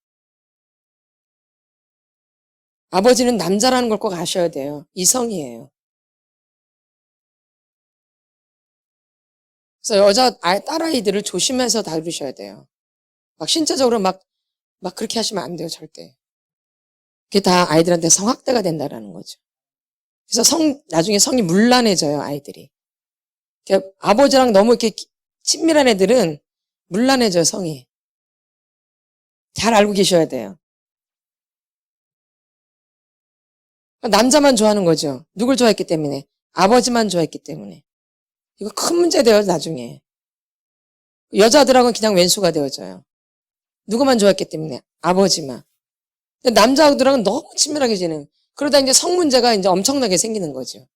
아버지는 남자라는 걸 꼭 아셔야 돼요. 이성이에요. 그래서 딸아이들을 조심해서 다루셔야 돼요. 막 신체적으로 막 그렇게 하시면 안 돼요, 절대. 그게 다 아이들한테 성학대가 된다라는 거죠. 그래서 나중에 성이 문란해져요, 아이들이. 그러니까 아버지랑 너무 이렇게 친밀한 애들은 문란해져요, 성이. 잘 알고 계셔야 돼요. 남자만 좋아하는 거죠. 누굴 좋아했기 때문에? 아버지만 좋아했기 때문에. 이거 큰 문제 돼요, 나중에. 여자들하고는 그냥 왼수가 되어져요. 누구만 좋아했기 때문에? 아버지만. 근데 남자들하고는 너무 친밀하게 지내는. 그러다 이제 성 문제가 이제 엄청나게 생기는 거죠.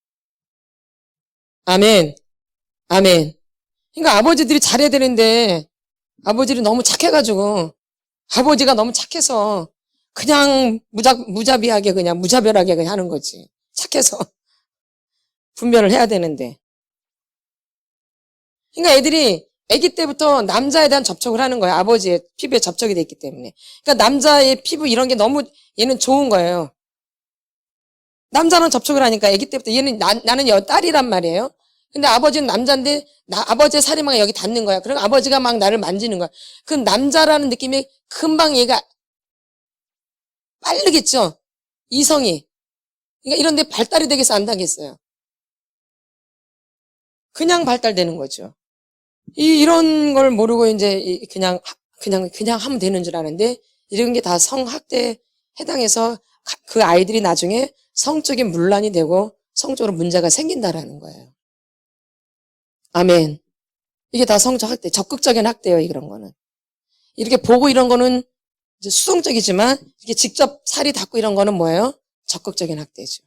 아멘. 아멘. 그러니까 아버지들이 잘해야 되는데 아버지들이 너무 착해가지고 아버지가 너무 착해서 그냥 무자비하게 그냥 무자별하게 그냥 하는 거지. 착해서 분별을 해야 되는데. 그러니까 애들이 아기 때부터 남자에 대한 접촉을 하는 거예요. 아버지의 피부에 접촉이 돼 있기 때문에. 그러니까 남자의 피부 이런 게 너무 얘는 좋은 거예요. 남자랑 접촉을 하니까 아기 때부터 얘는 나는 딸이란 말이에요. 근데 아버지는 남자인데 아버지의 살이만 여기 닿는 거야. 그럼 아버지가 막 나를 만지는 거야. 그럼 남자라는 느낌이 금방 얘가 빠르겠죠. 이성이. 그러니까 이런 데 발달이 되겠어 안 되겠어요? 그냥 발달되는 거죠. 이런 걸 모르고 이제 그냥 하면 되는 줄 아는데 이런 게 다 성학대에 해당해서 그 아이들이 나중에 성적인 문란이 되고 성적으로 문제가 생긴다라는 거예요. 아멘. 이게 다 성적 학대, 적극적인 학대예요, 이런 거는. 이렇게 보고 이런 거는 이제 수동적이지만 이렇게 직접 살이 닿고 이런 거는 뭐예요? 적극적인 학대죠.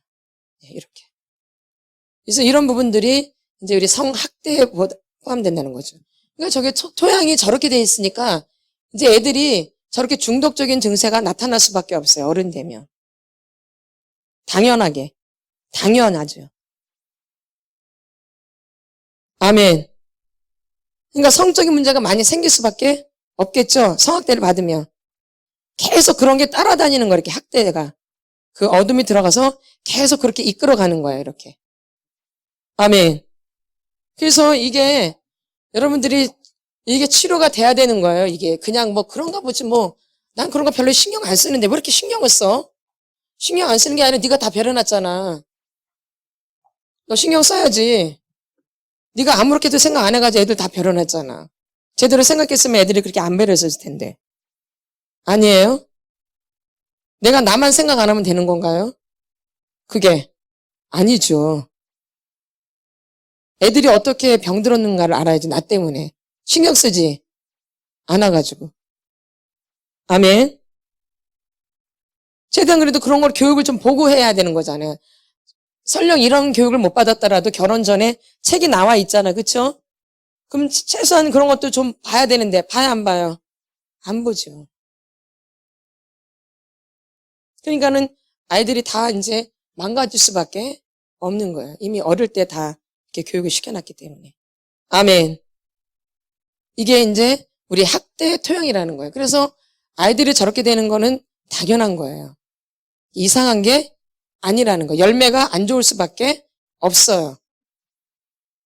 네, 이렇게. 그래서 이런 부분들이 이제 우리 성학대에 포함된다는 거죠. 그러니까 저게 토양이 저렇게 돼 있으니까 이제 애들이 저렇게 중독적인 증세가 나타날 수밖에 없어요. 어른 되면. 당연하죠. 아멘. 그러니까 성적인 문제가 많이 생길 수밖에 없겠죠. 성학대를 받으면. 계속 그런 게 따라다니는 거예요. 이렇게 학대가. 그 어둠이 들어가서 계속 그렇게 이끌어가는 거예요. 이렇게. 아멘. 그래서 이게 여러분들이 이게 치료가 돼야 되는 거예요. 이게 그냥 뭐 그런가 보지 뭐. 난 그런 거 별로 신경 안 쓰는데 왜 이렇게 신경을 써? 신경 안 쓰는 게 아니라 네가 다 배려놨잖아. 너 신경 써야지. 네가 아무렇게도 생각 안 해가지고 애들 다 배려놨잖아. 제대로 생각했으면 애들이 그렇게 안 배려했을 텐데. 아니에요? 내가 나만 생각 안 하면 되는 건가요? 그게 아니죠. 애들이 어떻게 병들었는가를 알아야지. 나 때문에. 신경 쓰지 않아가지고. 아멘. 최대한 그래도 그런 걸 교육을 좀 보고 해야 되는 거잖아요. 설령 이런 교육을 못 받았더라도 결혼 전에 책이 나와 있잖아. 그쵸? 그럼 최소한 그런 것도 좀 봐야 되는데 봐야 안 봐요? 안 보죠. 그러니까는 아이들이 다 이제 망가질 수밖에 없는 거예요. 이미 어릴 때 다 이렇게 교육을 시켜놨기 때문에. 아멘. 이게 이제 우리 학대의 토양이라는 거예요. 그래서 아이들이 저렇게 되는 거는 당연한 거예요. 이상한 게 아니라는 거. 열매가 안 좋을 수밖에 없어요.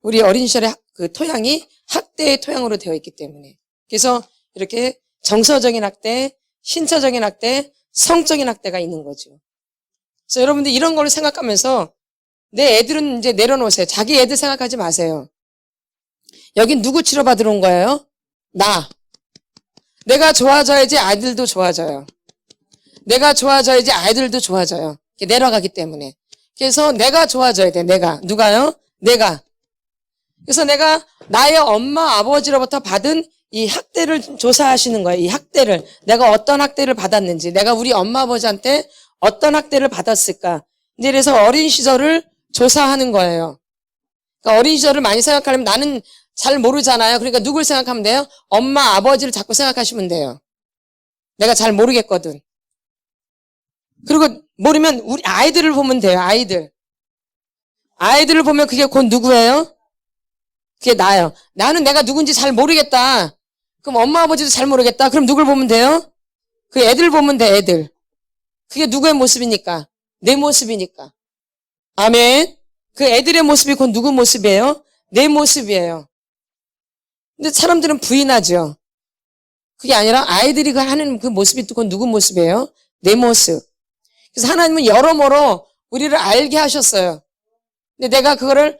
우리 어린 시절의 그 토양이 학대의 토양으로 되어 있기 때문에. 그래서 이렇게 정서적인 학대, 신체적인 학대, 성적인 학대가 있는 거죠. 그래서 여러분들 이런 걸 생각하면서 내 애들은 이제 내려놓으세요. 자기 애들 생각하지 마세요. 여긴 누구 치료받으러 온 거예요? 나. 내가 좋아져야지 아이들도 좋아져요. 내가 좋아져야지 아이들도 좋아져요. 내려가기 때문에. 그래서 내가 좋아져야 돼. 내가. 누가요? 내가. 그래서 내가 나의 엄마 아버지로부터 받은 이 학대를 조사하시는 거예요. 이 학대를. 내가 어떤 학대를 받았는지. 내가 우리 엄마 아버지한테 어떤 학대를 받았을까. 이제 그래서 어린 시절을 조사하는 거예요. 그러니까 어린 시절을 많이 생각하려면 나는 잘 모르잖아요. 그러니까 누굴 생각하면 돼요? 엄마 아버지를 자꾸 생각하시면 돼요. 내가 잘 모르겠거든. 그리고 모르면 우리 아이들을 보면 돼요. 아이들을 보면 그게 곧 누구예요? 그게 나예요. 나는 내가 누군지 잘 모르겠다. 그럼 엄마 아버지도 잘 모르겠다. 그럼 누굴 보면 돼요? 그 애들 보면 돼. 애들. 그게 누구의 모습이니까? 내 모습이니까. 아멘. 그 애들의 모습이 곧 누구 모습이에요? 내 모습이에요. 근데 사람들은 부인하죠. 그게 아니라 아이들이 하는 그 모습이 곧 누구 모습이에요? 내 모습. 그래서 하나님은 여러모로 우리를 알게 하셨어요. 근데 내가 그거를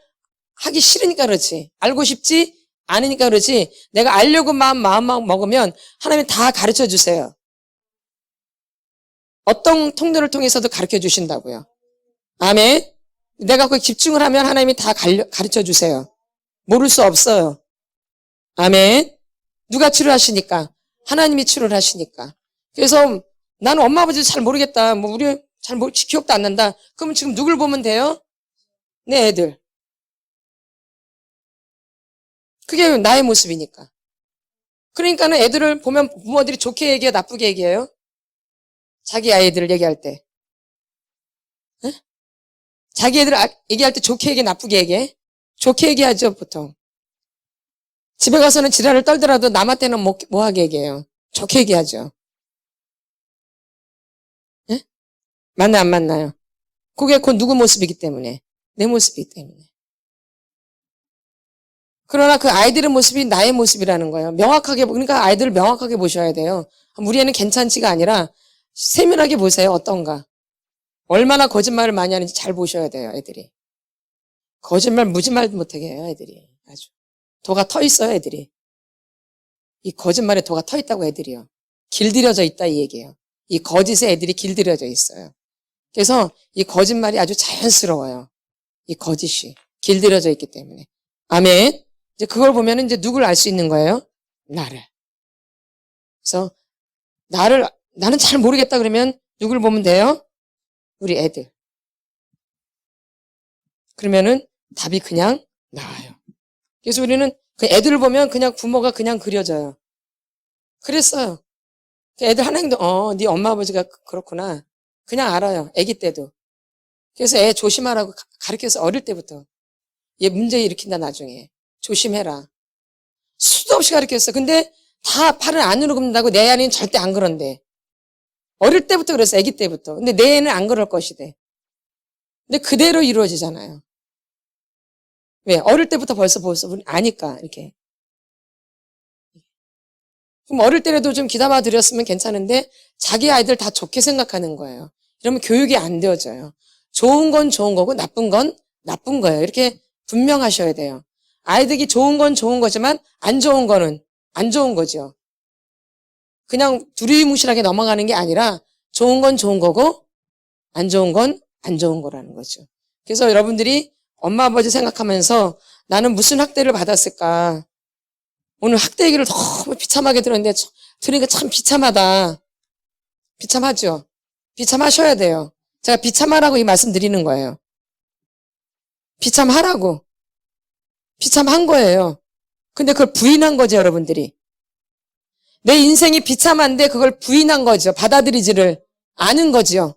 하기 싫으니까 그렇지. 알고 싶지 않으니까 그렇지. 내가 알려고 마음 먹으면 하나님이 다 가르쳐 주세요. 어떤 통로를 통해서도 가르쳐 주신다고요. 아멘. 내가 거기 집중을 하면 하나님이 다 가르쳐 주세요. 모를 수 없어요. 아멘. 누가 치료하시니까? 하나님이 치료를 하시니까. 그래서 나는 엄마 아버지 잘 모르겠다. 뭐 우리 기억도 안 난다. 그러면 지금 누굴 보면 돼요? 내 애들. 그게 나의 모습이니까. 그러니까는 애들을 보면 부모들이 좋게 얘기해요, 나쁘게 얘기해요? 자기 아이들을 얘기할 때. 에? 자기 애들 얘기할 때 좋게 얘기해, 나쁘게 얘기해? 좋게 얘기하죠, 보통. 집에 가서는 지랄을 떨더라도 남한테는 뭐하게 얘기해요? 좋게 얘기하죠. 에? 맞나 안 맞나요? 그게 곧 누구 모습이기 때문에. 내 모습이기 때문에. 그러나 그 아이들의 모습이 나의 모습이라는 거예요. 명확하게, 그러니까 아이들을 명확하게 보셔야 돼요. 우리 애는 괜찮지가 아니라 세밀하게 보세요. 어떤가. 얼마나 거짓말을 많이 하는지 잘 보셔야 돼요. 애들이. 거짓말 무지말도 못하게 해요. 애들이. 아주. 도가 터 있어요. 애들이. 이 거짓말에 도가 터 있다고 애들이요. 길들여져 있다 이 얘기예요. 이 거짓에 애들이 길들여져 있어요. 그래서 이 거짓말이 아주 자연스러워요. 이 거짓이 길들여져 있기 때문에. 아멘. 이제 그걸 보면 이제 누굴 알 수 있는 거예요? 나를. 그래서 나는 잘 모르겠다 그러면 누굴 보면 돼요? 우리 애들. 그러면은 답이 그냥 나와요. 그래서 우리는 그 애들을 보면 그냥 부모가 그냥 그려져요. 그랬어요. 그 애들 하나님도 네 엄마 아버지가 그렇구나. 그냥 알아요. 아기 때도. 그래서 애 조심하라고 가르쳐서 어릴 때부터. 얘 문제 일으킨다 나중에. 조심해라. 수도 없이 가르쳤어. 근데 다 팔을 안으로 굽는다고 내 아이는 절대 안 그런대. 어릴 때부터 그랬어. 아기 때부터. 근데 내 애는 안 그럴 것이대. 근데 그대로 이루어지잖아요. 왜? 어릴 때부터 벌써 우리 아니까 이렇게. 그럼 어릴 때라도 좀 귀담아 드렸으면 괜찮은데 자기 아이들 다 좋게 생각하는 거예요. 이러면 교육이 안 되어져요. 좋은 건 좋은 거고 나쁜 건 나쁜 거예요. 이렇게 분명하셔야 돼요. 아이들이 좋은 건 좋은 거지만 안 좋은 거는 안 좋은 거죠. 그냥 두리뭉실하게 넘어가는 게 아니라 좋은 건 좋은 거고 안 좋은 건 안 좋은 거라는 거죠. 그래서 여러분들이 엄마 아버지 생각하면서 나는 무슨 학대를 받았을까? 오늘 학대 얘기를 너무 비참하게 들었는데 들으니까 참 비참하다. 비참하죠? 비참하셔야 돼요. 제가 비참하라고 이 말씀 드리는 거예요. 비참하라고. 비참한 거예요. 근데 그걸 부인한 거죠, 여러분들이. 내 인생이 비참한데 그걸 부인한 거죠. 받아들이지를 않은 거죠.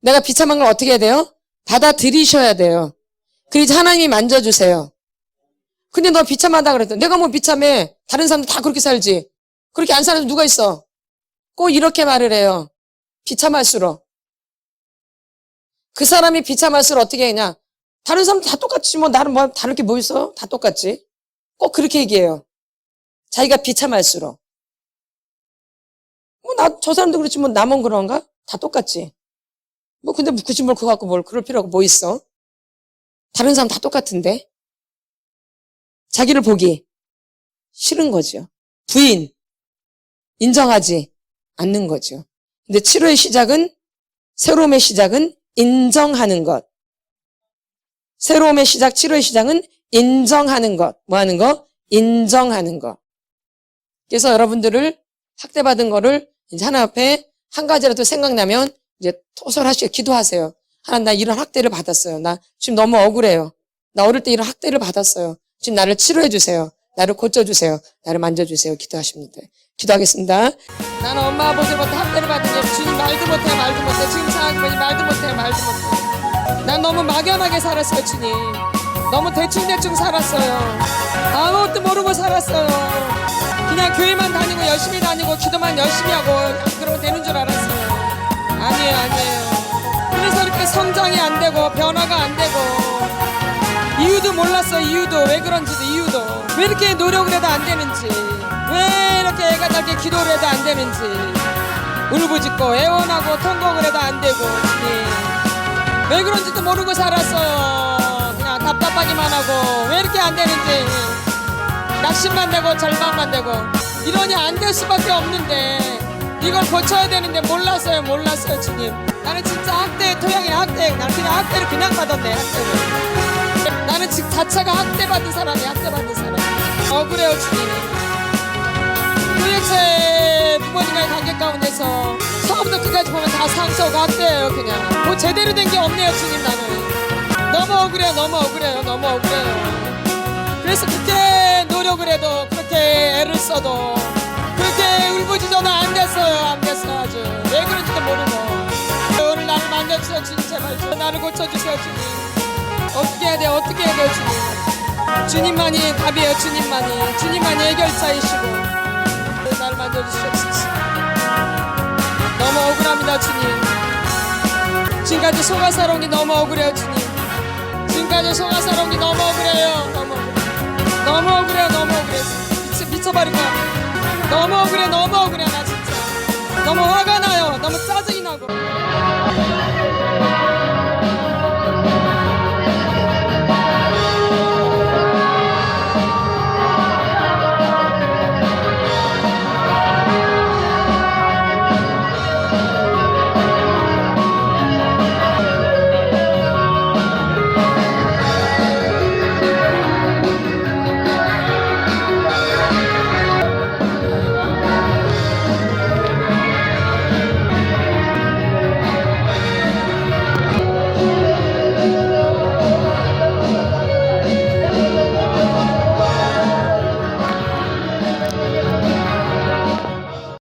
내가 비참한 걸 어떻게 해야 돼요? 받아들이셔야 돼요. 그래서 하나님이 만져주세요. 근데 너 비참하다 그랬더니 내가 뭐 비참해. 다른 사람들 다 그렇게 살지. 그렇게 안 사는 누가 있어? 꼭 이렇게 말을 해요. 비참할수록. 그 사람이 비참할수록 어떻게 했냐? 다른 사람 다 똑같지. 뭐 나는 뭐 다를 게 뭐 있어? 다 똑같지. 꼭 그렇게 얘기해요. 자기가 비참할수록. 뭐 저 사람도 그렇지 뭐 나만 그런가? 다 똑같지. 뭐 근데 굳이 뭘 그거 갖고 뭘 그럴 필요가 뭐 있어? 다른 사람 다 똑같은데. 자기를 보기 싫은 거죠. 부인, 인정하지 않는 거죠. 근데 치료의 시작은, 새로움의 시작은 인정하는 것. 새로움의 시작, 치료의 시작은 인정하는 것. 뭐 하는 거? 인정하는 것. 그래서 여러분들을 학대받은 거를 이제 하나 앞에 한 가지라도 생각나면 이제 토설하시고 기도하세요. 하나님, 나 이런 학대를 받았어요. 나 지금 너무 억울해요. 나 어릴 때 이런 학대를 받았어요. 지금 나를 치료해 주세요. 나를 고쳐주세요. 나를 만져주세요. 기도하십니다. 기도하겠습니다. 나는 엄마 아버지부터 학대를 받으니 주님 말도 못해. 지금 상황이 보니 말도 못해. 난 너무 막연하게 살았어요. 주님. 너무 대충 살았어요. 아무것도 모르고 살았어요. 그냥 교회만 다니고 열심히 다니고 기도만 열심히 하고 그러면 되는 줄 알았어요. 아니에요. 그래서 이렇게 성장이 안 되고 변화가 안 되고 이유도 몰랐어요. 이유도 왜 그런지도 이유도 왜 이렇게 노력을 해도 안 되는지 왜 이렇게 애가 달게 기도를 해도 안 되는지 울부짖고 애원하고 통곡을 해도 안 되고 왜 그런지도 모르고 살았어요. 그냥 답답하기만 하고 왜 이렇게 안 되는지 낙심만 되고 절망만 되고 이러니 안 될 수밖에 없는데 이걸 고쳐야 되는데 몰랐어요 주님. 나는 진짜 학대의 토양이야. 나는 그냥 학대를 그냥 받았네. 학대를. 나는 지금 자체가 학대받은 사람이야. 학대받은 사람. 억울해요 주님. 도대체 부모님과의 관계 가운데서 처음부터 끝까지 보면 다 상처가 학대예요. 그냥 뭐 제대로 된 게 없네요 주님. 나는 너무 억울해요. 너무 억울해요. 그래서 그렇게 노력을 해도 그렇게 애를 써도 그렇게 울부짖어도 안 됐어요 아주. 왜 그런지도 모르고. 오늘 나를 만져주세요 주님. 제발 좀 나를 고쳐주세요 주님. 어떻게 해야 돼요 주님. 주님만이 답이에요. 주님만이 해결자이시고 나를 만져주시옵소서. 너무 억울합니다 주님. 지금까지 속아살아온 너무 억울해요 주님. 지금까지 속아살아온 너무 억울해요. 너무 억울해. 미쳐버릴 거야. 너무 억울해 나 진짜. 너무 화가 나요. 너무 짜증이 나고.